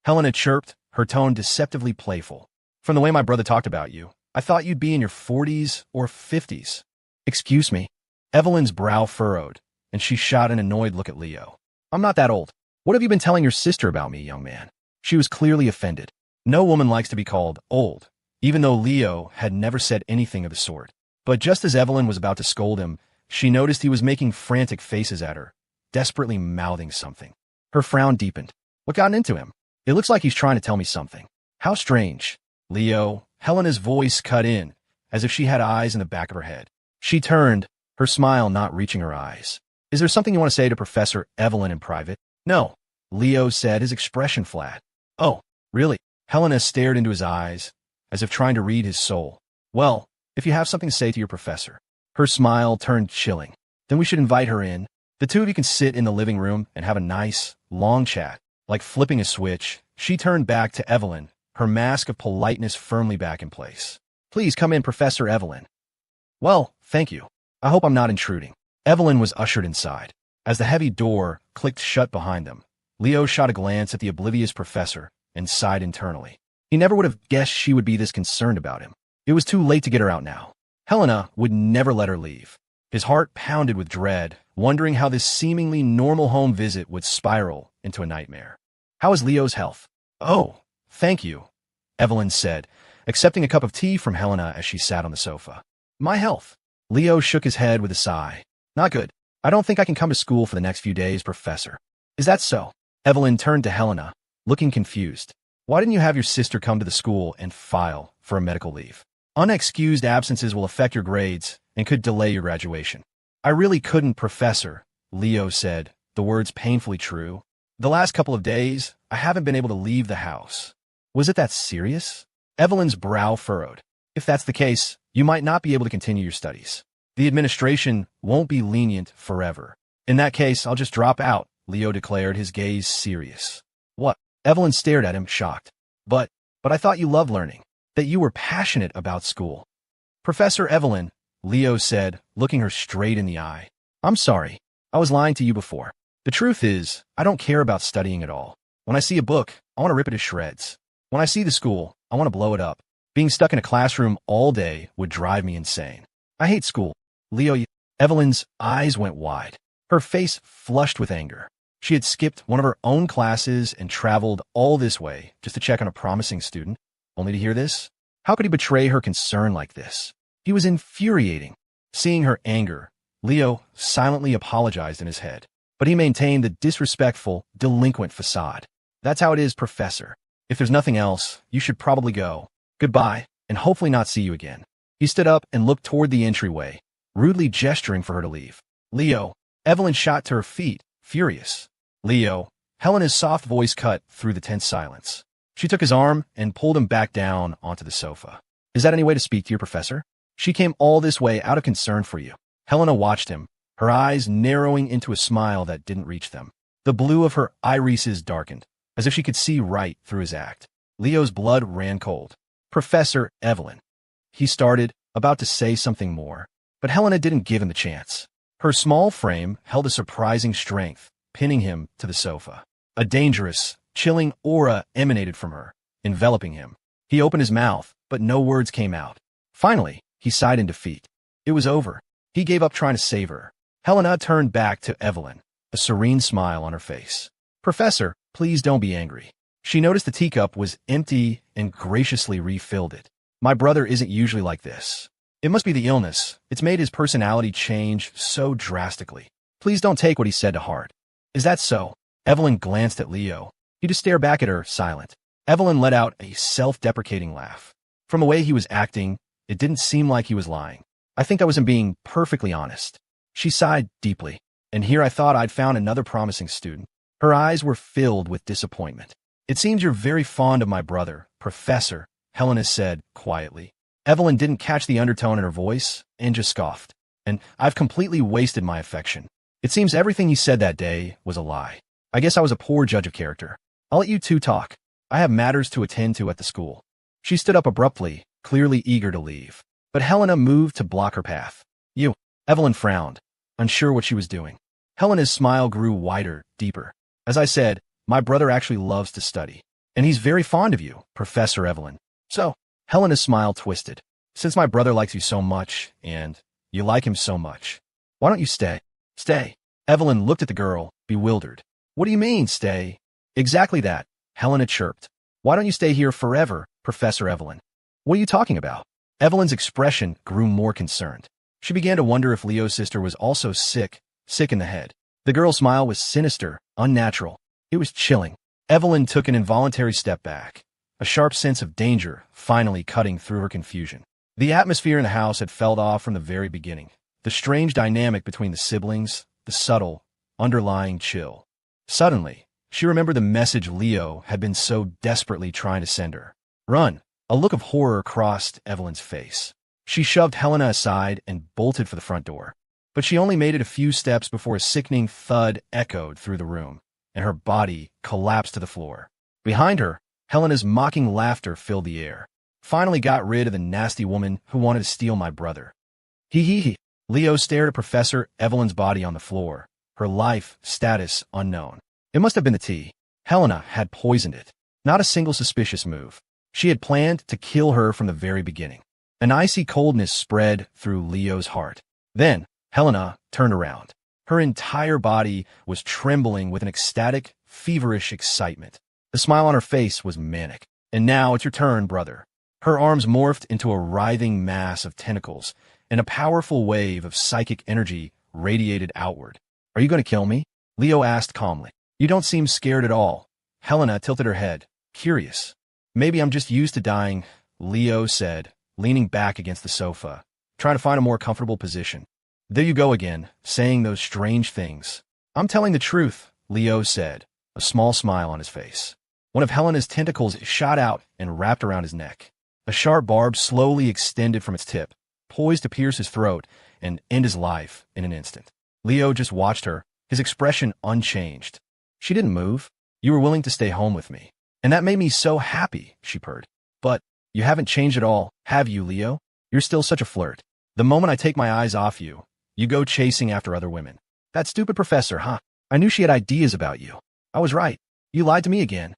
Helena chirped, her tone deceptively playful. From the way my brother talked about you, I thought you'd be in your 40s or 50s. Excuse me. Evelyn's brow furrowed, and she shot an annoyed look at Leo. I'm not that old. What have you been telling your sister about me, young man? She was clearly offended. No woman likes to be called old, even though Leo had never said anything of the sort. But just as Evelyn was about to scold him, she noticed he was making frantic faces at her, desperately mouthing something. Her frown deepened. What got into him? It looks like he's trying to tell me something. How strange. Leo, Helena's voice cut in, as if she had eyes in the back of her head. She turned, her smile not reaching her eyes. Is there something you want to say to Professor Evelyn in private? No, Leo said, his expression flat. Oh, really? Helena stared into his eyes, as if trying to read his soul. Well, if you have something to say to your professor. Her smile turned chilling. Then we should invite her in. The two of you can sit in the living room and have a nice, long chat. Like flipping a switch, she turned back to Evelyn, her mask of politeness firmly back in place. Please come in, Professor Evelyn. Well, thank you. I hope I'm not intruding. Evelyn was ushered inside. As the heavy door clicked shut behind them, Leo shot a glance at the oblivious professor and sighed internally. He never would have guessed she would be this concerned about him. It was too late to get her out now. Helena would never let her leave. His heart pounded with dread, wondering how this seemingly normal home visit would spiral into a nightmare. How is Leo's health? Oh, thank you, Evelyn said, accepting a cup of tea from Helena as she sat on the sofa. My health. Leo shook his head with a sigh. Not good. I don't think I can come to school for the next few days, Professor. Is that so? Evelyn turned to Helena, looking confused. Why didn't you have your sister come to the school and file for a medical leave? Unexcused absences will affect your grades and could delay your graduation. I really couldn't, Professor, Leo said, the words painfully true. The last couple of days, I haven't been able to leave the house. Was it that serious? Evelyn's brow furrowed. If that's the case, you might not be able to continue your studies. The administration won't be lenient forever. In that case, I'll just drop out, Leo declared, his gaze serious. What? Evelyn stared at him, shocked. But I thought you loved learning, that you were passionate about school. Professor Evelyn, Leo said, looking her straight in the eye. I'm sorry. I was lying to you before. The truth is, I don't care about studying at all. When I see a book, I want to rip it to shreds. When I see the school, I want to blow it up. Being stuck in a classroom all day would drive me insane. I hate school. Leo, Evelyn's eyes went wide. Her face flushed with anger. She had skipped one of her own classes and traveled all this way just to check on a promising student, only to hear this? How could he betray her concern like this? He was infuriating. Seeing her anger, Leo silently apologized in his head, but he maintained the disrespectful, delinquent facade. That's how it is, Professor. If there's nothing else, you should probably go. Goodbye, and hopefully not see you again. He stood up and looked toward the entryway, rudely gesturing for her to leave. Leo, Evelyn shot to her feet, furious. Leo, Helena's soft voice cut through the tense silence. She took his arm and pulled him back down onto the sofa. Is that any way to speak to your professor? She came all this way out of concern for you. Helena watched him, her eyes narrowing into a smile that didn't reach them. The blue of her irises darkened, as if she could see right through his act. Leo's blood ran cold. Professor Evelyn. He started, about to say something more, but Helena didn't give him the chance. Her small frame held a surprising strength, pinning him to the sofa. A dangerous, chilling aura emanated from her, enveloping him. He opened his mouth, but no words came out. Finally, he sighed in defeat. It was over. He gave up trying to save her. Helena turned back to Evelyn, a serene smile on her face. Professor, please don't be angry. She noticed the teacup was empty and graciously refilled it. My brother isn't usually like this. It must be the illness. It's made his personality change so drastically. Please don't take what he said to heart. Is that so? Evelyn glanced at Leo. He just stared back at her, silent. Evelyn let out a self-deprecating laugh. From the way he was acting, it didn't seem like he was lying. I think I wasn't being perfectly honest. She sighed deeply. And here I thought I'd found another promising student. Her eyes were filled with disappointment. It seems you're very fond of my brother, Professor, Helena said quietly. Evelyn didn't catch the undertone in her voice and just scoffed. And I've completely wasted my affection. It seems everything he said that day was a lie. I guess I was a poor judge of character. I'll let you two talk. I have matters to attend to at the school. She stood up abruptly, clearly eager to leave. But Helena moved to block her path. You. Evelyn frowned, unsure what she was doing. Helena's smile grew wider, deeper. As I said, my brother actually loves to study. And he's very fond of you, Professor Evelyn. So, Helena's smile twisted. Since my brother likes you so much, and you like him so much, why don't you stay? Stay. Evelyn looked at the girl, bewildered. What do you mean, stay? Exactly that, Helena chirped. Why don't you stay here forever, Professor Evelyn? What are you talking about? Evelyn's expression grew more concerned. She began to wonder if Leo's sister was also sick in the head. The girl's smile was sinister, unnatural. It was chilling. Evelyn took an involuntary step back, a sharp sense of danger finally cutting through her confusion. The atmosphere in the house had felt off from the very beginning. The strange dynamic between the siblings, the subtle, underlying chill. Suddenly, she remembered the message Leo had been so desperately trying to send her. Run! A look of horror crossed Evelyn's face. She shoved Helena aside and bolted for the front door. But she only made it a few steps before a sickening thud echoed through the room, and her body collapsed to the floor. Behind her, Helena's mocking laughter filled the air. Finally got rid of the nasty woman who wanted to steal my brother. He. Leo stared at Professor Evelyn's body on the floor, her life status unknown. It must have been the tea. Helena had poisoned it. Not a single suspicious move. She had planned to kill her from the very beginning. An icy coldness spread through Leo's heart. Then, Helena turned around. Her entire body was trembling with an ecstatic, feverish excitement. The smile on her face was manic. And now it's your turn, brother. Her arms morphed into a writhing mass of tentacles, and a powerful wave of psychic energy radiated outward. Are you going to kill me? Leo asked calmly. You don't seem scared at all. Helena tilted her head, curious. Maybe I'm just used to dying, Leo said, leaning back against the sofa, trying to find a more comfortable position. There you go again, saying those strange things. I'm telling the truth, Leo said, a small smile on his face. One of Helena's tentacles shot out and wrapped around his neck. A sharp barb slowly extended from its tip, poised to pierce his throat and end his life in an instant. Leo just watched her, his expression unchanged. She didn't move. You were willing to stay home with me. And that made me so happy, she purred. But you haven't changed at all, have you, Leo? You're still such a flirt. The moment I take my eyes off you, you go chasing after other women. That stupid professor, huh? I knew she had ideas about you. I was right. You lied to me again.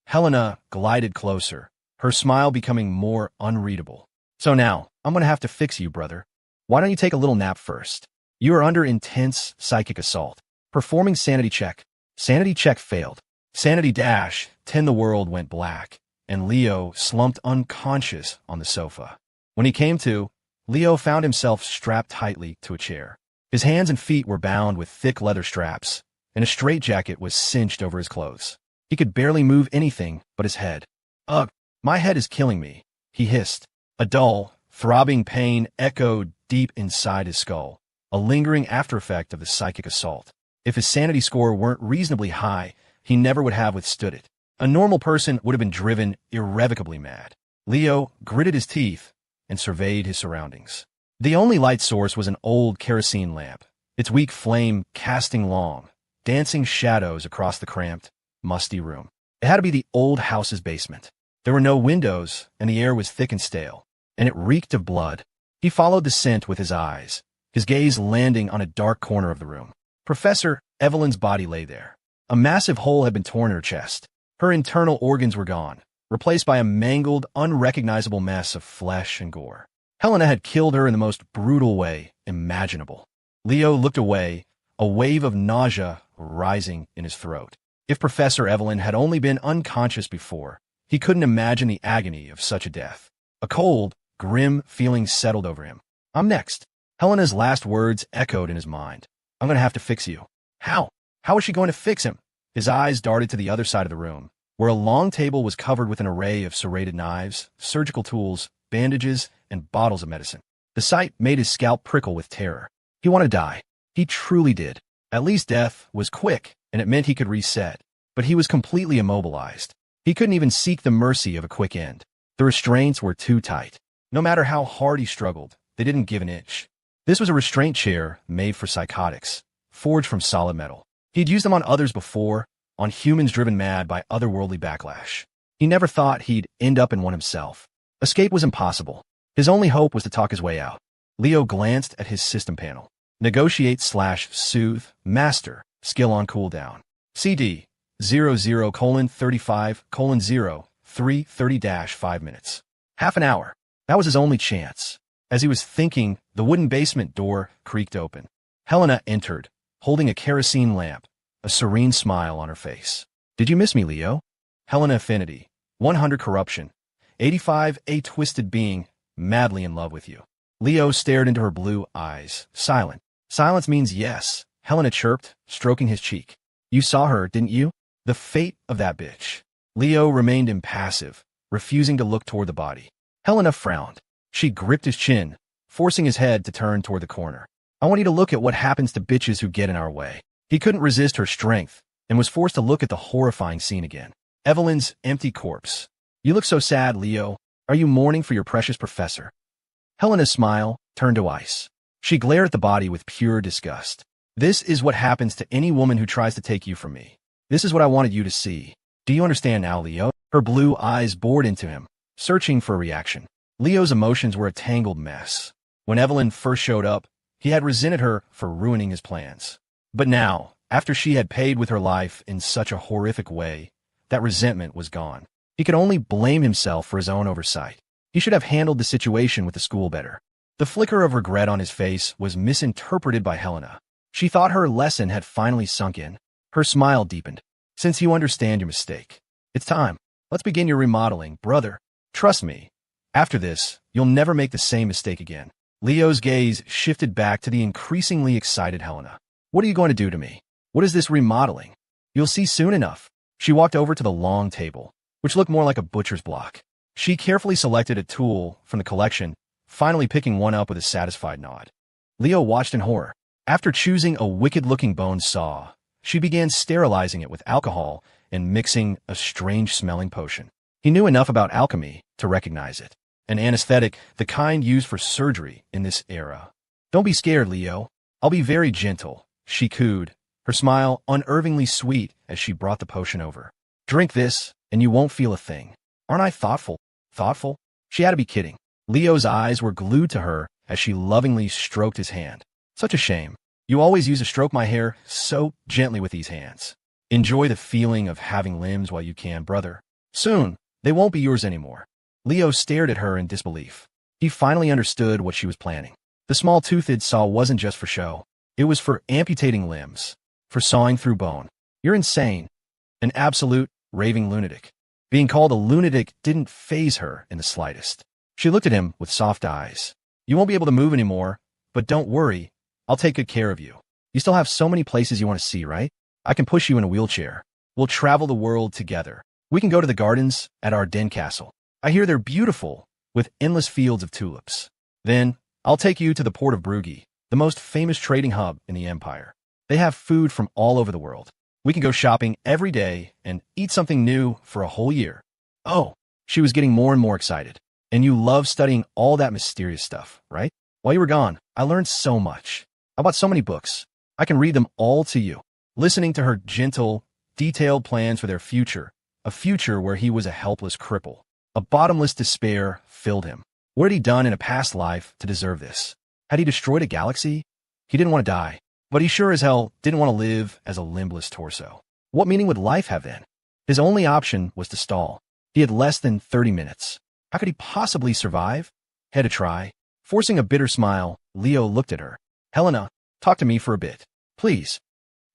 Helena glided closer, her smile becoming more unreadable. So now, I'm going to have to fix you, brother. Why don't you take a little nap first? You are under intense psychic assault. Performing sanity check. Sanity check failed. Sanity dash, 10 the world went black, and Leo slumped unconscious on the sofa. When he came to, Leo found himself strapped tightly to a chair. His hands and feet were bound with thick leather straps, and a straitjacket was cinched over his clothes. He could barely move anything but his head. Ugh, my head is killing me, he hissed. A dull, throbbing pain echoed deep inside his skull, a lingering aftereffect of the psychic assault. If his sanity score weren't reasonably high, he never would have withstood it. A normal person would have been driven irrevocably mad. Leo gritted his teeth and surveyed his surroundings. The only light source was an old kerosene lamp, its weak flame casting long, dancing shadows across the cramped, musty room. It had to be the old house's basement. There were no windows, and the air was thick and stale, and it reeked of blood. He followed the scent with his eyes, his gaze landing on a dark corner of the room. Professor Evelyn's body lay there. A massive hole had been torn in her chest. Her internal organs were gone, replaced by a mangled, unrecognizable mess of flesh and gore. Helena had killed her in the most brutal way imaginable. Leo looked away, a wave of nausea rising in his throat. If Professor Evelyn had only been unconscious before, he couldn't imagine the agony of such a death. A cold, grim feeling settled over him. I'm next. Helena's last words echoed in his mind. I'm going to have to fix you. How? How is she going to fix him? His eyes darted to the other side of the room, where a long table was covered with an array of serrated knives, surgical tools, bandages, and bottles of medicine. The sight made his scalp prickle with terror. He wanted to die. He truly did. At least death was quick, and it meant he could reset. But he was completely immobilized. He couldn't even seek the mercy of a quick end. The restraints were too tight. No matter how hard he struggled, they didn't give an inch. This was a restraint chair made for psychotics, forged from solid metal. He'd used them on others before, on humans driven mad by otherworldly backlash. He never thought he'd end up in one himself. Escape was impossible. His only hope was to talk his way out. Leo glanced at his system panel. Negotiate/soothe, master, skill on cooldown. CD, 00:35:0, 3:30-5 minutes. Half an hour. That was his only chance. As he was thinking, the wooden basement door creaked open. Helena entered, holding a kerosene lamp, a serene smile on her face. Did you miss me, Leo? Helena Affinity, 100 Corruption, 85 A Twisted Being, madly in love with you. Leo stared into her blue eyes, silent. Silence means yes, Helena chirped, stroking his cheek. You saw her, didn't you? The fate of that bitch. Leo remained impassive, refusing to look toward the body. Helena frowned. She gripped his chin, forcing his head to turn toward the corner. I want you to look at what happens to bitches who get in our way. He couldn't resist her strength, and was forced to look at the horrifying scene again. Evelyn's empty corpse. You look so sad, Leo. Are you mourning for your precious professor? Helena's smile turned to ice. She glared at the body with pure disgust. This is what happens to any woman who tries to take you from me. This is what I wanted you to see. Do you understand now, Leo? Her blue eyes bored into him, searching for a reaction. Leo's emotions were a tangled mess. When Evelyn first showed up, he had resented her for ruining his plans. But now, after she had paid with her life in such a horrific way, that resentment was gone. He could only blame himself for his own oversight. He should have handled the situation with the school better. The flicker of regret on his face was misinterpreted by Helena. She thought her lesson had finally sunk in. Her smile deepened. Since you understand your mistake, it's time. Let's begin your remodeling, brother. Trust me. After this, you'll never make the same mistake again. Leo's gaze shifted back to the increasingly excited Helena. What are you going to do to me? What is this remodeling? You'll see soon enough. She walked over to the long table, which looked more like a butcher's block. She carefully selected a tool from the collection, finally picking one up with a satisfied nod. Leo watched in horror. After choosing a wicked-looking bone saw, she began sterilizing it with alcohol and mixing a strange-smelling potion. He knew enough about alchemy to recognize it. An anesthetic, the kind used for surgery in this era. Don't be scared, Leo. I'll be very gentle, she cooed, her her smile unnervingly sweet as she brought the potion over. Drink this, and you won't feel a thing. Aren't I thoughtful? Thoughtful? She had to be kidding. Leo's eyes were glued to her as she lovingly stroked his hand. Such a shame. You always used to stroke my hair so gently with these hands. Enjoy the feeling of having limbs while you can, brother. Soon, they won't be yours anymore. Leo stared at her in disbelief. He finally understood what she was planning. The small-toothed saw wasn't just for show. It was for amputating limbs, for sawing through bone. You're insane. An absolute, raving lunatic. Being called a lunatic didn't faze her in the slightest. She looked at him with soft eyes. You won't be able to move anymore, but don't worry. I'll take good care of you. You still have so many places you want to see, right? I can push you in a wheelchair. We'll travel the world together. We can go to the gardens at Ardennes Castle. I hear they're beautiful, with endless fields of tulips. Then, I'll take you to the port of Brugge, the most famous trading hub in the empire. They have food from all over the world. We can go shopping every day and eat something new for a whole year. Oh, she was getting more and more excited. And you love studying all that mysterious stuff, right? While you were gone, I learned so much. I bought so many books. I can read them all to you. Listening to her gentle, detailed plans for their future, a future where he was a helpless cripple. A bottomless despair filled him. What had he done in a past life to deserve this? Had he destroyed a galaxy? He didn't want to die, but he sure as hell didn't want to live as a limbless torso. What meaning would life have then? His only option was to stall. He had less than 30 minutes. How could he possibly survive? Had to try. Forcing a bitter smile, Leo looked at her. Helena, talk to me for a bit. Please.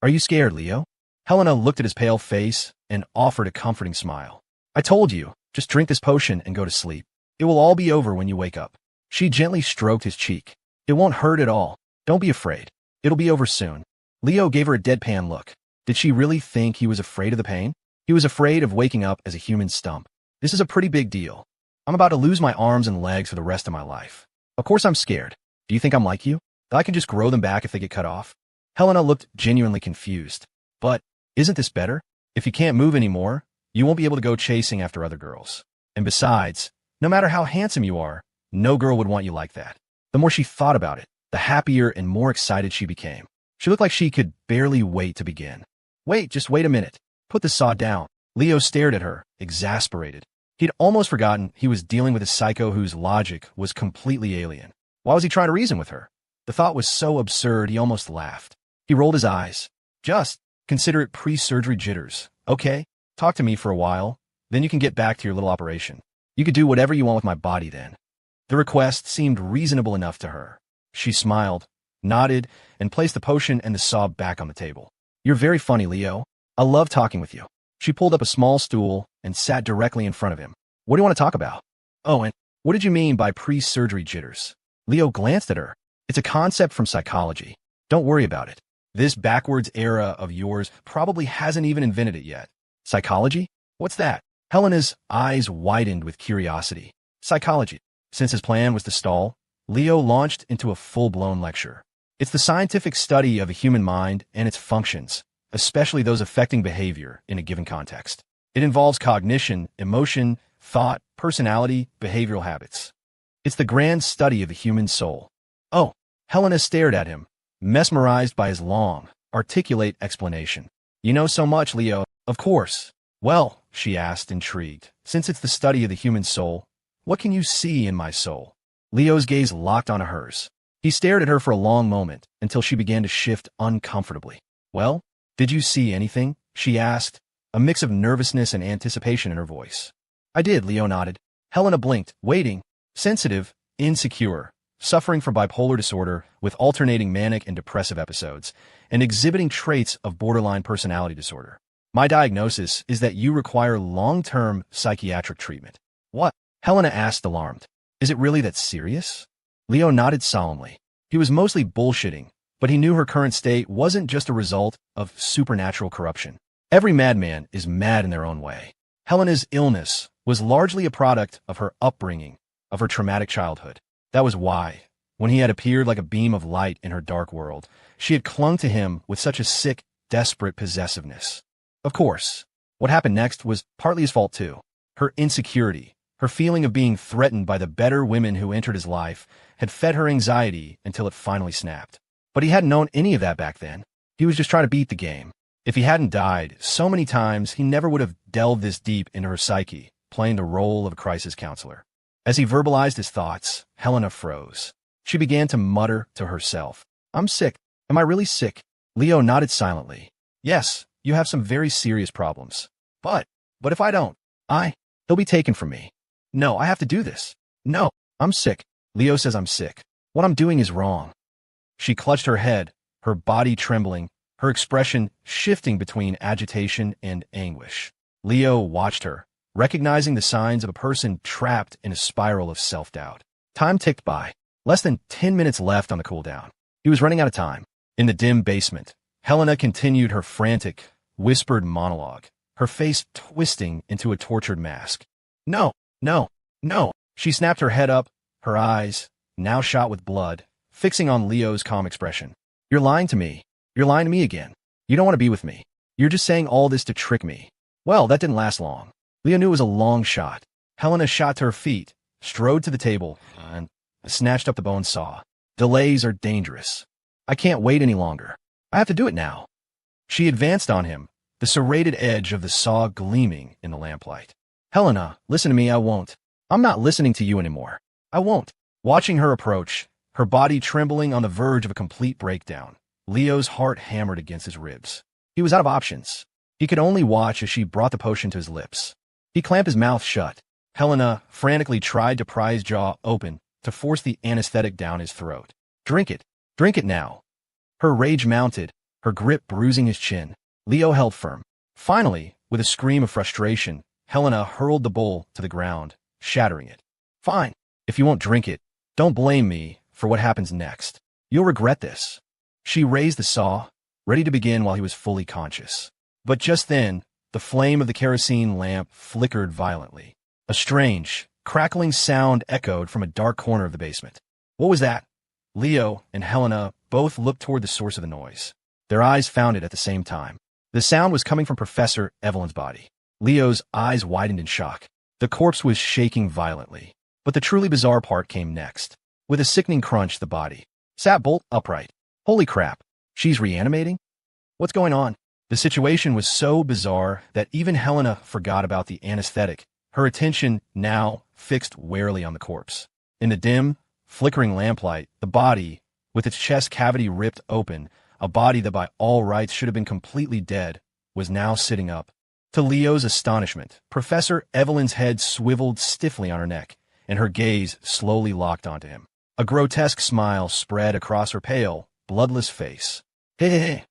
Are you scared, Leo? Helena looked at his pale face and offered a comforting smile. I told you, just drink this potion and go to sleep. It will all be over when you wake up. She gently stroked his cheek. It won't hurt at all. Don't be afraid. It'll be over soon. Leo gave her a deadpan look. Did she really think he was afraid of the pain? He was afraid of waking up as a human stump. This is a pretty big deal. I'm about to lose my arms and legs for the rest of my life. Of course I'm scared. Do you think I'm like you? That I can just grow them back if they get cut off? Helena looked genuinely confused. But, isn't this better? If you can't move anymore, you won't be able to go chasing after other girls. And besides, no matter how handsome you are, no girl would want you like that. The more she thought about it, the happier and more excited she became. She looked like she could barely wait to begin. Wait, just wait a minute. Put the saw down. Leo stared at her, exasperated. He'd almost forgotten he was dealing with a psycho whose logic was completely alien. Why was he trying to reason with her? The thought was so absurd he almost laughed. He rolled his eyes. Just consider it pre-surgery jitters, okay? Talk to me for a while, then you can get back to your little operation. You could do whatever you want with my body then. The request seemed reasonable enough to her. She smiled, nodded, and placed the potion and the saw back on the table. You're very funny, Leo. I love talking with you. She pulled up a small stool and sat directly in front of him. What do you want to talk about? Oh, and what did you mean by pre-surgery jitters? Leo glanced at her. It's a concept from psychology. Don't worry about it. This backwards era of yours probably hasn't even invented it yet. Psychology? What's that? Helena's eyes widened with curiosity. Psychology. Since his plan was to stall, Leo launched into a full-blown lecture. It's the scientific study of a human mind and its functions, especially those affecting behavior in a given context. It involves cognition, emotion, thought, personality, behavioral habits. It's the grand study of the human soul. Oh, Helena stared at him, mesmerized by his long, articulate explanation. You know so much, Leo. Of course. Well, she asked, intrigued, since it's the study of the human soul, what can you see in my soul? Leo's gaze locked onto hers. He stared at her for a long moment until she began to shift uncomfortably. Well, did you see anything? She asked, a mix of nervousness and anticipation in her voice. I did, Leo nodded. Helena blinked, waiting, sensitive, insecure, suffering from bipolar disorder with alternating manic and depressive episodes, and exhibiting traits of borderline personality disorder. My diagnosis is that you require long-term psychiatric treatment. What? Helena asked, alarmed. Is it really that serious? Leo nodded solemnly. He was mostly bullshitting, but he knew her current state wasn't just a result of supernatural corruption. Every madman is mad in their own way. Helena's illness was largely a product of her upbringing, of her traumatic childhood. That was why, when he had appeared like a beam of light in her dark world, she had clung to him with such a sick, desperate possessiveness. Of course, what happened next was partly his fault too. Her insecurity, her feeling of being threatened by the better women who entered his life, had fed her anxiety until it finally snapped. But he hadn't known any of that back then. He was just trying to beat the game. If he hadn't died so many times, he never would have delved this deep into her psyche, playing the role of a crisis counselor. As he verbalized his thoughts, Helena froze. She began to mutter to herself, "I'm sick. Am I really sick?" Leo nodded silently. "Yes, you have some very serious problems. But if I don't, he'll be taken from me. No, I have to do this. No, I'm sick. Leo says I'm sick. What I'm doing is wrong." She clutched her head, her body trembling, her expression shifting between agitation and anguish. Leo watched her, recognizing the signs of a person trapped in a spiral of self-doubt. Time ticked by. Less than 10 minutes left on the cooldown. He was running out of time. In the dim basement, Helena continued her frantic, whispered monologue, her face twisting into a tortured mask. "No, no, no." She snapped her head up, her eyes, now shot with blood, fixing on Leo's calm expression. "You're lying to me. You're lying to me again. You don't want to be with me. You're just saying all this to trick me." Well, that didn't last long. Leo knew it was a long shot. Helena shot to her feet, strode to the table, and snatched up the bone saw. "Delays are dangerous. I can't wait any longer. I have to do it now." She advanced on him, the serrated edge of the saw gleaming in the lamplight. "Helena, listen to me, I won't. I'm not listening to you anymore. I won't." Watching her approach, her body trembling on the verge of a complete breakdown, Leo's heart hammered against his ribs. He was out of options. He could only watch as she brought the potion to his lips. He clamped his mouth shut. Helena frantically tried to pry his jaw open to force the anesthetic down his throat. "Drink it. Drink it now." Her rage mounted, her grip bruising his chin. Leo held firm. Finally, with a scream of frustration, Helena hurled the bowl to the ground, shattering it. "Fine. If you won't drink it, don't blame me for what happens next. You'll regret this." She raised the saw, ready to begin while he was fully conscious. But just then, the flame of the kerosene lamp flickered violently. A strange, crackling sound echoed from a dark corner of the basement. What was that? Leo and Helena both looked toward the source of the noise. Their eyes found it at the same time. The sound was coming from Professor Evelyn's body. Leo's eyes widened in shock. The corpse was shaking violently. But the truly bizarre part came next. With a sickening crunch, the body sat bolt upright. Holy crap, she's reanimating? What's going on? The situation was so bizarre that even Helena forgot about the anesthetic, her attention now fixed warily on the corpse. In the dim, flickering lamplight, the body, with its chest cavity ripped open, a body that by all rights should have been completely dead, was now sitting up. To Leo's astonishment, Professor Evelyn's head swiveled stiffly on her neck, and her gaze slowly locked onto him. A grotesque smile spread across her pale, bloodless face. "Hey,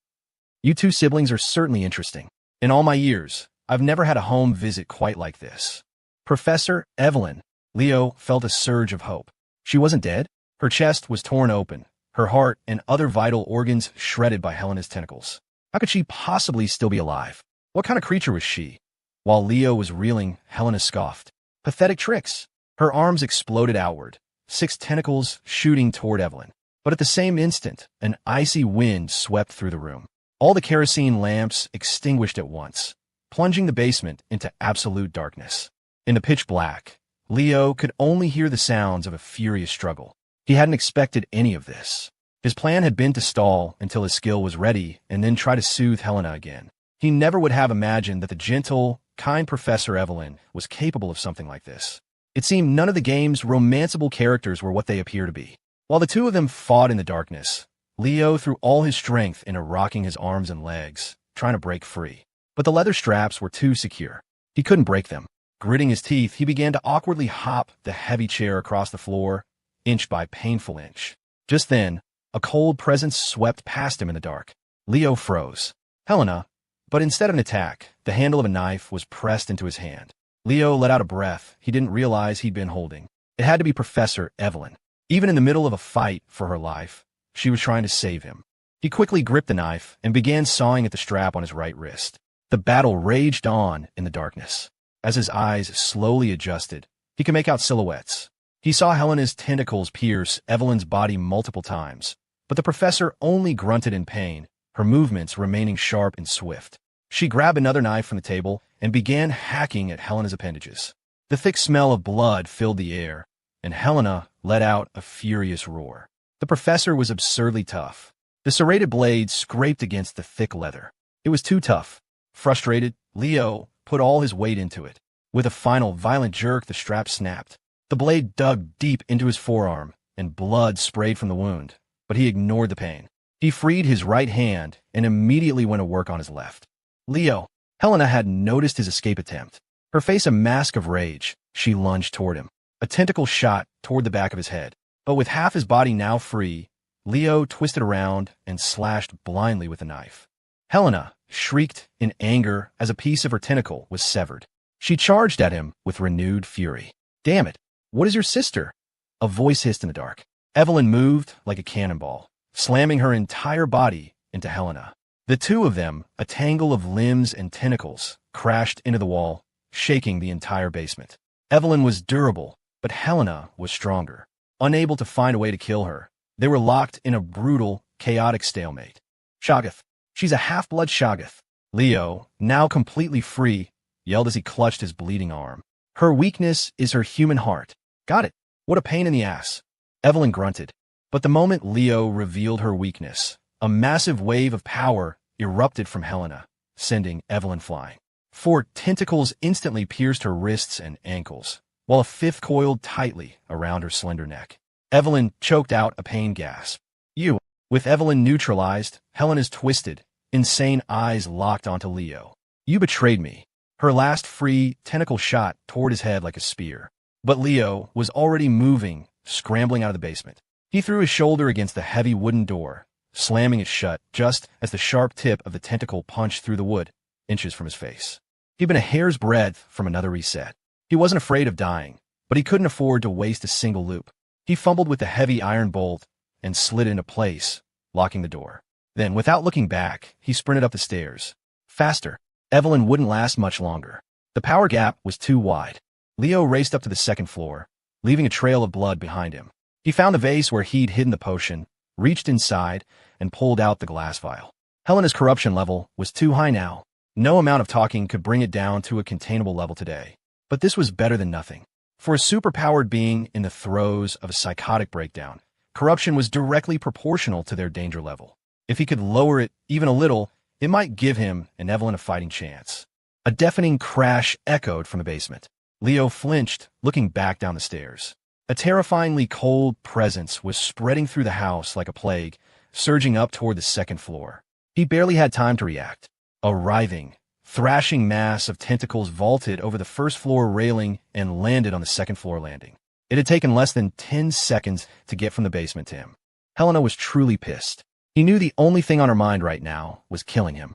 you two siblings are certainly interesting. In all my years, I've never had a home visit quite like this." Professor Evelyn. Leo felt a surge of hope. She wasn't dead. Her chest was torn open, her heart and other vital organs shredded by Helena's tentacles. How could she possibly still be alive? What kind of creature was she? While Leo was reeling, Helena scoffed. "Pathetic tricks." Her arms exploded outward, 6 tentacles shooting toward Evelyn. But at the same instant, an icy wind swept through the room. All the kerosene lamps extinguished at once, plunging the basement into absolute darkness. In the pitch black, Leo could only hear the sounds of a furious struggle. He hadn't expected any of this. His plan had been to stall until his skill was ready and then try to soothe Helena again. He never would have imagined that the gentle, kind Professor Evelyn was capable of something like this. It seemed none of the game's romanceable characters were what they appear to be. While the two of them fought in the darkness, Leo threw all his strength into rocking his arms and legs, trying to break free. But the leather straps were too secure. He couldn't break them. Gritting his teeth, he began to awkwardly hop the heavy chair across the floor, inch by painful inch. Just then, a cold presence swept past him in the dark. Leo froze. Helena, but instead of an attack, the handle of a knife was pressed into his hand. Leo let out a breath he didn't realize he'd been holding. It had to be Professor Evelyn. Even in the middle of a fight for her life, she was trying to save him. He quickly gripped the knife and began sawing at the strap on his right wrist. The battle raged on in the darkness. As his eyes slowly adjusted, he could make out silhouettes. He saw Helena's tentacles pierce Evelyn's body multiple times, but the professor only grunted in pain, her movements remaining sharp and swift. She grabbed another knife from the table and began hacking at Helena's appendages. The thick smell of blood filled the air, and Helena let out a furious roar. The professor was absurdly tough. The serrated blade scraped against the thick leather. It was too tough. Frustrated, Leo put all his weight into it. With a final violent jerk, the strap snapped. The blade dug deep into his forearm, and blood sprayed from the wound, but he ignored the pain. He freed his right hand and immediately went to work on his left. Leo. Helena had noticed his escape attempt. Her face a mask of rage, she lunged toward him. A tentacle shot toward the back of his head. But with half his body now free, Leo twisted around and slashed blindly with a knife. Helena shrieked in anger as a piece of her tentacle was severed. She charged at him with renewed fury. Damn it! What is your sister? A voice hissed in the dark. Evelyn moved like a cannonball, slamming her entire body into Helena. The two of them, a tangle of limbs and tentacles, crashed into the wall, shaking the entire basement. Evelyn was durable, but Helena was stronger. Unable to find a way to kill her, they were locked in a brutal, chaotic stalemate. Shoggoth. She's a half-blood Shoggoth. Leo, now completely free, yelled as he clutched his bleeding arm. Her weakness is her human heart. Got it. What a pain in the ass. Evelyn grunted. But the moment Leo revealed her weakness, a massive wave of power erupted from Helena, sending Evelyn flying. 4 tentacles instantly pierced her wrists and ankles, while a 5th coiled tightly around her slender neck. Evelyn choked out a pain gasp. You. With Evelyn neutralized, Helena's twisted, insane eyes locked onto Leo. You betrayed me. Her last free tentacle shot toward his head like a spear. But Leo was already moving, scrambling out of the basement. He threw his shoulder against the heavy wooden door, slamming it shut just as the sharp tip of the tentacle punched through the wood, inches from his face. He'd been a hair's breadth from another reset. He wasn't afraid of dying, but he couldn't afford to waste a single loop. He fumbled with the heavy iron bolt and slid into place, locking the door. Then, without looking back, he sprinted up the stairs. Faster. Evelyn wouldn't last much longer. The power gap was too wide. Leo raced up to the 2nd floor, leaving a trail of blood behind him. He found the vase where he'd hidden the potion, reached inside, and pulled out the glass vial. Helena's corruption level was too high now. No amount of talking could bring it down to a containable level today. But this was better than nothing. For a superpowered being in the throes of a psychotic breakdown, corruption was directly proportional to their danger level. If he could lower it even a little, it might give him and Evelyn a fighting chance. A deafening crash echoed from the basement. Leo flinched, looking back down the stairs. A terrifyingly cold presence was spreading through the house like a plague, surging up toward the 2nd floor. He barely had time to react. A writhing, thrashing mass of tentacles vaulted over the 1st floor railing and landed on the 2nd floor landing. It had taken less than 10 seconds to get from the basement to him. Helena was truly pissed. He knew the only thing on her mind right now was killing him.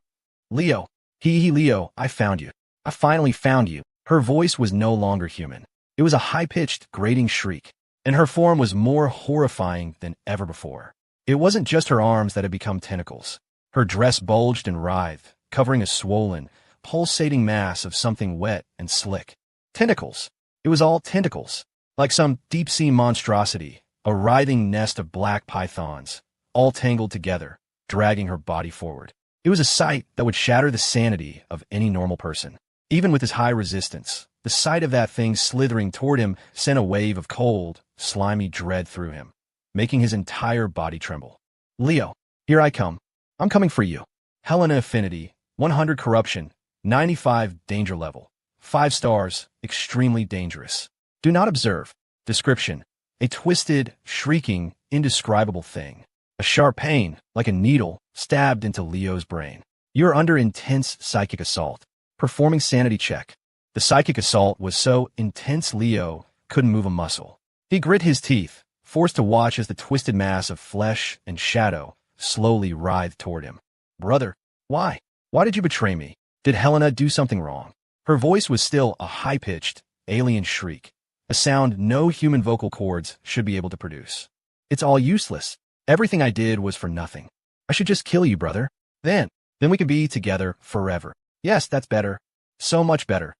Leo. Leo, I found you. I finally found you. Her voice was no longer human. It was a high-pitched, grating shriek, and her form was more horrifying than ever before. It wasn't just her arms that had become tentacles. Her dress bulged and writhed, covering a swollen, pulsating mass of something wet and slick. Tentacles. It was all tentacles. Like some deep-sea monstrosity, a writhing nest of black pythons, all tangled together, dragging her body forward. It was a sight that would shatter the sanity of any normal person. Even with his high resistance, the sight of that thing slithering toward him sent a wave of cold, slimy dread through him, making his entire body tremble. Leo, here I come. I'm coming for you. Helena Affinity, 100 corruption, 95 danger level, 5 stars, extremely dangerous. Do not observe. Description: a twisted, shrieking, indescribable thing. A sharp pain, like a needle, stabbed into Leo's brain. You're under intense psychic assault. Performing sanity check. The psychic assault was so intense Leo couldn't move a muscle. He grit his teeth, forced to watch as the twisted mass of flesh and shadow slowly writhed toward him. Brother, why? Why did you betray me? Did Helena do something wrong? Her voice was still a high-pitched, alien shriek, a sound no human vocal cords should be able to produce. It's all useless. Everything I did was for nothing. I should just kill you, brother. Then we could be together forever. Yes, that's better. So much better.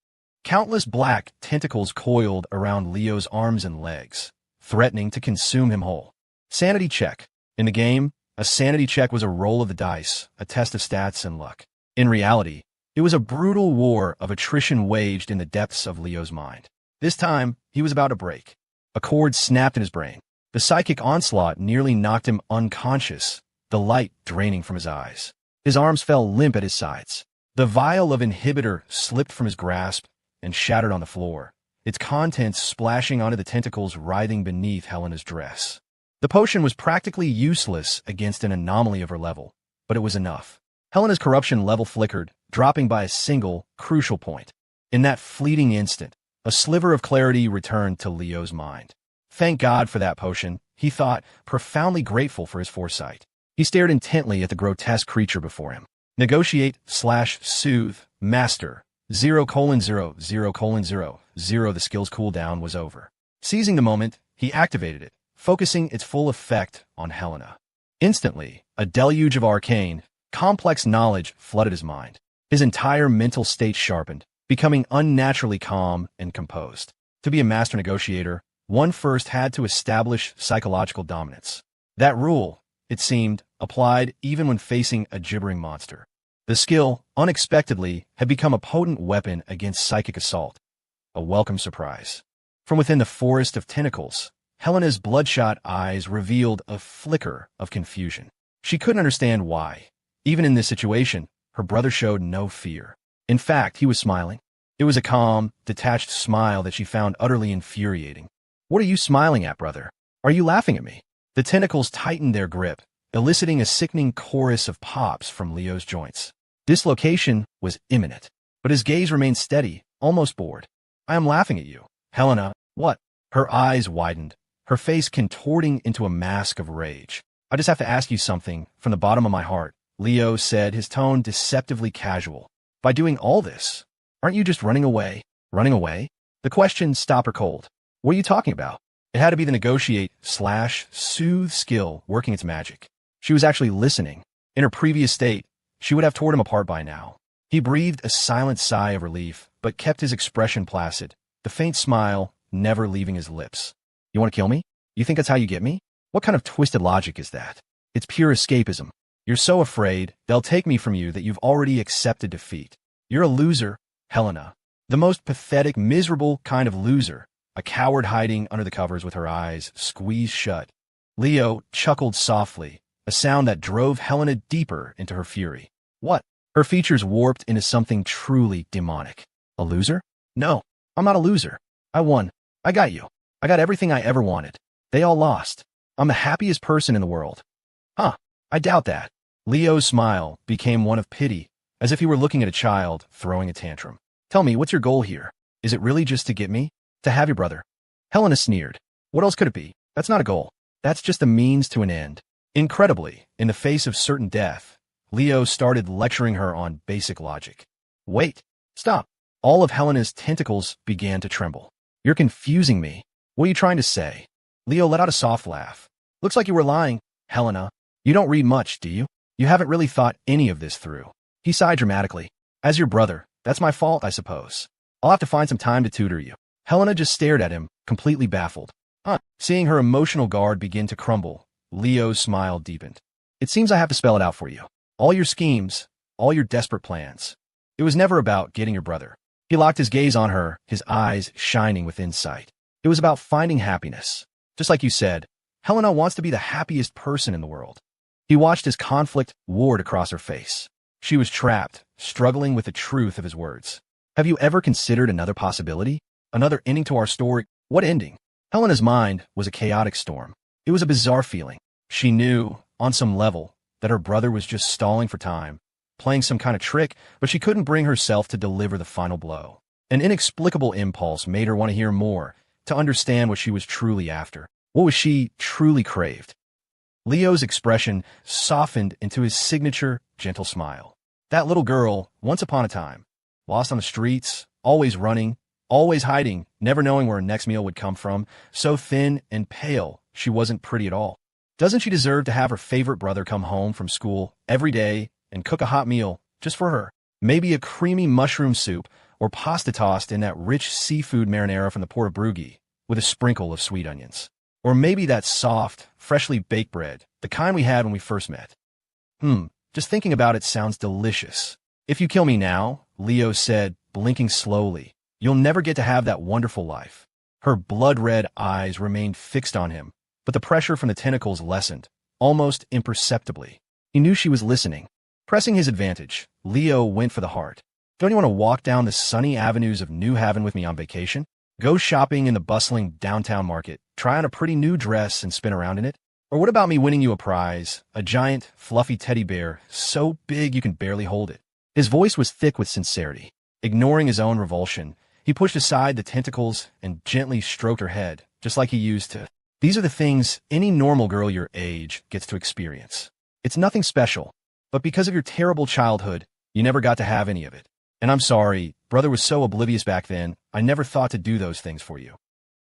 Countless black tentacles coiled around Leo's arms and legs, threatening to consume him whole. Sanity check. In the game, a sanity check was a roll of the dice, a test of stats and luck. In reality, it was a brutal war of attrition waged in the depths of Leo's mind. This time, he was about to break. A cord snapped in his brain. The psychic onslaught nearly knocked him unconscious, the light draining from his eyes. His arms fell limp at his sides. The vial of inhibitor slipped from his grasp and shattered on the floor, its contents splashing onto the tentacles writhing beneath Helena's dress. The potion was practically useless against an anomaly of her level, but it was enough. Helena's corruption level flickered, dropping by a single, crucial point. In that fleeting instant, a sliver of clarity returned to Leo's mind. Thank God for that potion, he thought, profoundly grateful for his foresight. He stared intently at the grotesque creature before him. Negotiate/soothe, master, 0:0:0:0. The skill's cooldown was over. Seizing the moment, he activated it, focusing its full effect on Helena. Instantly, a deluge of arcane, complex knowledge flooded his mind. His entire mental state sharpened, becoming unnaturally calm and composed. To be a master negotiator, one first had to establish psychological dominance. That rule, it seemed, applied even when facing a gibbering monster. The skill, unexpectedly, had become a potent weapon against psychic assault. A welcome surprise. From within the forest of tentacles, Helena's bloodshot eyes revealed a flicker of confusion. She couldn't understand why. Even in this situation, her brother showed no fear. In fact, he was smiling. It was a calm, detached smile that she found utterly infuriating. What are you smiling at, brother? Are you laughing at me? The tentacles tightened their grip, eliciting a sickening chorus of pops from Leo's joints. Dislocation was imminent, but his gaze remained steady, almost bored. I am laughing at you. Helena, what? Her eyes widened, her face contorting into a mask of rage. I just have to ask you something from the bottom of my heart, Leo said, his tone deceptively casual. By doing all this, aren't you just running away? Running away? The question stopped her cold. What are you talking about? It had to be the negotiate/soothe skill working its magic. She was actually listening. In her previous state, she would have torn him apart by now. He breathed a silent sigh of relief, but kept his expression placid, the faint smile never leaving his lips. You want to kill me? You think that's how you get me? What kind of twisted logic is that? It's pure escapism. You're so afraid they'll take me from you that you've already accepted defeat. You're a loser, Helena. The most pathetic, miserable kind of loser. A coward hiding under the covers with her eyes squeezed shut. Leo chuckled softly, a sound that drove Helena deeper into her fury. What? Her features warped into something truly demonic. A loser? No, I'm not a loser. I won. I got you. I got everything I ever wanted. They all lost. I'm the happiest person in the world. Huh, I doubt that. Leo's smile became one of pity, as if he were looking at a child throwing a tantrum. Tell me, what's your goal here? Is it really just to get me? To have your brother? Helena sneered. What else could it be? That's not a goal. That's just a means to an end. Incredibly, in the face of certain death, Leo started lecturing her on basic logic. Wait. Stop. All of Helena's tentacles began to tremble. You're confusing me. What are you trying to say? Leo let out a soft laugh. Looks like you were lying, Helena. You don't read much, do you? You haven't really thought any of this through. He sighed dramatically. As your brother, that's my fault, I suppose. I'll have to find some time to tutor you. Helena just stared at him, completely baffled. Seeing her emotional guard begin to crumble, Leo's smile deepened. It seems I have to spell it out for you. All your schemes, all your desperate plans. It was never about getting your brother. He locked his gaze on her, his eyes shining with insight. It was about finding happiness. Just like you said, Helena wants to be the happiest person in the world. He watched as conflict warred across her face. She was trapped, struggling with the truth of his words. Have you ever considered another possibility? Another ending to our story? What ending? Helena's mind was a chaotic storm. It was a bizarre feeling. She knew, on some level, that her brother was just stalling for time, playing some kind of trick, but she couldn't bring herself to deliver the final blow. An inexplicable impulse made her want to hear more, to understand what she was truly after. What was she truly craved? Leo's expression softened into his signature, gentle smile. That little girl, once upon a time, lost on the streets, always running, always hiding, never knowing where her next meal would come from, so thin and pale she wasn't pretty at all. Doesn't she deserve to have her favorite brother come home from school every day and cook a hot meal just for her? Maybe a creamy mushroom soup or pasta tossed in that rich seafood marinara from the Port of Brugge with a sprinkle of sweet onions. Or maybe that soft, freshly baked bread, the kind we had when we first met. Just thinking about it sounds delicious. If you kill me now, Leo said, blinking slowly, you'll never get to have that wonderful life. Her blood-red eyes remained fixed on him, but the pressure from the tentacles lessened, almost imperceptibly. He knew she was listening. Pressing his advantage, Leo went for the heart. Don't you want to walk down the sunny avenues of New Haven with me on vacation? Go shopping in the bustling downtown market, try on a pretty new dress and spin around in it? Or what about me winning you a prize, a giant, fluffy teddy bear, so big you can barely hold it? His voice was thick with sincerity. Ignoring his own revulsion, he pushed aside the tentacles and gently stroked her head, just like he used to. These are the things any normal girl your age gets to experience. It's nothing special, but because of your terrible childhood, you never got to have any of it. And I'm sorry, brother was so oblivious back then, I never thought to do those things for you.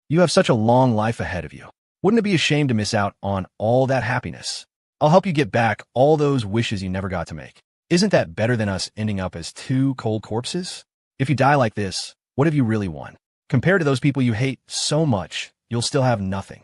You have such a long life ahead of you. Wouldn't it be a shame to miss out on all that happiness? I'll help you get back all those wishes you never got to make. Isn't that better than us ending up as two cold corpses? If you die like this, what have you really won? Compared to those people you hate so much, you'll still have nothing.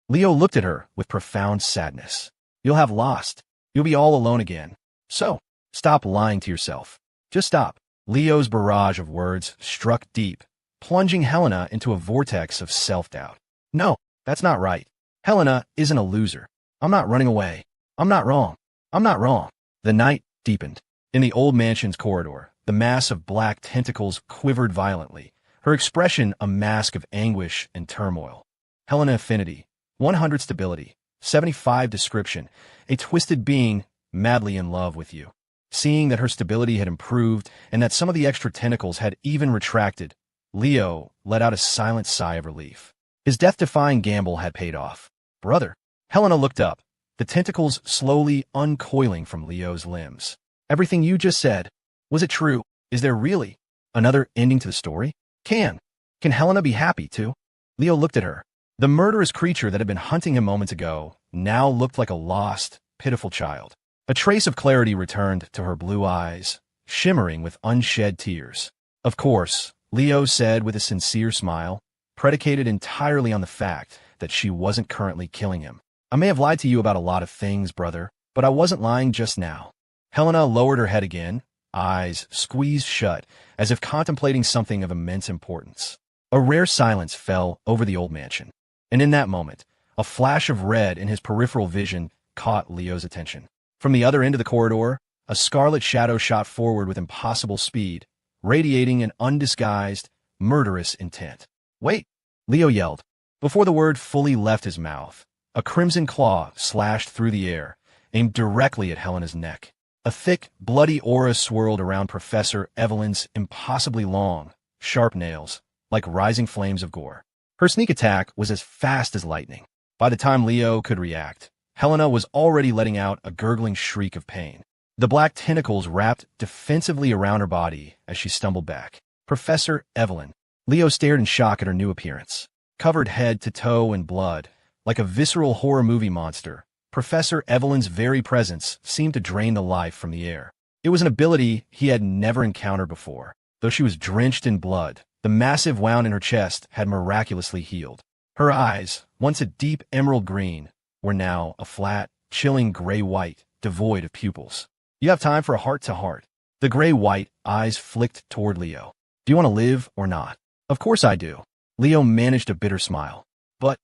Leo looked at her with profound sadness. You'll have lost. You'll be all alone again. So, stop lying to yourself. Just stop. Leo's barrage of words struck deep, plunging Helena into a vortex of self-doubt. No, that's not right. Helena isn't a loser. I'm not running away. I'm not wrong. I'm not wrong. The night deepened. In the old mansion's corridor, the mass of black tentacles quivered violently, her expression a mask of anguish and turmoil. Helena Affinity, 100 stability, 75 description, a twisted being madly in love with you. Seeing that her stability had improved and that some of the extra tentacles had even retracted, Leo let out a silent sigh of relief. His death-defying gamble had paid off. Brother. Helena looked up, the tentacles slowly uncoiling from Leo's limbs. Everything you just said, was it true? Is there really another ending to the story? Can Helena be happy too? Leo looked at her. The murderous creature that had been hunting him moments ago now looked like a lost, pitiful child. A trace of clarity returned to her blue eyes, shimmering with unshed tears. Of course, Leo said with a sincere smile, predicated entirely on the fact that she wasn't currently killing him. I may have lied to you about a lot of things, brother, but I wasn't lying just now. Helena lowered her head again, eyes squeezed shut, as if contemplating something of immense importance. A rare silence fell over the old mansion, and in that moment, a flash of red in his peripheral vision caught Leo's attention. From the other end of the corridor, a scarlet shadow shot forward with impossible speed, radiating an undisguised, murderous intent. Wait! Leo yelled. Before the word fully left his mouth, a crimson claw slashed through the air, aimed directly at Helena's neck. A thick, bloody aura swirled around Professor Evelyn's impossibly long, sharp nails, like rising flames of gore. Her sneak attack was as fast as lightning. By the time Leo could react, Helena was already letting out a gurgling shriek of pain. The black tentacles wrapped defensively around her body as she stumbled back. Professor Evelyn. Leo stared in shock at her new appearance. Covered head to toe in blood, like a visceral horror movie monster, Professor Evelyn's very presence seemed to drain the life from the air. It was an ability he had never encountered before. Though she was drenched in blood, the massive wound in her chest had miraculously healed. Her eyes, once a deep emerald green, were now a flat, chilling gray-white, devoid of pupils. You have time for a heart-to-heart. The gray-white eyes flicked toward Leo. Do you want to live or not? Of course I do. Leo managed a bitter smile. But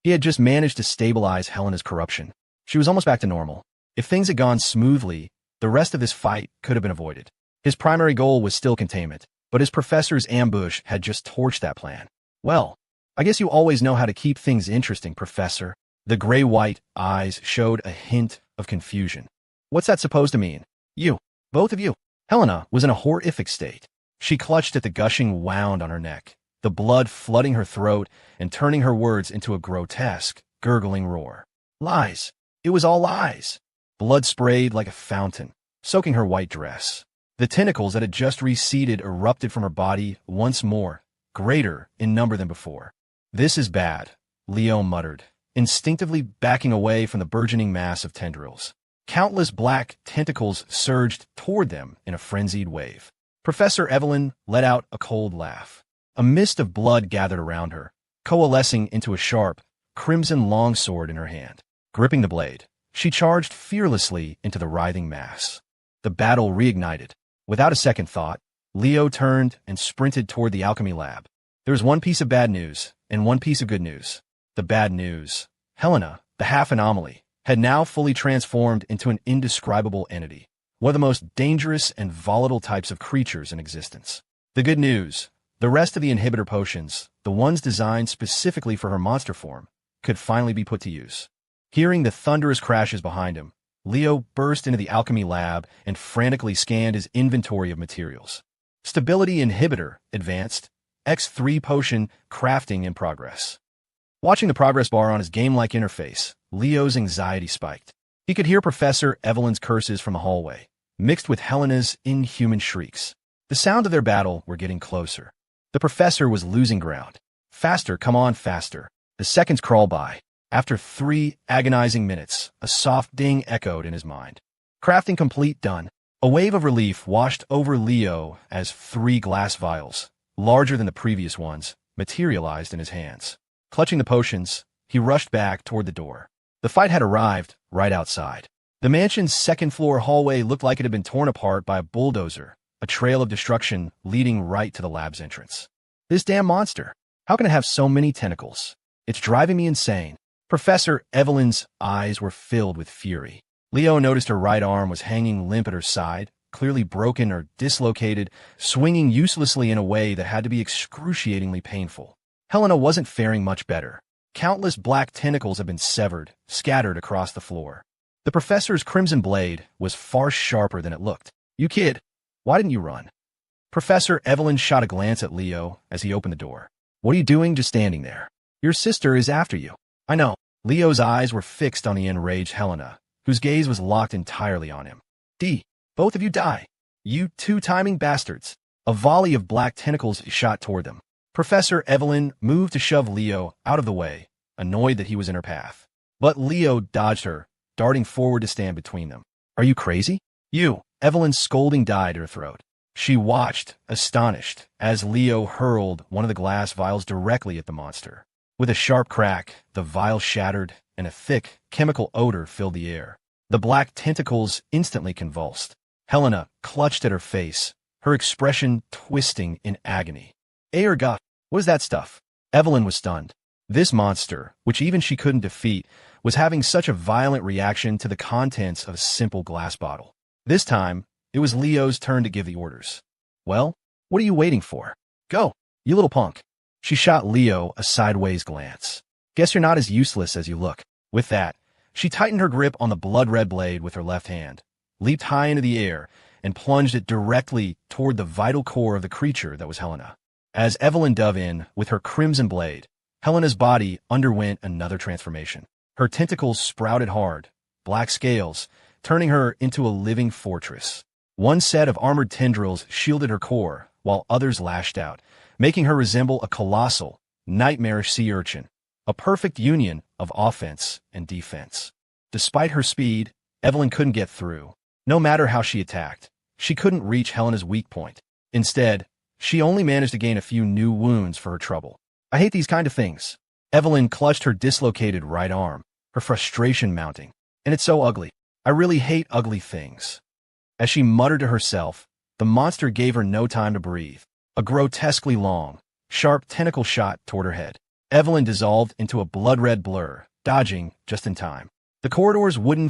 he had just managed to stabilize Helena's corruption. She was almost back to normal. If things had gone smoothly, the rest of this fight could have been avoided. His primary goal was still containment, but his professor's ambush had just torched that plan. Well, I guess you always know how to keep things interesting, Professor. The gray-white eyes showed a hint of confusion. What's that supposed to mean? You. Both of you. Helena was in a horrific state. She clutched at the gushing wound on her neck, the blood flooding her throat and turning her words into a grotesque, gurgling roar. Lies. It was all lies. Blood sprayed like a fountain, soaking her white dress. The tentacles that had just receded erupted from her body once more, greater in number than before. This is bad, Leo muttered, instinctively backing away from the burgeoning mass of tendrils. Countless black tentacles surged toward them in a frenzied wave. Professor Evelyn let out a cold laugh. A mist of blood gathered around her, coalescing into a sharp, crimson longsword in her hand. Gripping the blade, she charged fearlessly into the writhing mass. The battle reignited. Without a second thought, Leo turned and sprinted toward the alchemy lab. There was one piece of bad news and one piece of good news. The bad news. Helena, the half-anomaly, had now fully transformed into an indescribable entity, one of the most dangerous and volatile types of creatures in existence. The good news, the rest of the inhibitor potions, the ones designed specifically for her monster form, could finally be put to use. Hearing the thunderous crashes behind him, Leo burst into the alchemy lab and frantically scanned his inventory of materials. Stability inhibitor, advanced, X3 potion, crafting in progress. Watching the progress bar on his game-like interface, Leo's anxiety spiked. He could hear Professor Evelyn's curses from the hallway, mixed with Helena's inhuman shrieks. The sound of their battle were getting closer. The professor was losing ground. Faster, come on, faster. The seconds crawled by. After 3 agonizing minutes, a soft ding echoed in his mind. Crafting complete, done. A wave of relief washed over Leo as 3 glass vials, larger than the previous ones, materialized in his hands. Clutching the potions, he rushed back toward the door. The fight had arrived right outside. The mansion's second-floor hallway looked like it had been torn apart by a bulldozer, a trail of destruction leading right to the lab's entrance. This damn monster! How can it have so many tentacles? It's driving me insane. Professor Evelyn's eyes were filled with fury. Leo noticed her right arm was hanging limp at her side, clearly broken or dislocated, swinging uselessly in a way that had to be excruciatingly painful. Helena wasn't faring much better. Countless black tentacles had been severed, scattered across the floor. The professor's crimson blade was far sharper than it looked. You kid, why didn't you run? Professor Evelyn shot a glance at Leo as he opened the door. What are you doing just standing there? Your sister is after you. I know. Leo's eyes were fixed on the enraged Helena, whose gaze was locked entirely on him. Both of you die. You two-timing bastards. A volley of black tentacles shot toward them. Professor Evelyn moved to shove Leo out of the way, annoyed that he was in her path. But Leo dodged her, darting forward to stand between them. Are you crazy? You! Evelyn's scolding died at her throat. She watched, astonished, as Leo hurled one of the glass vials directly at the monster. With a sharp crack, the vial shattered, and a thick, chemical odor filled the air. The black tentacles instantly convulsed. Helena clutched at her face, her expression twisting in agony. Aerga, what is that stuff? Evelyn was stunned. This monster, which even she couldn't defeat, was having such a violent reaction to the contents of a simple glass bottle. This time, it was Leo's turn to give the orders. Well, what are you waiting for? Go, you little punk. She shot Leo a sideways glance. Guess you're not as useless as you look. With that, she tightened her grip on the blood-red blade with her left hand, leaped high into the air, and plunged it directly toward the vital core of the creature that was Helena. As Evelyn dove in with her crimson blade, Helena's body underwent another transformation. Her tentacles sprouted hard, black scales, turning her into a living fortress. One set of armored tendrils shielded her core, while others lashed out, making her resemble a colossal, nightmarish sea urchin, a perfect union of offense and defense. Despite her speed, Evelyn couldn't get through. No matter how she attacked, she couldn't reach Helena's weak point. Instead, she only managed to gain a few new wounds for her trouble. I hate these kind of things. Evelyn clutched her dislocated right arm, her frustration mounting. And it's so ugly. I really hate ugly things. As she muttered to herself, the monster gave her no time to breathe. A grotesquely long, sharp tentacle shot toward her head. Evelyn dissolved into a blood-red blur, dodging just in time. The corridor's wooden